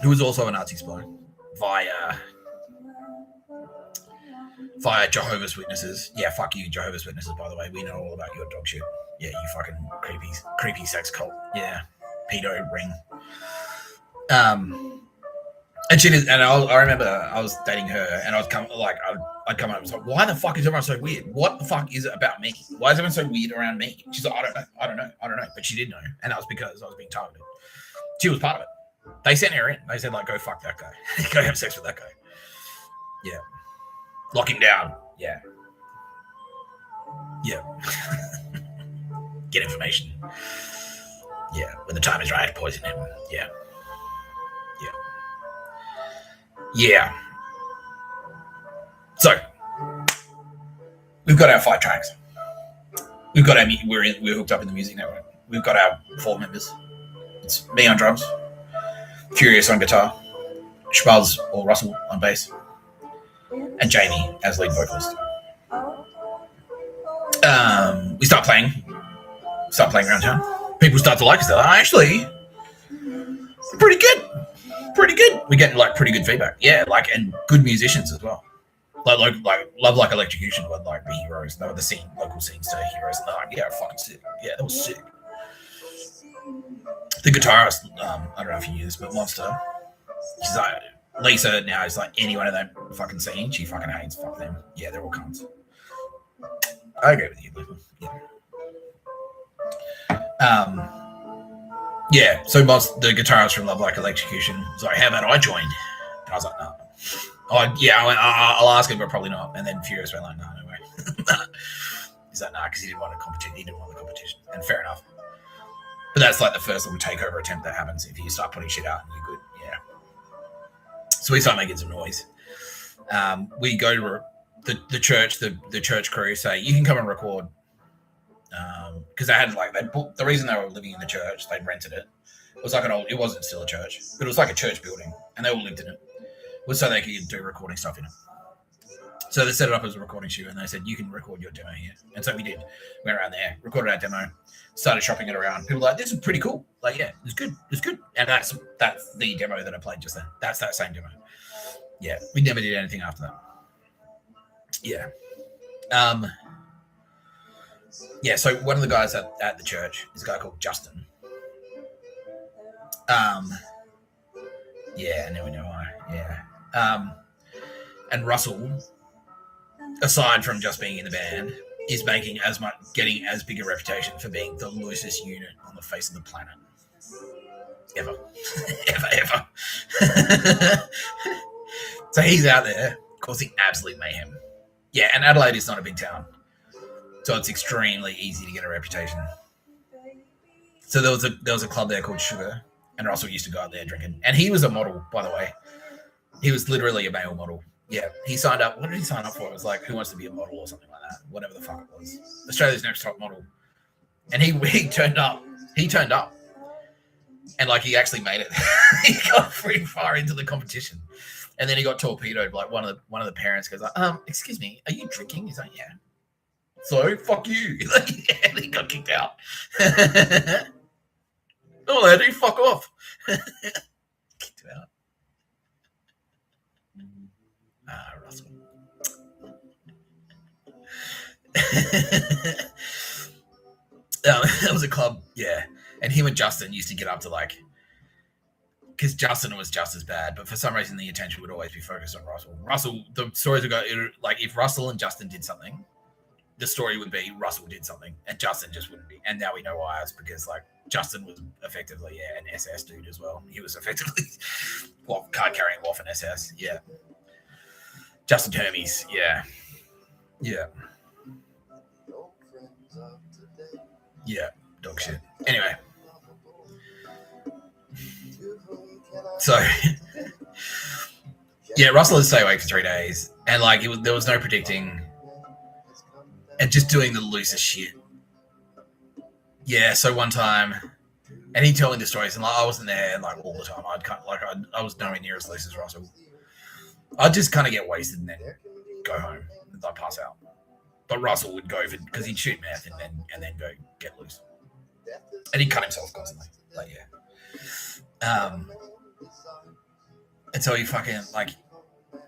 Who was also a Nazi spy via Jehovah's Witnesses. Yeah, fuck you, Jehovah's Witnesses, by the way. We know all about your dog shit. Yeah, you fucking creepy sex cult. Yeah, pedo ring. And she did, and I remember I was dating her, and I'd come up and was like, why the fuck is everyone so weird? What the fuck is it about me? Why is everyone so weird around me? She's like, I don't know. But she did know, and that was because I was being targeted. She was part of it. They sent her in. They said, like, go fuck that guy. Go have sex with that guy. Yeah. Lock him down. Yeah. Yeah. Get information. Yeah. When the time is right, poison him. Yeah. Yeah. So we've got our 5 tracks. We've got we're hooked up in the music network. We've got our 4 members. It's me on drums, Furious on guitar, Schmalz or Russell on bass, and Jamie as lead vocalist. We start playing around town. People start to like us. They're like, actually, pretty good. We're getting like pretty good feedback. Yeah, like, and good musicians as well. Like Love Like Electrocution were like the heroes. They were the local scene state heroes. And they're like, yeah, fucking sick. Yeah, that was sick. The guitarist, I don't know if you knew this, but Monster, Lisa now is like anyone in that fucking scene. She fucking hates. Fuck them. Yeah, they're all cunts. I agree with you. Yeah. Yeah. So the guitarist from Love Like Electrocution was like, "How about I join?" And I was like, "No." Oh yeah, I'll ask him, but probably not. And then Furious went like, "No, no way." He's like, "Nah," because he didn't want to competition. He didn't want the competition, and fair enough. But that's like the first little takeover attempt that happens if you start putting shit out and you're good. Yeah. So we start making some noise. We go to the church. The church crew say, "You can come and record," because they had like the reason they were living in the church, they'd rented it. It was like it wasn't still a church, but it was like a church building, and they all lived in it. It was so they could do recording stuff in it. So they set it up as a recording studio, and they said, "You can record your demo here." And so we did. Went around there, recorded our demo, started shopping it around. People were like, "This is pretty cool." Like, yeah, it's good. It's good. And that's the demo that I played just then. That's that same demo. Yeah, we never did anything after that. Yeah. Yeah, so one of the guys at the church is a guy called Justin. Yeah, now we know why. Yeah. And Russell, aside from just being in the band, is getting as big a reputation for being the loosest unit on the face of the planet. Ever. ever. So he's out there causing absolute mayhem. Yeah, and Adelaide is not a big town. So it's extremely easy to get a reputation. So there was a club there called Sugar, and Russell used to go out there drinking. And he was a model, by the way. He was literally a male model. Yeah, he signed up. What did he sign up for? It was like, Who Wants to Be a Model or something like that. Whatever the fuck it was. Australia's Next Top Model. And he turned up. He turned up. And like he actually made it. He got pretty far into the competition. And then he got torpedoed. Like one of the parents goes like, excuse me, are you drinking? He's like, yeah. So fuck you. And he got kicked out. Oh, lady, fuck off. Kicked him out. Russell. That was a club, yeah. And him and Justin used to get up to like, because Justin was just as bad, but for some reason the attention would always be focused on Russell. Russell, the stories would go like if Russell and Justin did something, the story would be Russell did something, and Justin just wouldn't be. And now we know why. It's because like Justin was effectively an SS dude as well. He was effectively card carrying off an SS. Yeah. Justin Hermes. Yeah. Yeah. Yeah. Dog shit. Anyway. So, yeah, Russell had to stay awake for 3 days, and like there was no predicting, and just doing the loosest shit. Yeah, so one time, and he telling the stories, and like I wasn't there like all the time. I was nowhere near as loose as Russell. I'd just kind of get wasted and then go home and I'd pass out. But Russell would go because he'd shoot meth and then go get loose, and he'd cut himself constantly. Like yeah. And so he fucking like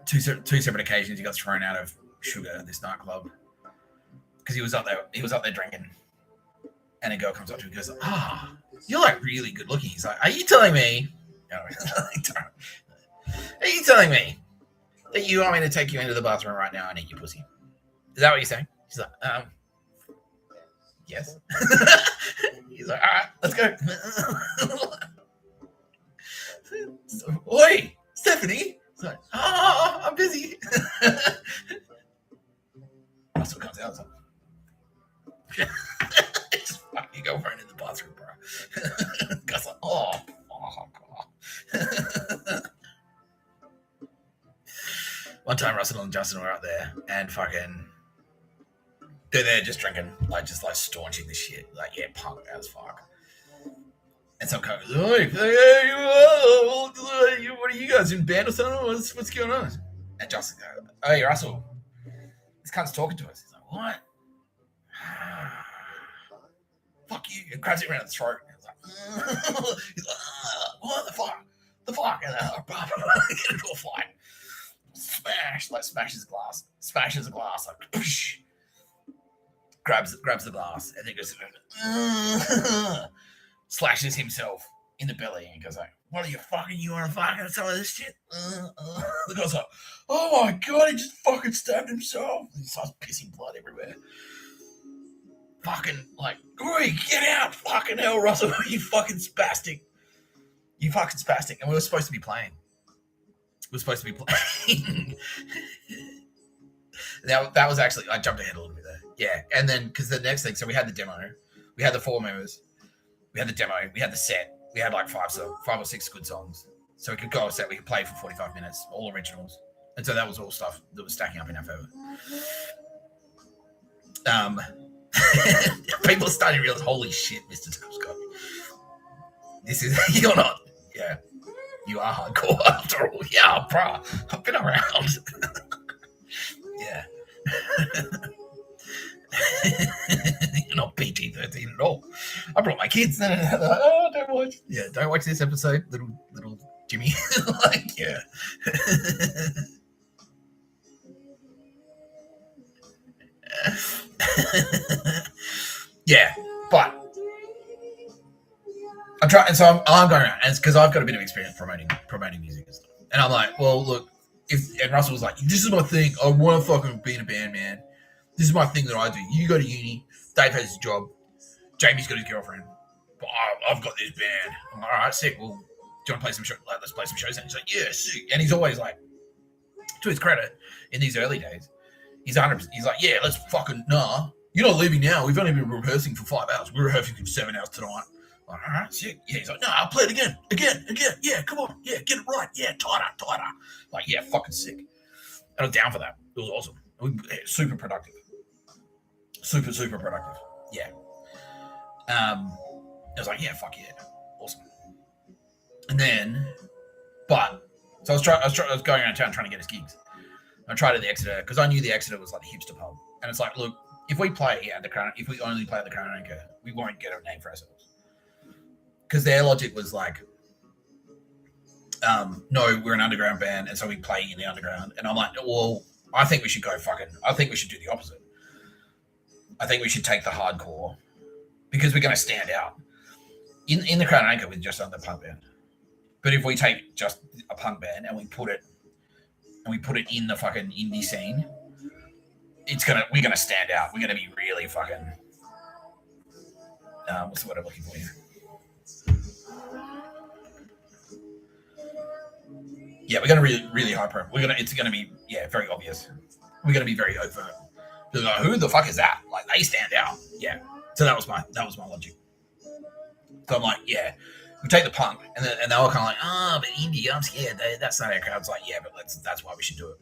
two separate occasions he got thrown out of Sugar, this nightclub, because he was up there drinking, and a girl comes up to him and goes, you're like really good looking. He's like, are you telling me that you want me to take you into the bathroom right now and eat your pussy? Is that what you're saying? She's like, yes. He's like, all right, let's go. Oi, Stephanie. It's like, I'm busy. Russell comes out. Just fuck your girlfriend in the bathroom, bro. Guy's like, oh God. One time, Russell and Justin were out there, and fucking, they're there just drinking, like staunching the shit, like yeah, punk as fuck. And some guy goes, hey, what are you guys in band or something? What's going on? And Justin goes, hey, Russell, this cunt's talking to us. He's like, what? Fuck you. And grabs him around the throat. He's like, what the fuck? The fuck? And get into a fight. Smashes the glass, like, poosh. Grabs the glass, and then goes, slashes himself in the belly, and he goes like, "What are you fucking? You want to fucking some of this shit?" The guy's like, "Oh my god, he just fucking stabbed himself." And he starts pissing blood everywhere. Fucking like, "Oi, get out! Fucking hell, Russell, you fucking spastic! You fucking spastic!" And we were supposed to be playing. That was actually, I jumped ahead a little bit there. Yeah, and then because the next thing, so we had the demo, we had the 4 members, we had the demo, we had the set, we had like 5 or 6 good songs. So we could go a set, we could play for 45 minutes, all originals, and so that was all stuff that was stacking up in our favor. People are starting to realize, holy shit, Mr. Tapscott, this is you're not. Yeah, you are hardcore after all. Yeah, bro, I've been around. Yeah. You're not PG-13 at all. I brought my kids. They're like, oh, don't watch. Yeah, don't watch this episode, little Jimmy. Like, yeah. Yeah, but I'm trying, and so I'm going around, and it's because I've got a bit of experience promoting music and stuff. And I'm like, well, look, and Russell was like, "This is my thing. I want to fucking be in a band, man. This is my thing that I do. You go to uni. Dave has his job. Jamie's got his girlfriend. But I've got this band." I'm like, "All right, sick. Well, do you want to play some shows? Like, let's play some shows." And he's like, "Yeah, sick." And he's always like, to his credit, in these early days, he's 100%. He's like, "Yeah, let's fucking nah. You're not leaving now. We've only been rehearsing for 5 hours. We're rehearsing for 7 hours tonight." I'm like, "All right, sick." Yeah, he's like, "No, I'll play it again. Yeah, come on. Yeah, get it right. Yeah, tighter." Like, yeah, fucking sick. And I was down for that. It was awesome. Super productive. Super productive. Yeah. I was like, yeah, fuck yeah. Awesome. And then, so I was going around town trying to get us gigs. I tried at the Exeter, because I knew the Exeter was like the hipster pub. And it's like, look, if we only play at the Crown Anchor, we won't get a name for ourselves. Because their logic was like, no, we're an underground band, and so we play in the underground. And I'm like, well, I think we should do the opposite. I think we should take the hardcore, because we're going to stand out. In the Crown Anchor, we're just another punk band. But if we take just a punk band and we put it in the fucking indie scene, we're gonna stand out. We're gonna be really fucking what's the word I'm looking for here? Yeah, we're gonna really high pro. It's gonna be very obvious. We're gonna be very overt. They're like, who the fuck is that? Like, they stand out. Yeah. So that was my logic. So I'm like, yeah, we take the punk, and they were kind of like, oh, but indie, I'm scared. That's not our crowd. It's like, yeah, but that's why we should do it.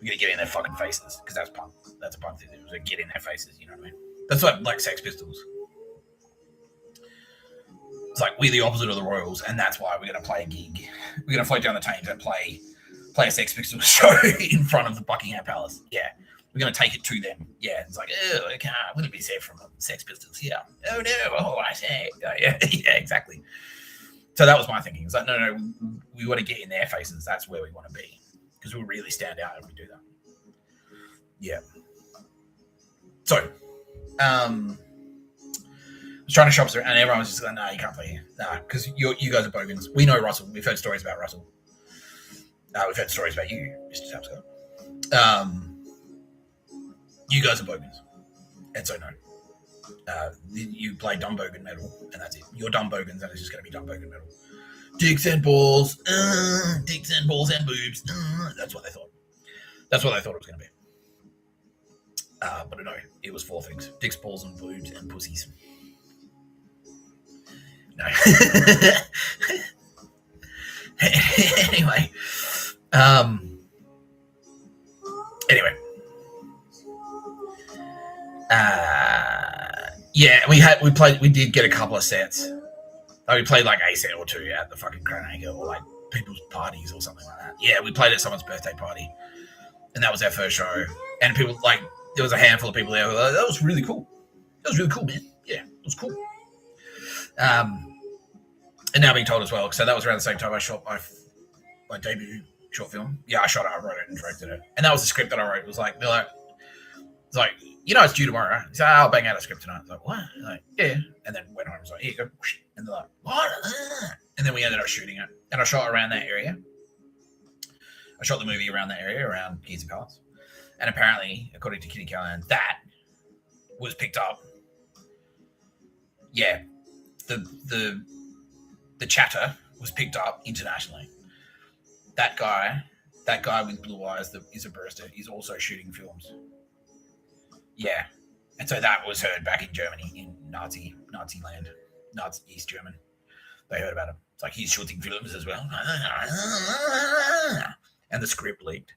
We're gonna get in their fucking faces, because that's punk. That's a punk thing. We're gonna get in their faces. You know what I mean? That's like Sex Pistols. It's like, we're the opposite of the Royals, and that's why we're gonna play a gig. We're gonna float down the Thames and play a Sex Pistols show in front of the Buckingham Palace. Yeah. We're going to take it to them. Yeah, it's like, oh, I can't. Wouldn't be safe from Sex Pistols. Yeah. Oh, no. Oh, I say. Yeah, exactly. So that was my thinking. It's like, no, we want to get in their faces. That's where we want to be, because we'll really stand out if we do that. Yeah. So, I was trying to shop through, and everyone was just like, no, you can't play here. Nah, because you guys are bogans. We know Russell. We've heard stories about Russell. We've heard stories about you, Mr. Tapscott. You guys are bogans, and so no. You play dumb bogan metal, and that's it. You're dumb bogans, and it's just going to be dumb bogan metal. Dicks and balls and boobs. That's what they thought. That's what they thought it was going to be. But no, it was 4 things: dicks, balls, and boobs, and pussies. No. Anyway. Yeah, we did get a couple of sets. Like, we played like a set or 2 at the fucking Crown Anchor, or like people's parties or something like that. Yeah, we played at someone's birthday party, and that was our first show. And people, like, there was a handful of people there who were like, that was really cool. That was really cool, man. Yeah, it was cool. And now being told as well, so that was around the same time I shot my debut short film. Yeah, I shot it, I wrote it, and directed it. And that was the script that I wrote. It was like, it's like, you know, it's due tomorrow. He said, I'll bang out a script tonight. I was like, what? Like, yeah. And then went home and was like, here you go. And And they're like, what? And then we ended up shooting it. And I shot around that area. I shot the movie around that area, around Gears of Cartels. And apparently, according to Kitty Callahan, that was picked up. Yeah. The chatter was picked up internationally. That guy with blue eyes that is a barista is also shooting films. Yeah. And so that was heard back in Germany, in Nazi land, Nazi East German. They heard about him. It's like he's shooting films as well. And the script leaked.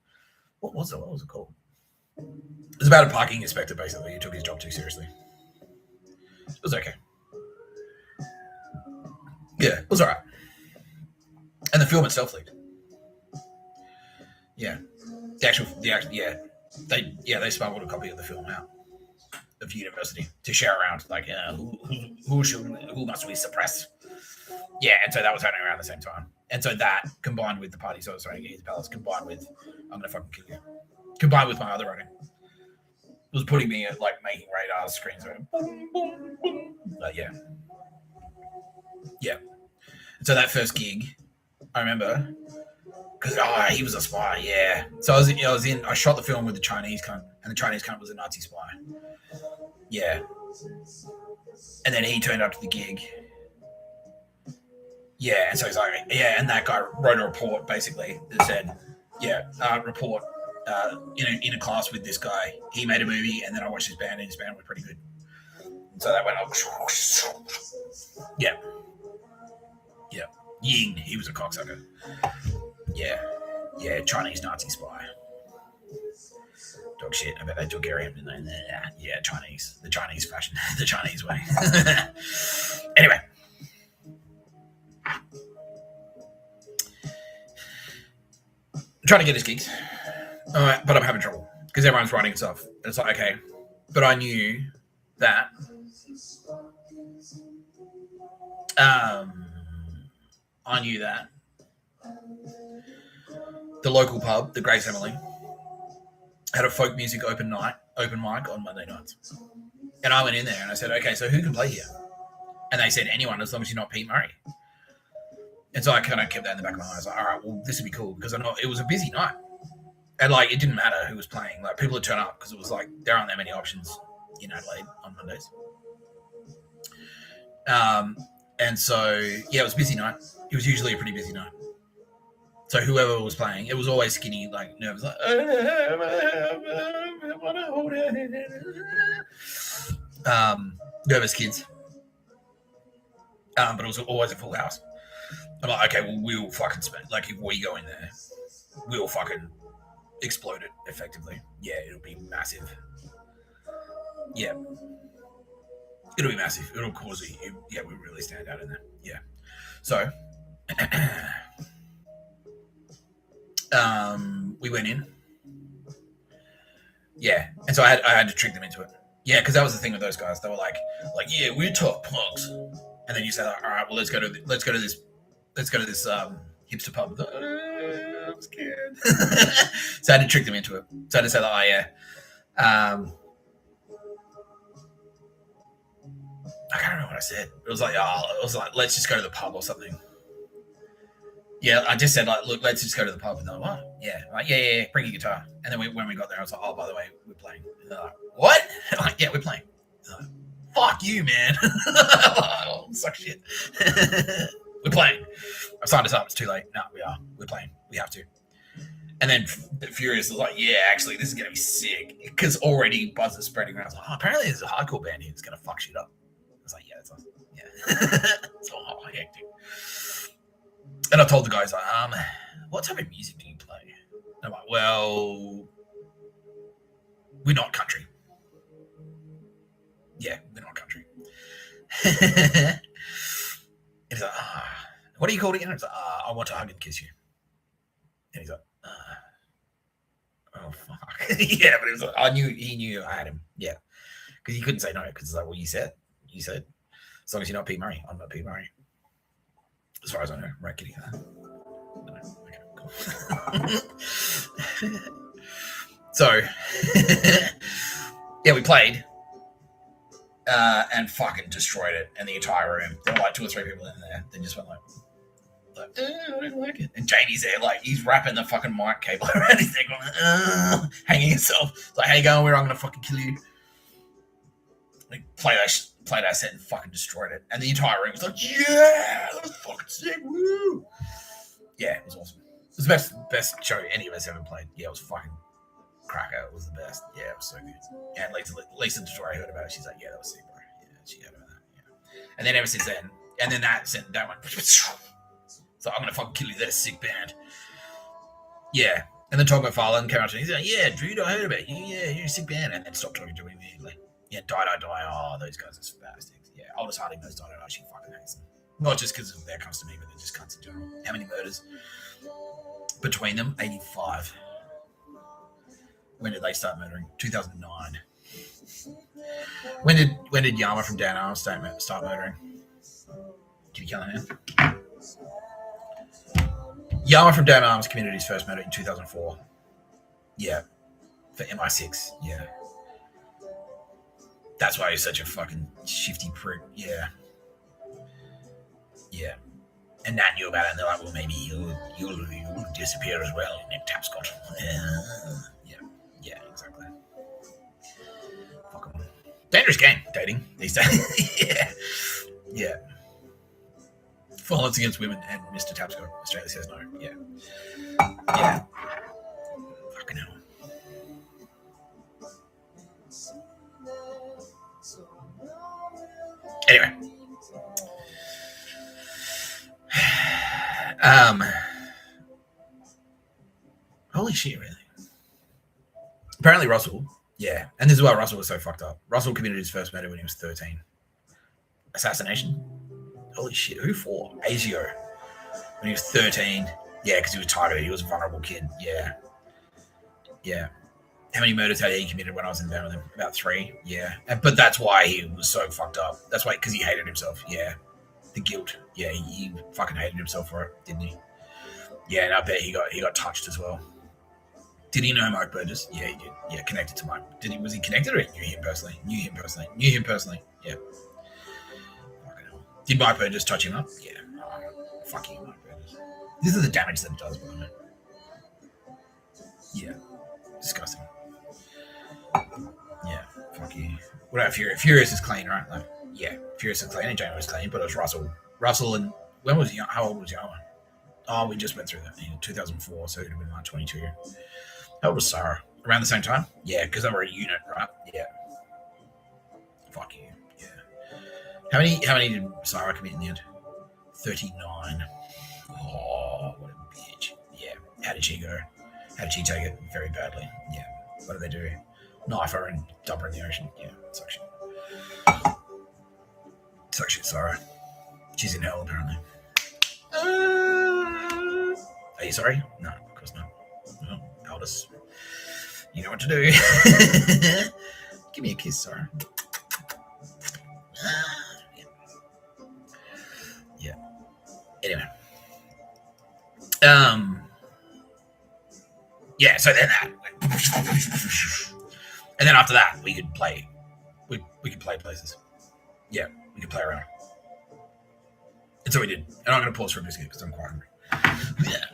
What was it called? It was about a parking inspector, basically, who took his job too seriously. It was okay. Yeah, it was all right. And the film itself leaked. Yeah. They smuggled a copy of the film out of university to share around, like, who must we suppress? Yeah, and so that was happening around the same time. And so that, combined with the parties I was running at his palace, combined with, I'm gonna fucking kill you, combined with my other running, was putting me at, like, making radar screens going boom, boom, boom. But yeah. And so that first gig, I remember, because he was a spy, yeah. So I shot the film with the Chinese cunt, and the Chinese cunt was a Nazi spy. Yeah. And then he turned up to the gig. Yeah, and so he's like, yeah, and that guy wrote a report basically that said, report in a class with this guy. He made a movie, and then I watched his band, and his band was pretty good. And so that went up. Yeah. Ying, he was a cocksucker. Yeah, Chinese Nazi spy. Dog shit. I bet they took care of him, didn't they? Yeah, Chinese. The Chinese fashion. The Chinese way. Anyway. I'm trying to get his gigs. But I'm having trouble. Because everyone's writing stuff. And it's like, okay. But I knew that... the local pub, the Grace Emily, had a folk music open mic on Monday nights. And I went in there and I said, okay, so who can play here? And they said, anyone, as long as you're not Pete Murray. And so I kind of kept that in the back of my mind. I was like, all right, well, this would be cool, because I know it was a busy night. And, like, it didn't matter who was playing. Like, people would turn up because it was like, there aren't that many options in Adelaide on Mondays. And so, yeah, it was a busy night. It was usually a pretty busy night. So whoever was playing, it was always skinny, like, nervous, like, I want to hold her. Nervous kids. But it was always a full house. I'm like, okay, well, we'll fucking spend, like, if we go in there, we'll fucking explode it effectively. Yeah, it'll be massive. Yeah. It'll be massive. It'll cause we really stand out in there. Yeah. So, we went in. Yeah. And so I had to trick them into it. Yeah, because that was the thing with those guys. They were like, yeah, we're tough punks. And then you say, like, all right, well, let's go to this hipster pub. I'm scared. So I had to trick them into it. So I had to say, like, oh, yeah. I can't remember what I said. It was like, let's just go to the pub or something. Yeah, I just said, like, look, let's just go to the pub. And they're like, what? Yeah. Like, yeah, bring your guitar. And then when we got there, I was like, oh, by the way, we're playing. And they're like, what? I'm like, yeah, we're playing. Like, fuck you, man. Oh, suck shit. We're playing. I've signed us up. It's too late. No, we are. We're playing. We have to. And then Furious was like, yeah, actually, this is going to be sick. Because already buzz is spreading around. I was like, oh, apparently there's a hardcore band here that's going to fuck shit up. I was like, yeah, that's awesome. Yeah. It's all hectic. And I told the guys, like, what type of music do you play? And I'm like, well, we're not country. Yeah, we're not country. And he's like, what are you called again? I was like, I want to hug and kiss you. And he's like, oh, fuck. Yeah, but it was like, he knew I had him. Yeah. Because he couldn't say no, because it's like, well, you said, as long as you're not Pete Murray, I'm not Pete Murray. As far as I know, right, Kitty? No. Okay, cool. So, yeah, we played. and fucking destroyed it. And the entire room. There were like 2 or 3 people in there. They just went like I don't like it. And Jamie's there, like he's wrapping the fucking mic cable around his neck, going, hanging himself. It's like, how you going? Where I'm gonna fucking kill you. Like, played that set and fucking destroyed it. And the entire room was like, yeah, that was fucking sick. Woo! Yeah, it was awesome. It was the best show any of us ever played. Yeah, it was fucking cracker. It was the best. Yeah, it was so good. And Lisa Detroit heard about it. She's like, yeah, that was sick, bro. Yeah, she heard about that. Yeah. And then ever since then, and then that went. So I'm gonna fucking kill you. That sick band. Yeah. And then Todd McFarlane came up to me. He's like, yeah, Drew, I heard about you. Yeah, you're a sick band. And then stopped talking to me immediately. Yeah, Die. Oh, those guys are spastics. Yeah, Aldous Harding knows Die. She fucking hates them. Not just because of their cunts to me, but they're just cunts in general. How many murders between them? 85. When did they start murdering? 2009. When did Yama from Dan Arms start murdering? Did he kill him? Yama from Dan Arms committed his first murder in 2004. Yeah. For MI6. Yeah. That's why he's such a fucking shifty prick. Yeah. Yeah. And Nat knew about it, and they're like, well, maybe you'll disappear as well, Mr Tapscott. Yeah, exactly. Fuck 'em. Dangerous game, dating these days. Yeah. Violence against women and Mr Tapscott. Australia says no. Yeah. Fucking hell. Anyway. Holy shit, really? Apparently Russell, yeah. And this is why Russell was so fucked up. Russell committed his first murder when he was 13. Assassination? Holy shit, who for? Asio. When he was 13. Yeah, because he was targeted. He was a vulnerable kid. Yeah. How many murders had he committed when I was in bed with him? About 3. Yeah. But that's why he was so fucked up. That's why, because he hated himself. Yeah. The guilt. Yeah, he fucking hated himself for it, didn't he? Yeah, and I bet he got touched as well. Did he know Mike Burgess? Yeah, he did. Yeah, connected to Mike. Was he connected or he knew him personally? Knew him personally. Yeah. Fucking hell. Did Mike Burgess touch him up? Yeah. Oh, fuck you, Mike Burgess. This is the damage that it does, by the way. Yeah. Disgusting. Yeah. Fuck you. What about Furious? Furious is clean, right? Like, yeah. Furious is clean and Jane was clean, but it was Russell. Russell and when was Yama? How old was Yama? Oh, we just went through that in 2004, so it would have been like 22. How old was Sarah? Around the same time? Yeah, because they were a unit, right? Yeah. Fuck you. Yeah. How many did Sarah commit in the end? 39. Oh, what a bitch. Yeah. How did she go? How did she take it? Very badly. Yeah. What did they do? Knife her and dump her in the ocean. Yeah. Suck shit. Suck shit, Sarah. She's in hell, apparently. Are you sorry? No, of course not. Well, Aldous, you know what to do. Give me a kiss, Sarah. Yeah. Anyway. Yeah, so then that. And then after that, we could play. We could play places. Yeah, we could play around. And so we did. And I'm going to pause for a biscuit because I'm quite hungry. Yeah.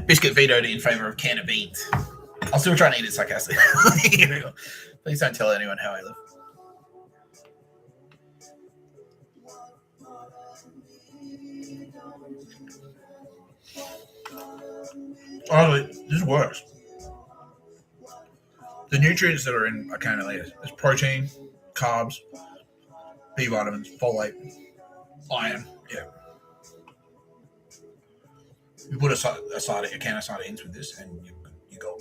Biscuit vetoed in favour of can of beans. I'll still try and eat it sarcastically. Please don't tell anyone how I live. Honestly, this works. The nutrients that are in a can of lettuce is protein, carbs, B vitamins, folate, iron. Yeah. You put a can of sardines with this, and you go.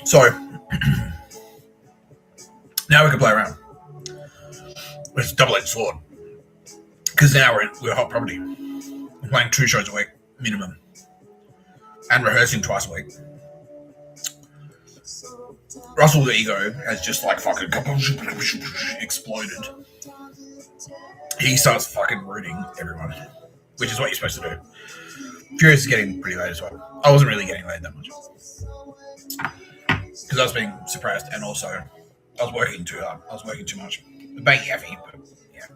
So now we can play around. It's a double-edged sword because now we're hot property. We're playing 2 shows a week minimum and rehearsing twice a week. Russell's ego has just like fucking exploded. He starts fucking rooting everyone, which is what you're supposed to do. Furious is getting pretty late as well. I wasn't really getting laid that much because I was being suppressed, and also I was working too hard. I was working too much. Banging Effie, but yeah.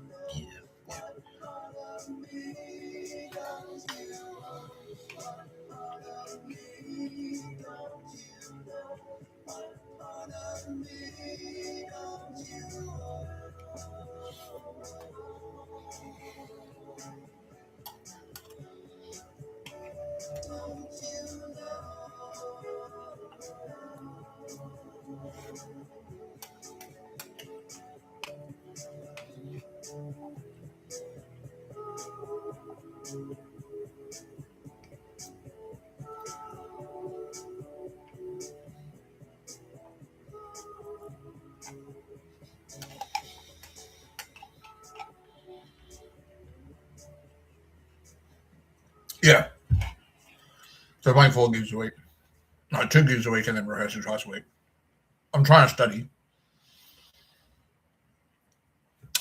Yeah. So playing 4 gigs a week. No, 2 gigs a week and then rehearsing twice a week. I'm trying to study.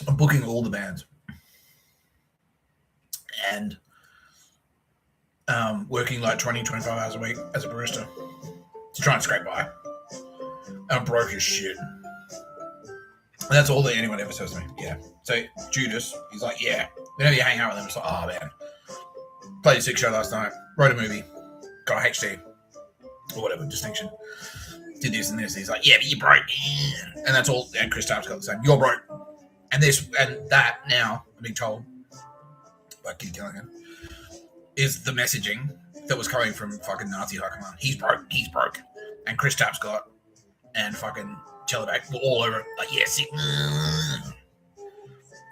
I'm booking all the bands. And working like 20, 25 hours a week as a barista to try and scrape by. I'm broke as shit. And that's all that anyone ever says to me. Yeah. So Judas, he's like, yeah. Whenever you hang out with him, it's like, oh man. Played a 6 show last night. Wrote a movie. Got a HD. Or whatever, distinction. Did this and this. He's like, yeah, but you're broke. And that's all. And Chris Tapscott the same. You're broke. And this and that now, I'm being told by Kid Gilligan, is the messaging that was coming from fucking Nazi Huckman. He's broke. He's broke. And Chris Tapscott and fucking Chellerback were all over it. Like, yeah, sick.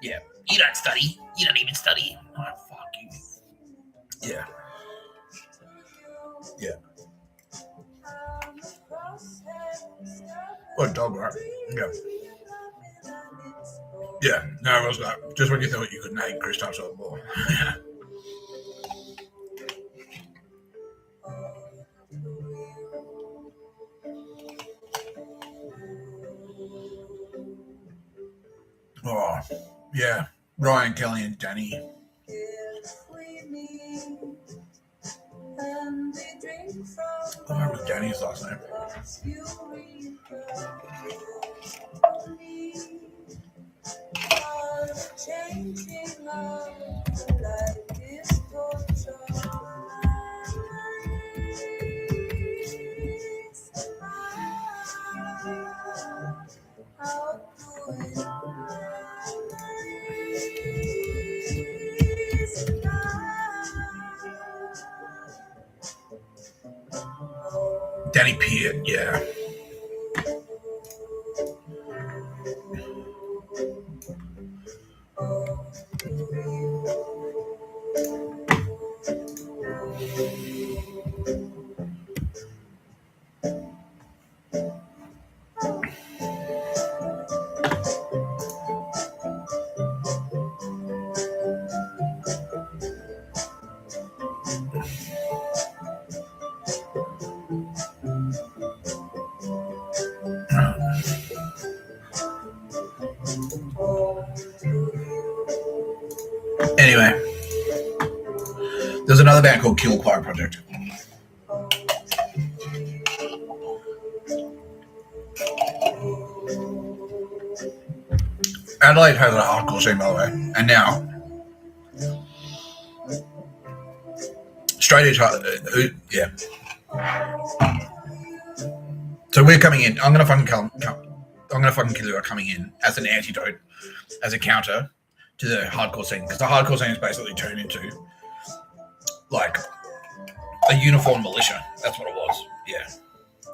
Yeah. You don't study. You don't even study. Oh, fuck you. Yeah. Yeah. What a dog, right? Yeah. Yeah. No, it was like, just when you thought you couldn't hate Chris Tapscott more. Yeah. Oh, yeah. Ryan, Kelly, and Danny. I don't remember Danny's last name. Danny Piert, yeah. Anyway, there's another band called Killchoir Project. Adelaide has a hardcore scene, by the way, and now straight edge. Yeah. So we're coming in. I'm gonna fucking Killchoir coming in as an antidote, as a counter to the hardcore scene, because the hardcore scene is basically turned into like a uniform militia. That's what it was. Yeah.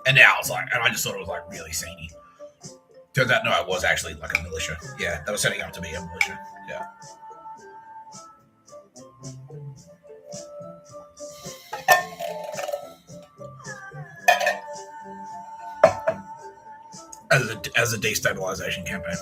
And now it's like, and I just thought it was like really sceney. Turns out, no, it was actually like a militia. Yeah, they were setting up to be a militia. Yeah. As a destabilization campaign.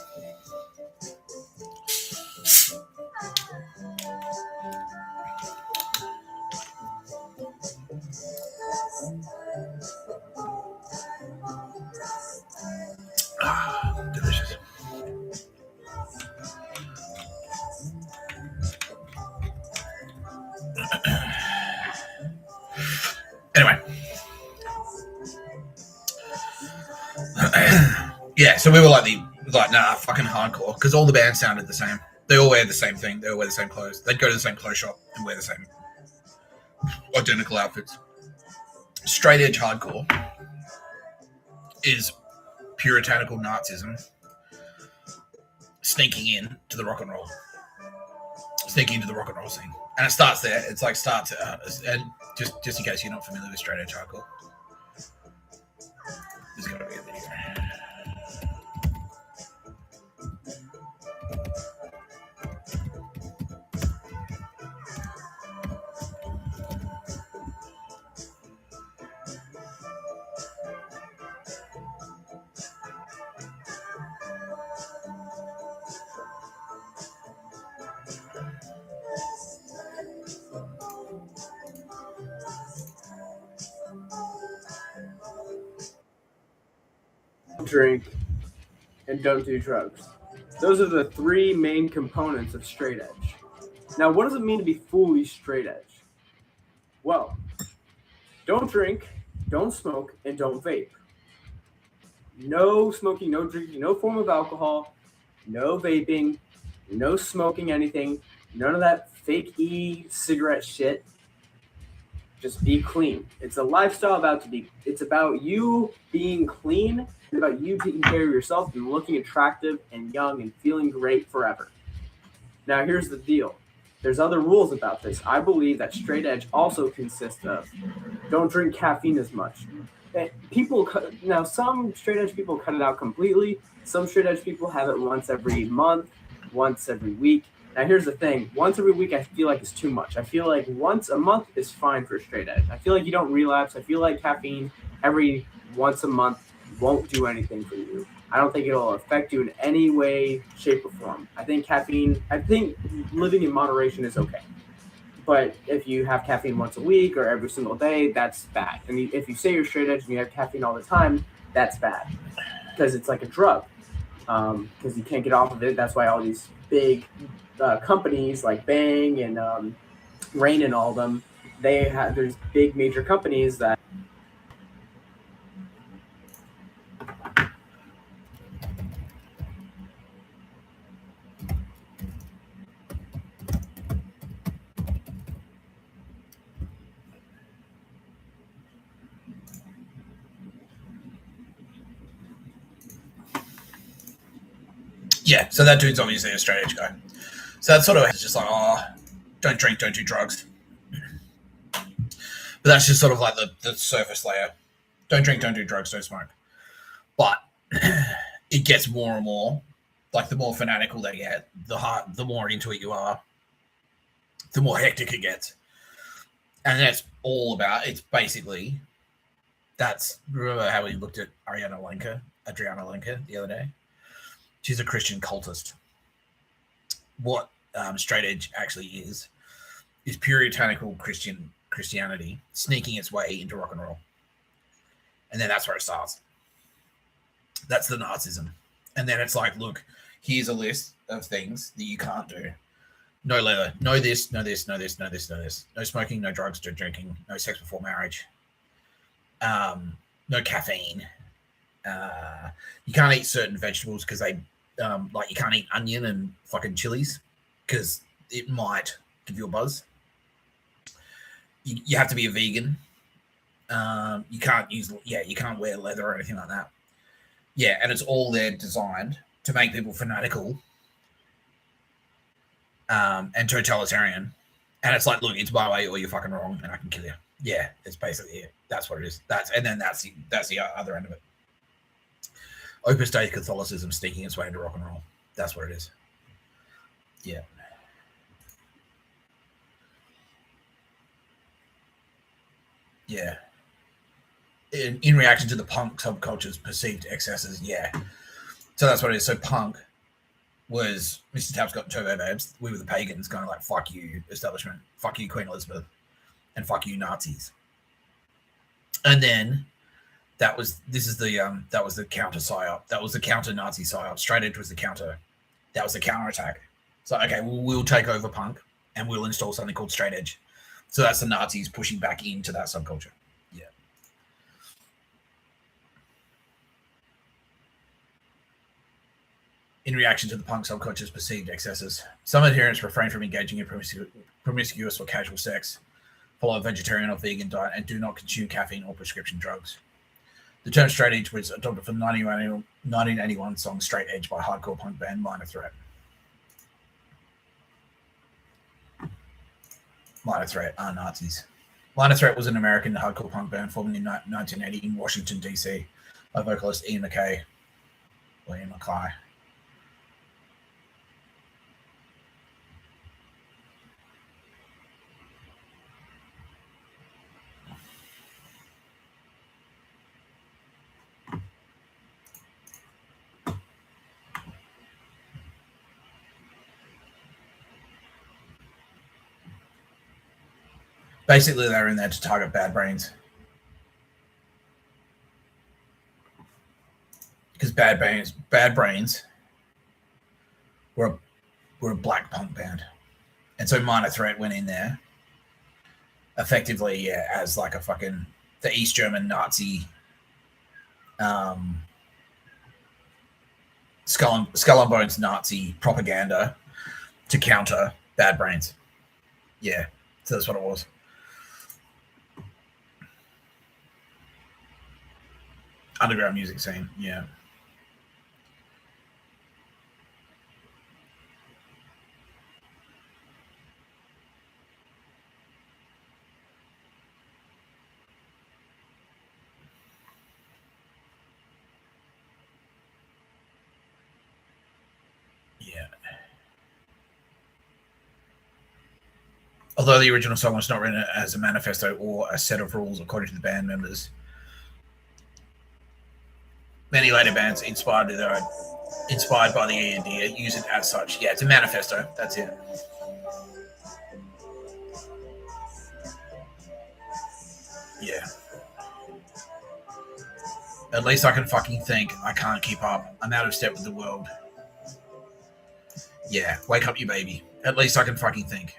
Delicious. Anyway. Yeah, so we were like, nah, fucking hardcore, because all the bands sounded the same. They all wear the same thing. They all wear the same clothes. They'd go to the same clothes shop and wear the same identical outfits. Straight edge hardcore is puritanical Nazism sneaking in to the rock and roll scene, and it starts there. It's like and just in case you're not familiar with straight edge hardcore, there's got to be a video. Drink, and don't do drugs. Those are the three main components of straight edge. Now, what does it mean to be fully straight edge? Well, don't drink, don't smoke, and don't vape. No smoking, no drinking, no form of alcohol, no vaping, no smoking anything, none of that fake e-cigarette shit. Just be clean. It's a lifestyle it's about you being clean. It's about you taking care of yourself and looking attractive and young and feeling great forever. Now, here's the deal. There's other rules about this. I believe that straight edge also consists of don't drink caffeine as much. Now, some straight edge people cut it out completely. Some straight edge people have it once every month, once every week. Now, here's the thing. Once every week, I feel like it's too much. I feel like once a month is fine for straight edge. I feel like you don't relapse. I feel like caffeine every once a month won't do anything for you. I don't think it'll affect you in any way, shape, or form. I think living in moderation is okay. But if you have caffeine once a week or every single day, that's bad. And if you say you're straight edge and you have caffeine all the time, that's bad. Because it's like a drug. Because you can't get off of it. That's why all these big companies like Bang and Rain and all of them, there's big major companies that Yeah, so that dude's obviously a straight edge guy. So that's sort of just like, oh, don't drink, don't do drugs. But that's just sort of like the surface layer. Don't drink, don't do drugs, don't smoke. But it gets more and more, like the more fanatical they get, the more into it you are, the more hectic it gets. And that's all about, it's basically, remember how we looked at Adriana Lenka the other day? She's a Christian cultist. What straight edge actually is puritanical Christianity sneaking its way into rock and roll. And then that's where it starts. That's the Nazism. And then it's like, look, here's a list of things that you can't do. No leather, no this, no this, no this, no this, no this. No smoking, no drugs, no drinking, no sex before marriage. No caffeine. You can't eat certain vegetables because they like you can't eat onion and fucking chilies because it might give you a buzz. You have to be a vegan. You can't you can't wear leather or anything like that. Yeah, and it's all there designed to make people fanatical and totalitarian. And it's like, look, it's my way or you're fucking wrong and I can kill you. Yeah, it's basically it. That's what it is. That's the other end of it. Opus Dei Catholicism sneaking its way into rock and roll. That's what it is. Yeah. Yeah. In reaction to the punk subculture's perceived excesses, yeah. So that's what it is. So punk was Mr. Tapscott and Turbo Babes. We were the pagans, kind of like, fuck you, establishment. Fuck you, Queen Elizabeth. And fuck you, Nazis. And then that was the counter psyop. That was the counter Nazi psyop. Straight Edge was the counter. That was the counterattack. So okay, we'll take over punk and we'll install something called Straight Edge. So that's the Nazis pushing back into that subculture. Yeah. In reaction to the punk subculture's perceived excesses, some adherents refrain from engaging in promiscuous or casual sex, follow a vegetarian or vegan diet, and do not consume caffeine or prescription drugs. The term straight edge was adopted from the 1981 song Straight Edge by hardcore punk band Minor Threat. Minor Threat are Nazis. Minor Threat was an American hardcore punk band formed in 1980 in Washington, D.C. by vocalist Ian MacKay. Basically, they were in there to target bad brains. Because bad brains were a black punk band. And so Minor Threat went in there effectively, yeah, as like a fucking the East German Nazi skull and bones Nazi propaganda to counter bad brains. Yeah, so that's what it was. Underground music scene, yeah. Yeah. Although the original song was not written as a manifesto or a set of rules according to the band members, many later bands inspired by the idea use it as such. Yeah, it's a manifesto. That's it. Yeah. At least I can fucking think. I can't keep up. I'm out of step with the world. Yeah, wake up, you baby. At least I can fucking think.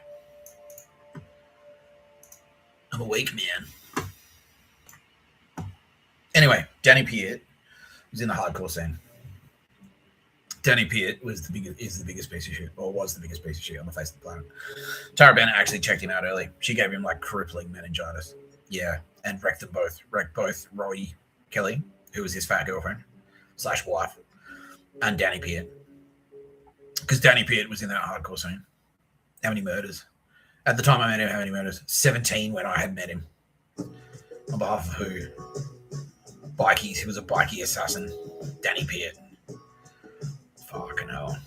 I'm awake, man. Anyway, Danny Piert was in the hardcore scene. Danny Piert is the biggest piece of shit, or was the biggest piece of shit on the face of the planet. Tara Bennett actually checked him out early. She gave him like crippling meningitis. Yeah, and wrecked both Rory Kelly, who was his fat girlfriend / wife, and Danny Piert. Because Danny Piert was in that hardcore scene. How many murders? At the time I met him, how many murders? 17 when I had met him. On behalf of who? Bikies. He was a bikie assassin. Danny Piert. Fucking hell.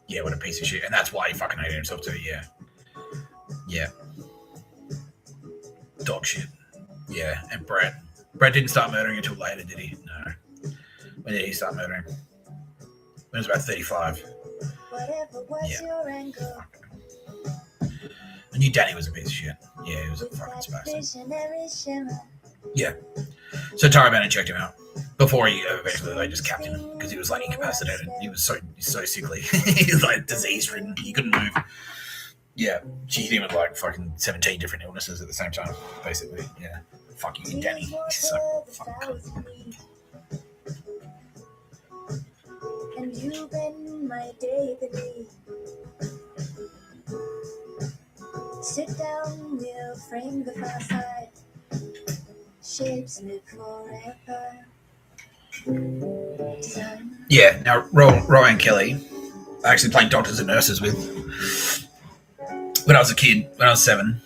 Yeah, what a piece of shit. And that's why he fucking hated himself too, yeah. Yeah. Dog shit. Yeah, and Brett. Brett didn't start murdering until later, did he? No. When did he start murdering? When he was about 35. Yeah. I knew Danny was a piece of shit. Yeah, he was a fucking spastic. Yeah. So Tara Bennett checked him out. Before he eventually they just capped him because he was like incapacitated. He was so sickly. He was like disease ridden. He couldn't move. Yeah. She hit him with like fucking 17 different illnesses at the same time, basically. Yeah. Fuck you, Danny. He's so fucking cunt. And you've been my daily. Sit down, we'll frame the facade. Shapes live forever. Yeah, now Ryan Kelly, I actually played doctors and nurses with when I was a kid, when I was 7.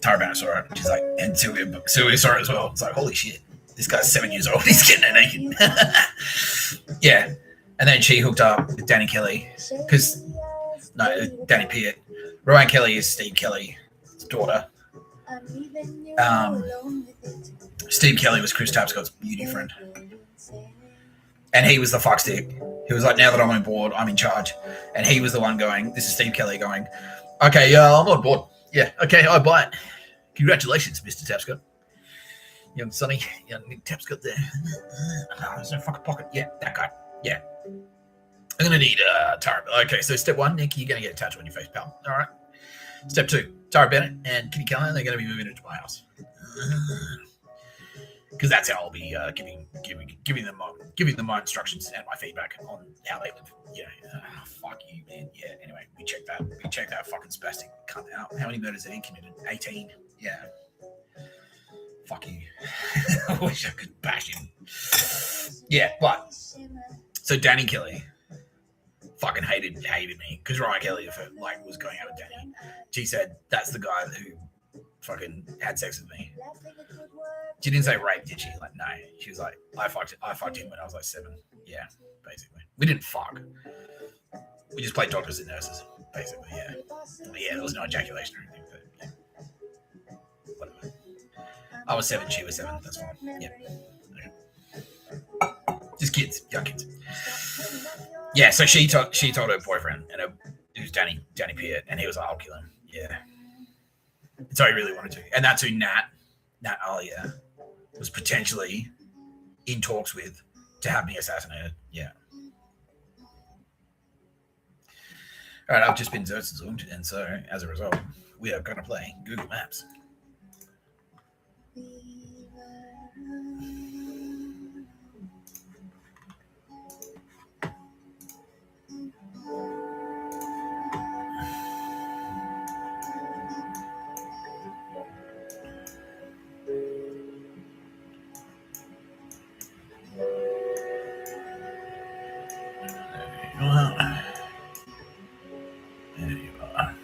Tara saw it. She's like, and Sylvia saw it as well. It's like, holy shit, this guy's 7 years old. He's getting it naked. Yeah. And then she hooked up with Danny Kelly. Danny Piert. Ryan Kelly is Steve Kelly's daughter. Steve Kelly was Chris Tapscott's beauty friend. And he was the fuckstick. He was like, now that I'm on board, I'm in charge. And he was the one going, this is Steve Kelly going, okay, I'm on board. Yeah, okay, I buy it. Congratulations, Mr. Tapscott. Young Sonny, young Nick Tapscott there. Oh, there's no fucking pocket. Yeah, that guy. Yeah. I'm going to need Tara. Okay, so step 1, Nick, you're going to get a tattoo on your face, pal. All right. Step 2, Tara Bennett and Kitty Callahan, they're going to be moving into my house. Because that's how I'll be giving them my instructions and my feedback on how they live. Yeah, fuck you, man. Yeah. Anyway, we check that fucking spastic cunt out. How many murders have he committed? 18. Yeah. Fuck you. I wish I could bash him. Yeah, but so Danny Kelly fucking hated me because Ryan Kelly was going out with Danny. She said that's the guy who fucking had sex with me. She didn't say rape, did she? Like, no. She was like, I fucked him when I was like 7. Yeah, basically. We didn't fuck. We just played doctors and nurses, basically, yeah. But yeah, there was no ejaculation or anything. But, yeah. Whatever. I was 7, she was 7. That's fine. Yeah. Okay. Just kids, young kids. Yeah, so she told her boyfriend, and it was Danny Piert, and he was like, I'll kill him. Yeah. So he really wanted to. And that's who Nat Alia was potentially in talks with to have me assassinated. Yeah. All right, I've just been zoomed, and so as a result, we are going to play Google Maps. There you are.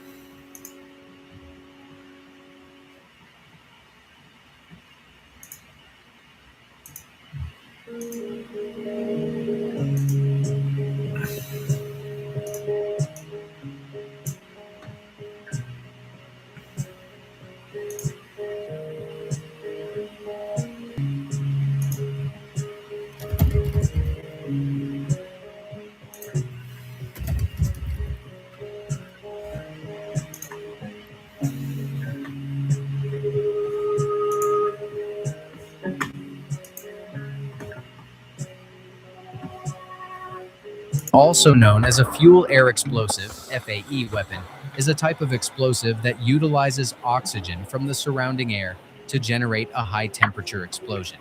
Also known as a fuel-air explosive, FAE weapon, is a type of explosive that utilizes oxygen from the surrounding air to generate a high-temperature explosion.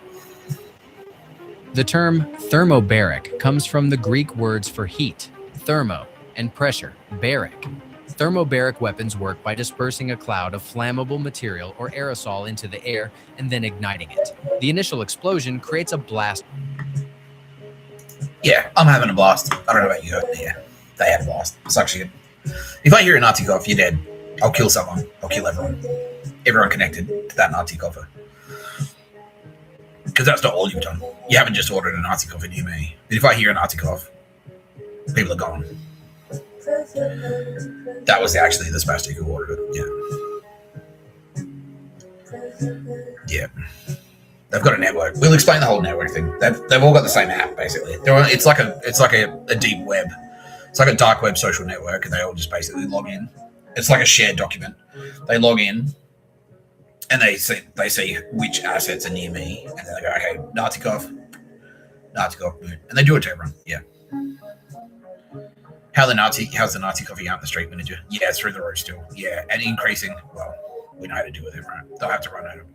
The term thermobaric comes from the Greek words for heat, thermo, and pressure, baric. Thermobaric weapons work by dispersing a cloud of flammable material or aerosol into the air and then igniting it. The initial explosion creates a blast. Yeah, I'm having a blast. I don't know about you. Yeah, they had a blast. Sucks shit. If I hear a Nazi cough, you're dead. I'll kill someone. I'll kill everyone. Everyone connected to that Nazi cougher. Because that's not all you've done. You haven't just ordered a Nazi cough near me. But if I hear a Nazi cough, people are gone. That was actually the spastic who ordered it. Yeah. Yeah. They've got a network. We'll explain the whole network thing. They've all got the same app, basically. It's like a deep web. It's like a dark web social network, and they all just basically log in. It's like a shared document. They log in, and they see which assets are near me, and then they go, okay, Nazi cough, and they do it to everyone. Yeah. How's the Nazi coffee out in the street manager? Yeah, through the roof still. Yeah, and increasing. Well, we know how to deal with it, right? They'll have to run out of.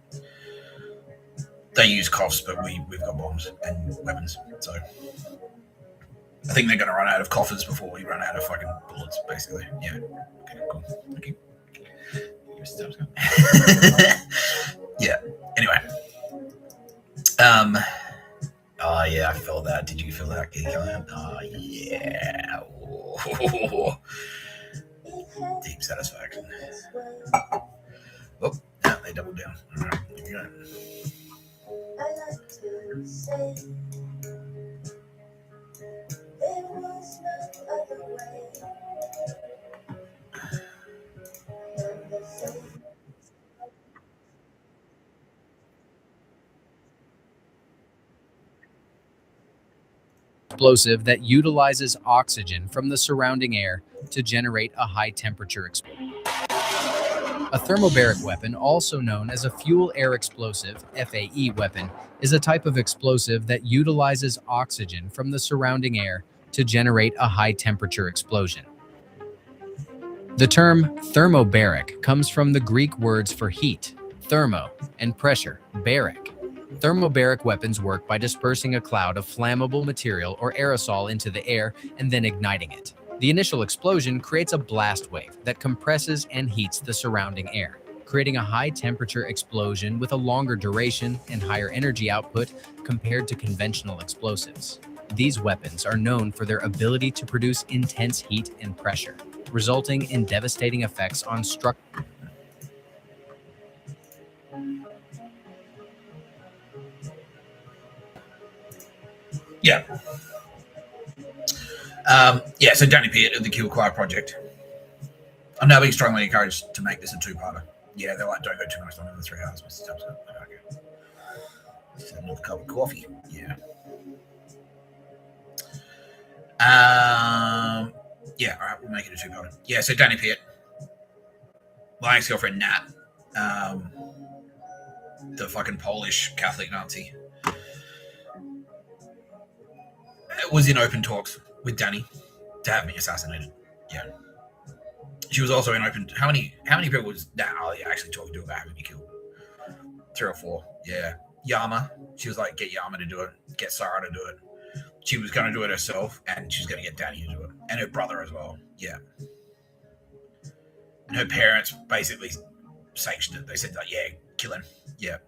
They use coughs, but we've got bombs and weapons. So I think they're going to run out of coffers before we run out of fucking bullets, basically. Yeah. Okay, cool. Okay. Yeah. Anyway. Oh, yeah, I felt that. Did you feel that? Oh, yeah. Oh. Deep satisfaction. Oh, yeah, they doubled down. All right, here we go. I like to say there was no other way. Explosive that utilizes oxygen from the surrounding air to generate a high temperature explosion. A thermobaric weapon, also known as a fuel air explosive (FAE) weapon, is a type of explosive that utilizes oxygen from the surrounding air to generate a high temperature explosion. The term thermobaric comes from the Greek words for heat, thermo, and pressure, baric. Thermobaric weapons work by dispersing a cloud of flammable material or aerosol into the air and then igniting it. The initial explosion creates a blast wave that compresses and heats the surrounding air, creating a high-temperature explosion with a longer duration and higher energy output compared to conventional explosives. These weapons are known for their ability to produce intense heat and pressure, resulting in devastating effects on structure. Yeah. Yeah, so Danny Piert of the Killchoir Project. I'm now being strongly encouraged to make this a two-parter. Yeah, they're like, don't go too much longer than 3 hours, Mr Tapscott. Okay. Let's have another cup of coffee. Yeah. Yeah, all right, we'll make it a two-parter. Yeah, so Danny Piert, my ex-girlfriend Nat, the fucking Polish Catholic Nazi, was in open talks with Danny to have me assassinated. Yeah. She was also in open. How many people was that Ali actually talking to about having me killed? 3 or 4. Yeah. Yama. She was like, get Yama to do it. Get Sarah to do it. She was going to do it herself, and she's going to get Danny to do it. And her brother as well. Yeah. And her parents basically sanctioned it. They said, like, yeah, kill him. Yeah.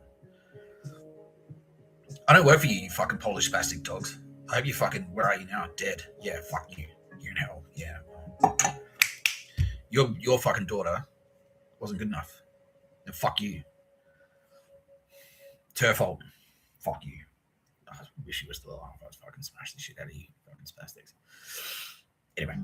I don't work for you, you fucking Polish spastic dogs. I hope you fucking, where are you now? Dead. Yeah, fuck you. You're in hell. Yeah. Your fucking daughter wasn't good enough. And fuck you. It's her fault. Fuck you. I wish she was still alive. I was fucking smash the shit out of you, fucking spastics. Anyway.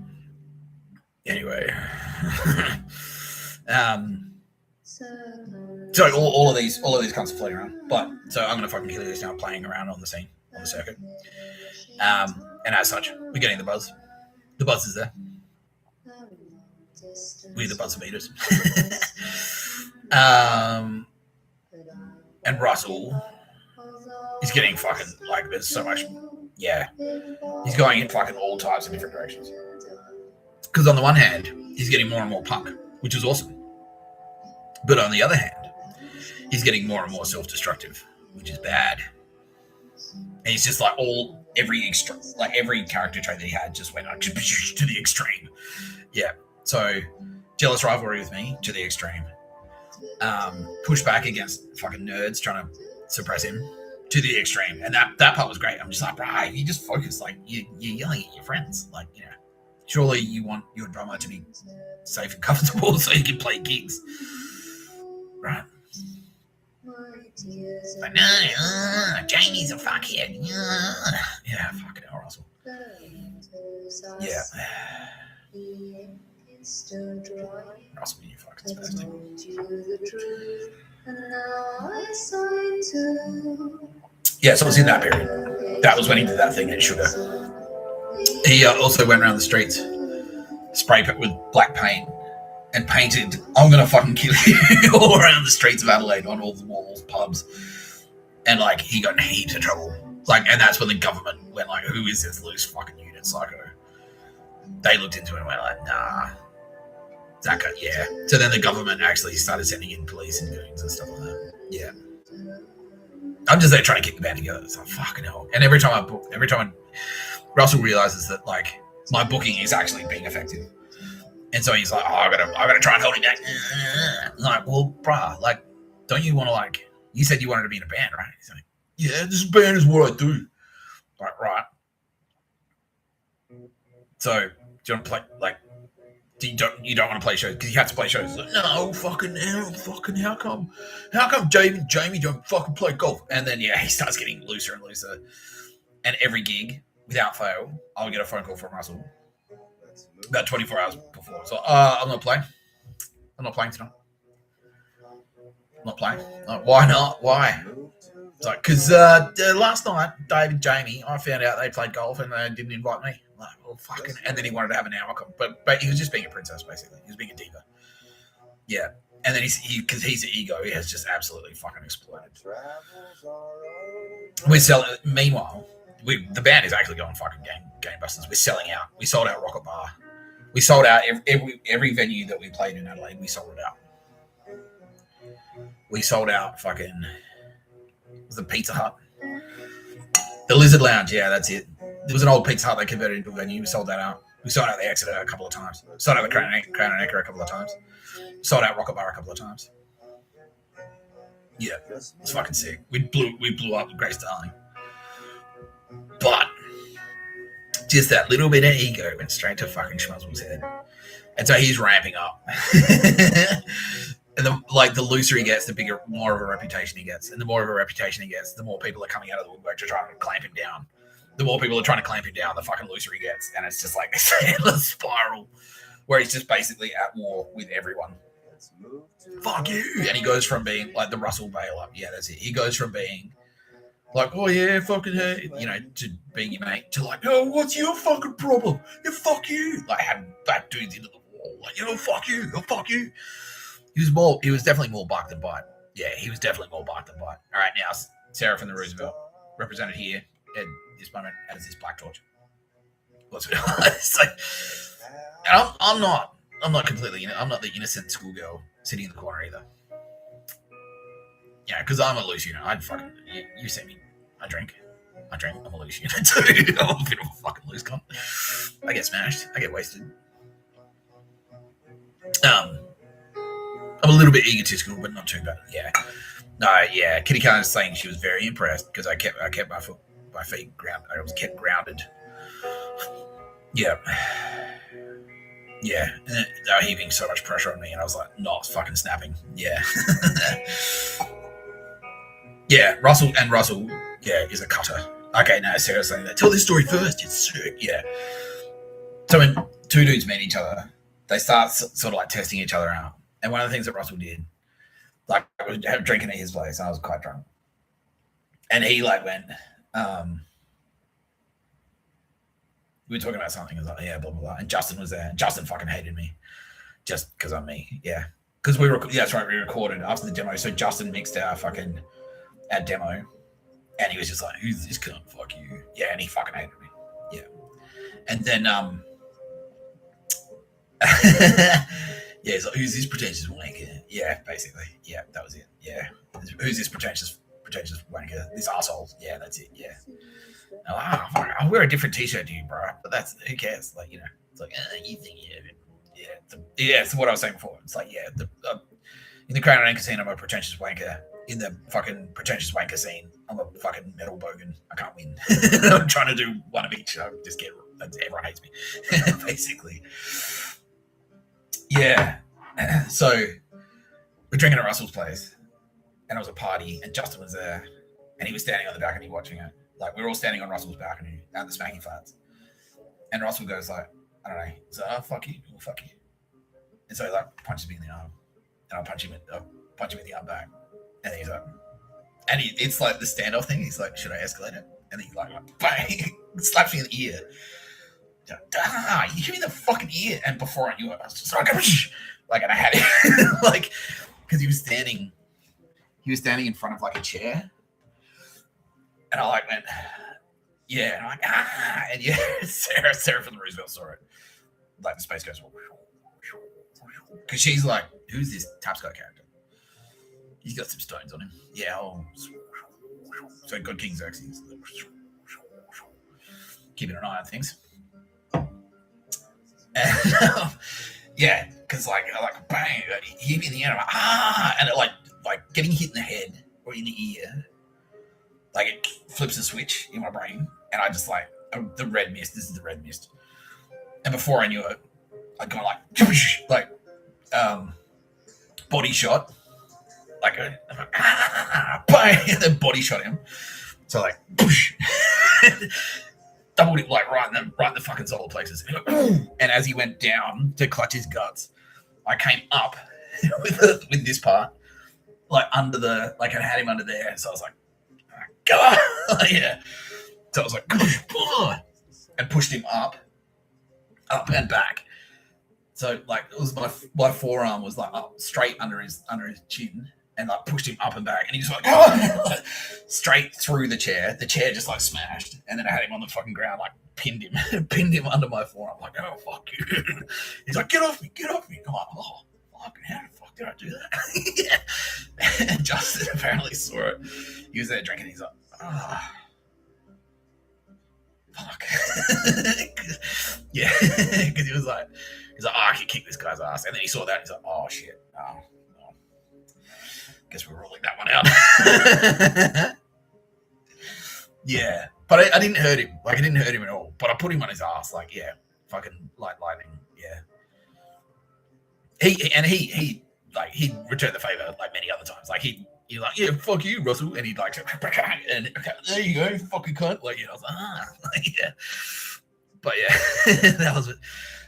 So all of these cunts are floating around. But so I'm gonna fucking kill these now, playing around on the scene, on the circuit. And as such, we're getting the buzz. The buzz is there. We're the buzz meters. And Russell is getting fucking, like, there's so much, yeah. He's going in fucking all types of different directions. Because on the one hand, he's getting more and more punk, which is awesome. But on the other hand, he's getting more and more self-destructive, which is bad. And he's just like every character trait that he had just went to the extreme. Yeah. So jealous rivalry with me to the extreme. Push back against fucking nerds trying to suppress him to the extreme. And that part was great. I'm just like, bro, you just focus. Like, you're yelling at your friends. Like, you know, surely you want your drummer to be safe and comfortable so you can play gigs. Right. But no, Jamie's a fuckhead. Yeah, fucking hell, Russell. Yeah. Russell, you fucking spastic. Yeah, so it was in that period. That was when he did that thing at Sugar. He also went around the streets, spray paint with black paint, and painted, I'm going to fucking kill you all around the streets of Adelaide on all the walls, pubs. And, like, he got in heaps of trouble. Like, and that's when the government went, like, who is this loose fucking unit psycho? They looked into it and went, like, nah. That guy, yeah. So then the government actually started sending in police and goons and stuff like that. Yeah. I'm just there trying to keep the band together. It's like, fucking hell. And every time Russell realizes that like my booking is actually being effective, and so he's like, "Oh, I gotta try and hold it down." Like, well, bruh, like, don't you want to like? You said you wanted to be in a band, right? He's like, "Yeah, this band is what I do." Like, right. So, do you want to play like? You don't want to play shows because you have to play shows. Like, no, fucking hell, how come Jamie don't fucking play golf? And then he starts getting looser and looser. And every gig, without fail, I'll get a phone call from Russell about 24 hours before. So I'm not playing. I'm not playing tonight. I'm not playing. Like, why not? Why? It's like, because last night, Dave and Jamie, I found out they played golf and they didn't invite me. I'm like, well, fucking. And then he wanted to have an hour. But he was just being a princess, basically. He was being a diva. Yeah. And then because he's an ego, he has just absolutely fucking exploded. Meanwhile, the band is actually going fucking gangbusters. We're selling out. We sold out Rocket Bar. We sold out every venue that we played in Adelaide. We sold it out. We sold out fucking. Was the Pizza Hut, the Lizard Lounge? Yeah, that's it. There was an old Pizza Hut they converted into a venue. We sold that out. We sold out the Exeter a couple of times. Sold out the Crown and Necker a couple of times. Sold out Rocket Bar a couple of times. Yeah, it's fucking sick. We blew up with Grace Darling. But just that little bit of ego went straight to fucking Schmuzzle's head. And so he's ramping up. And the looser he gets, the more of a reputation he gets. And the more of a reputation he gets, the more people are coming out of the woodwork to try to clamp him down. The more people are trying to clamp him down, the fucking looser he gets. And it's just like this endless spiral where he's just basically at war with everyone. Fuck you. And he goes from being like the Russell bail up. Yeah, that's it. He goes from being like, oh yeah, fucking hey, to being your mate, to like, oh, what's your fucking problem? Yeah, fuck you. Like having back dudes into the wall. Like, fuck you. Oh, fuck you. He was definitely more bark than bite. Yeah, he was definitely more bark than bite. All right, now Sarah from the Roosevelt, represented here at this moment as this black torch. It's like, I'm not completely, I'm not the innocent schoolgirl sitting in the corner either. Yeah, because I'm a loose unit. I'd fucking, you see me. I drink. I'm a loose unit too. I'm a bit of a fucking loose cunt. I get smashed. I get wasted. I'm a little bit egotistical, but not too bad. Yeah. No, yeah. Kitty Khan is saying she was very impressed because I kept my feet grounded. I was kept grounded. Yeah. Yeah. And they were heaping so much pressure on me, and I was like, not fucking snapping. Yeah. Yeah. Russell, yeah, is a cutter. Okay, no, Sarah's saying that. Tell this story first. It's sick. Yeah. So when two dudes meet each other, they start sort of like testing each other out. And one of the things that Russell did, like, I was drinking at his place, and I was quite drunk. And he like went, we were talking about something. I was like, yeah, blah, blah, blah. And Justin was there. And Justin fucking hated me just because I'm me. Yeah. Because that's right, we recorded after the demo. So Justin mixed our demo. And he was just like, who's this cunt? Fuck you. Yeah, and he fucking hated me. Yeah. And then, yeah, he's like, who's this pretentious wanker? Yeah, basically. Yeah, that was it. Yeah. Who's this pretentious wanker? This asshole. Yeah, that's it. Yeah. I'll wear a different t-shirt to you, bro. But who cares? Like, it's like, you think, it's what I was saying before. It's like, yeah, in the Crown and Anchor scene, I'm a pretentious wanker. In the fucking pretentious wanker scene, I'm a fucking metal bogan. I can't win. I'm trying to do one of each. Everyone hates me, basically. Yeah. So we're drinking at Russell's place, and it was a party, and Justin was there, and he was standing on the balcony watching it. Like, we were all standing on Russell's balcony at the Smacking Flats. And Russell goes like, I don't know. He's like, oh, fuck you. Well, fuck you. And so he like punches me in the arm. And I'll punch him in the arm back. And he's like, and it's like the standoff thing. He's like, should I escalate it? And he's like bang, slaps me in the ear. You hit me in the fucking ear. And before I knew it, I was just like, and I had it like, because he was standing in front of like a chair. And I like went, yeah, and I'm like, and yeah, Sarah from the Roosevelt saw it. Like the space goes, because she's like, who's this Tapscott character? He's got some stones on him. Yeah, so God King Xerxes. keeping an eye on things. And yeah, because like bang, he hit me in the air. I'm like, and it like getting hit in the head or in the ear, like it flips a switch in my brain, and I just like the red mist. This is the red mist. And before I knew it, I'd gone like body shot, like bang, and then body shot him. So like doubled it like right in the fucking solar plexus. And as he went down to clutch his guts, I came up with this part, like under the, like I had him under there. So I was like, God, yeah. So I was like, and pushed him up and back. So like it was my forearm was like up straight under his chin, and like pushed him up and back, and he was like straight through the chair. The chair just like smashed, and then I had him on the fucking ground, like pinned him under my forearm. I'm like, oh fuck you. He's like, get off me. I'm like, oh fucking how the fuck did I do that? Yeah. And Justin apparently saw it. He was there drinking. He's like, ah. Fuck. Yeah, because he was like, oh, I can kick this guy's ass. And then he saw that, and he's like, oh shit, oh, guess we're ruling that one out. Yeah, but I didn't hurt him. Like I didn't hurt him at all. But I put him on his ass. Like yeah, fucking like lightning. Yeah. He like he returned the favor like many other times. Like he like, yeah, fuck you, Russell, and he'd like, and there you go, fucking cunt. Like, you know, I was like, yeah. But yeah, that was it.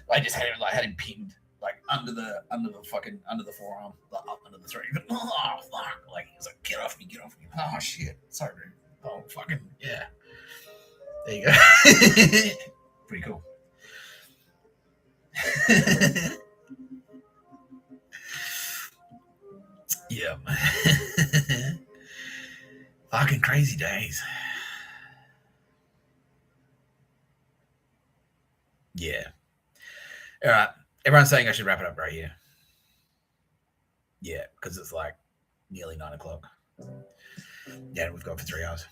I just had him pinned like under the forearm, like, up under the throat. He goes, oh fuck! Like he was like, get off me! Oh shit! Sorry, dude. Oh fucking yeah. There you go. Pretty cool. Yeah. Fucking crazy days. Yeah. All right. Everyone's saying I should wrap it up right here. Yeah, because it's like nearly 9 o'clock. Yeah, we've gone for 3 hours.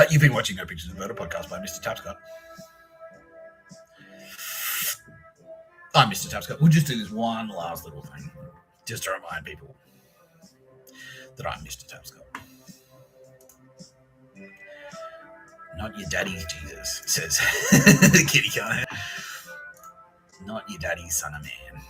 You've been watching No Pictures of Murder podcast by Mr Tapscott. I'm Mr Tapscott. We'll just do this one last little thing, just to remind people that I'm Mr Tapscott. Not your daddy's Jesus, says the kitty cat. Not your daddy's son of man.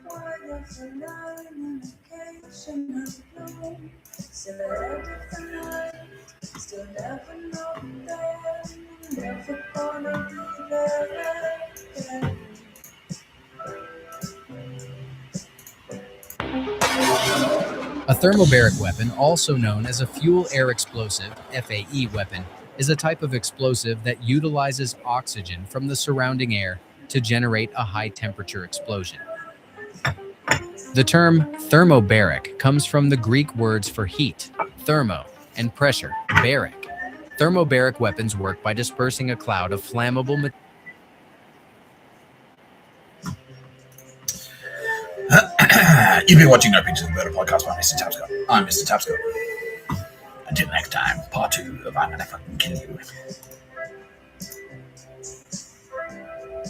Why there's a line indication of blue, silhouetted for night, still never know there, never gonna be there again. A thermobaric weapon, also known as a fuel air explosive (FAE) weapon, is a type of explosive that utilizes oxygen from the surrounding air to generate a high-temperature explosion. The term thermobaric comes from the Greek words for heat, thermo, and pressure, baric. Thermobaric weapons work by dispersing a cloud of flammable material. You've been watching No Pictures of Murder podcast by Mr Tapscott. I'm Mr Tapscott. Until next time, part 2 of I'm Gonna Fucking Kill You.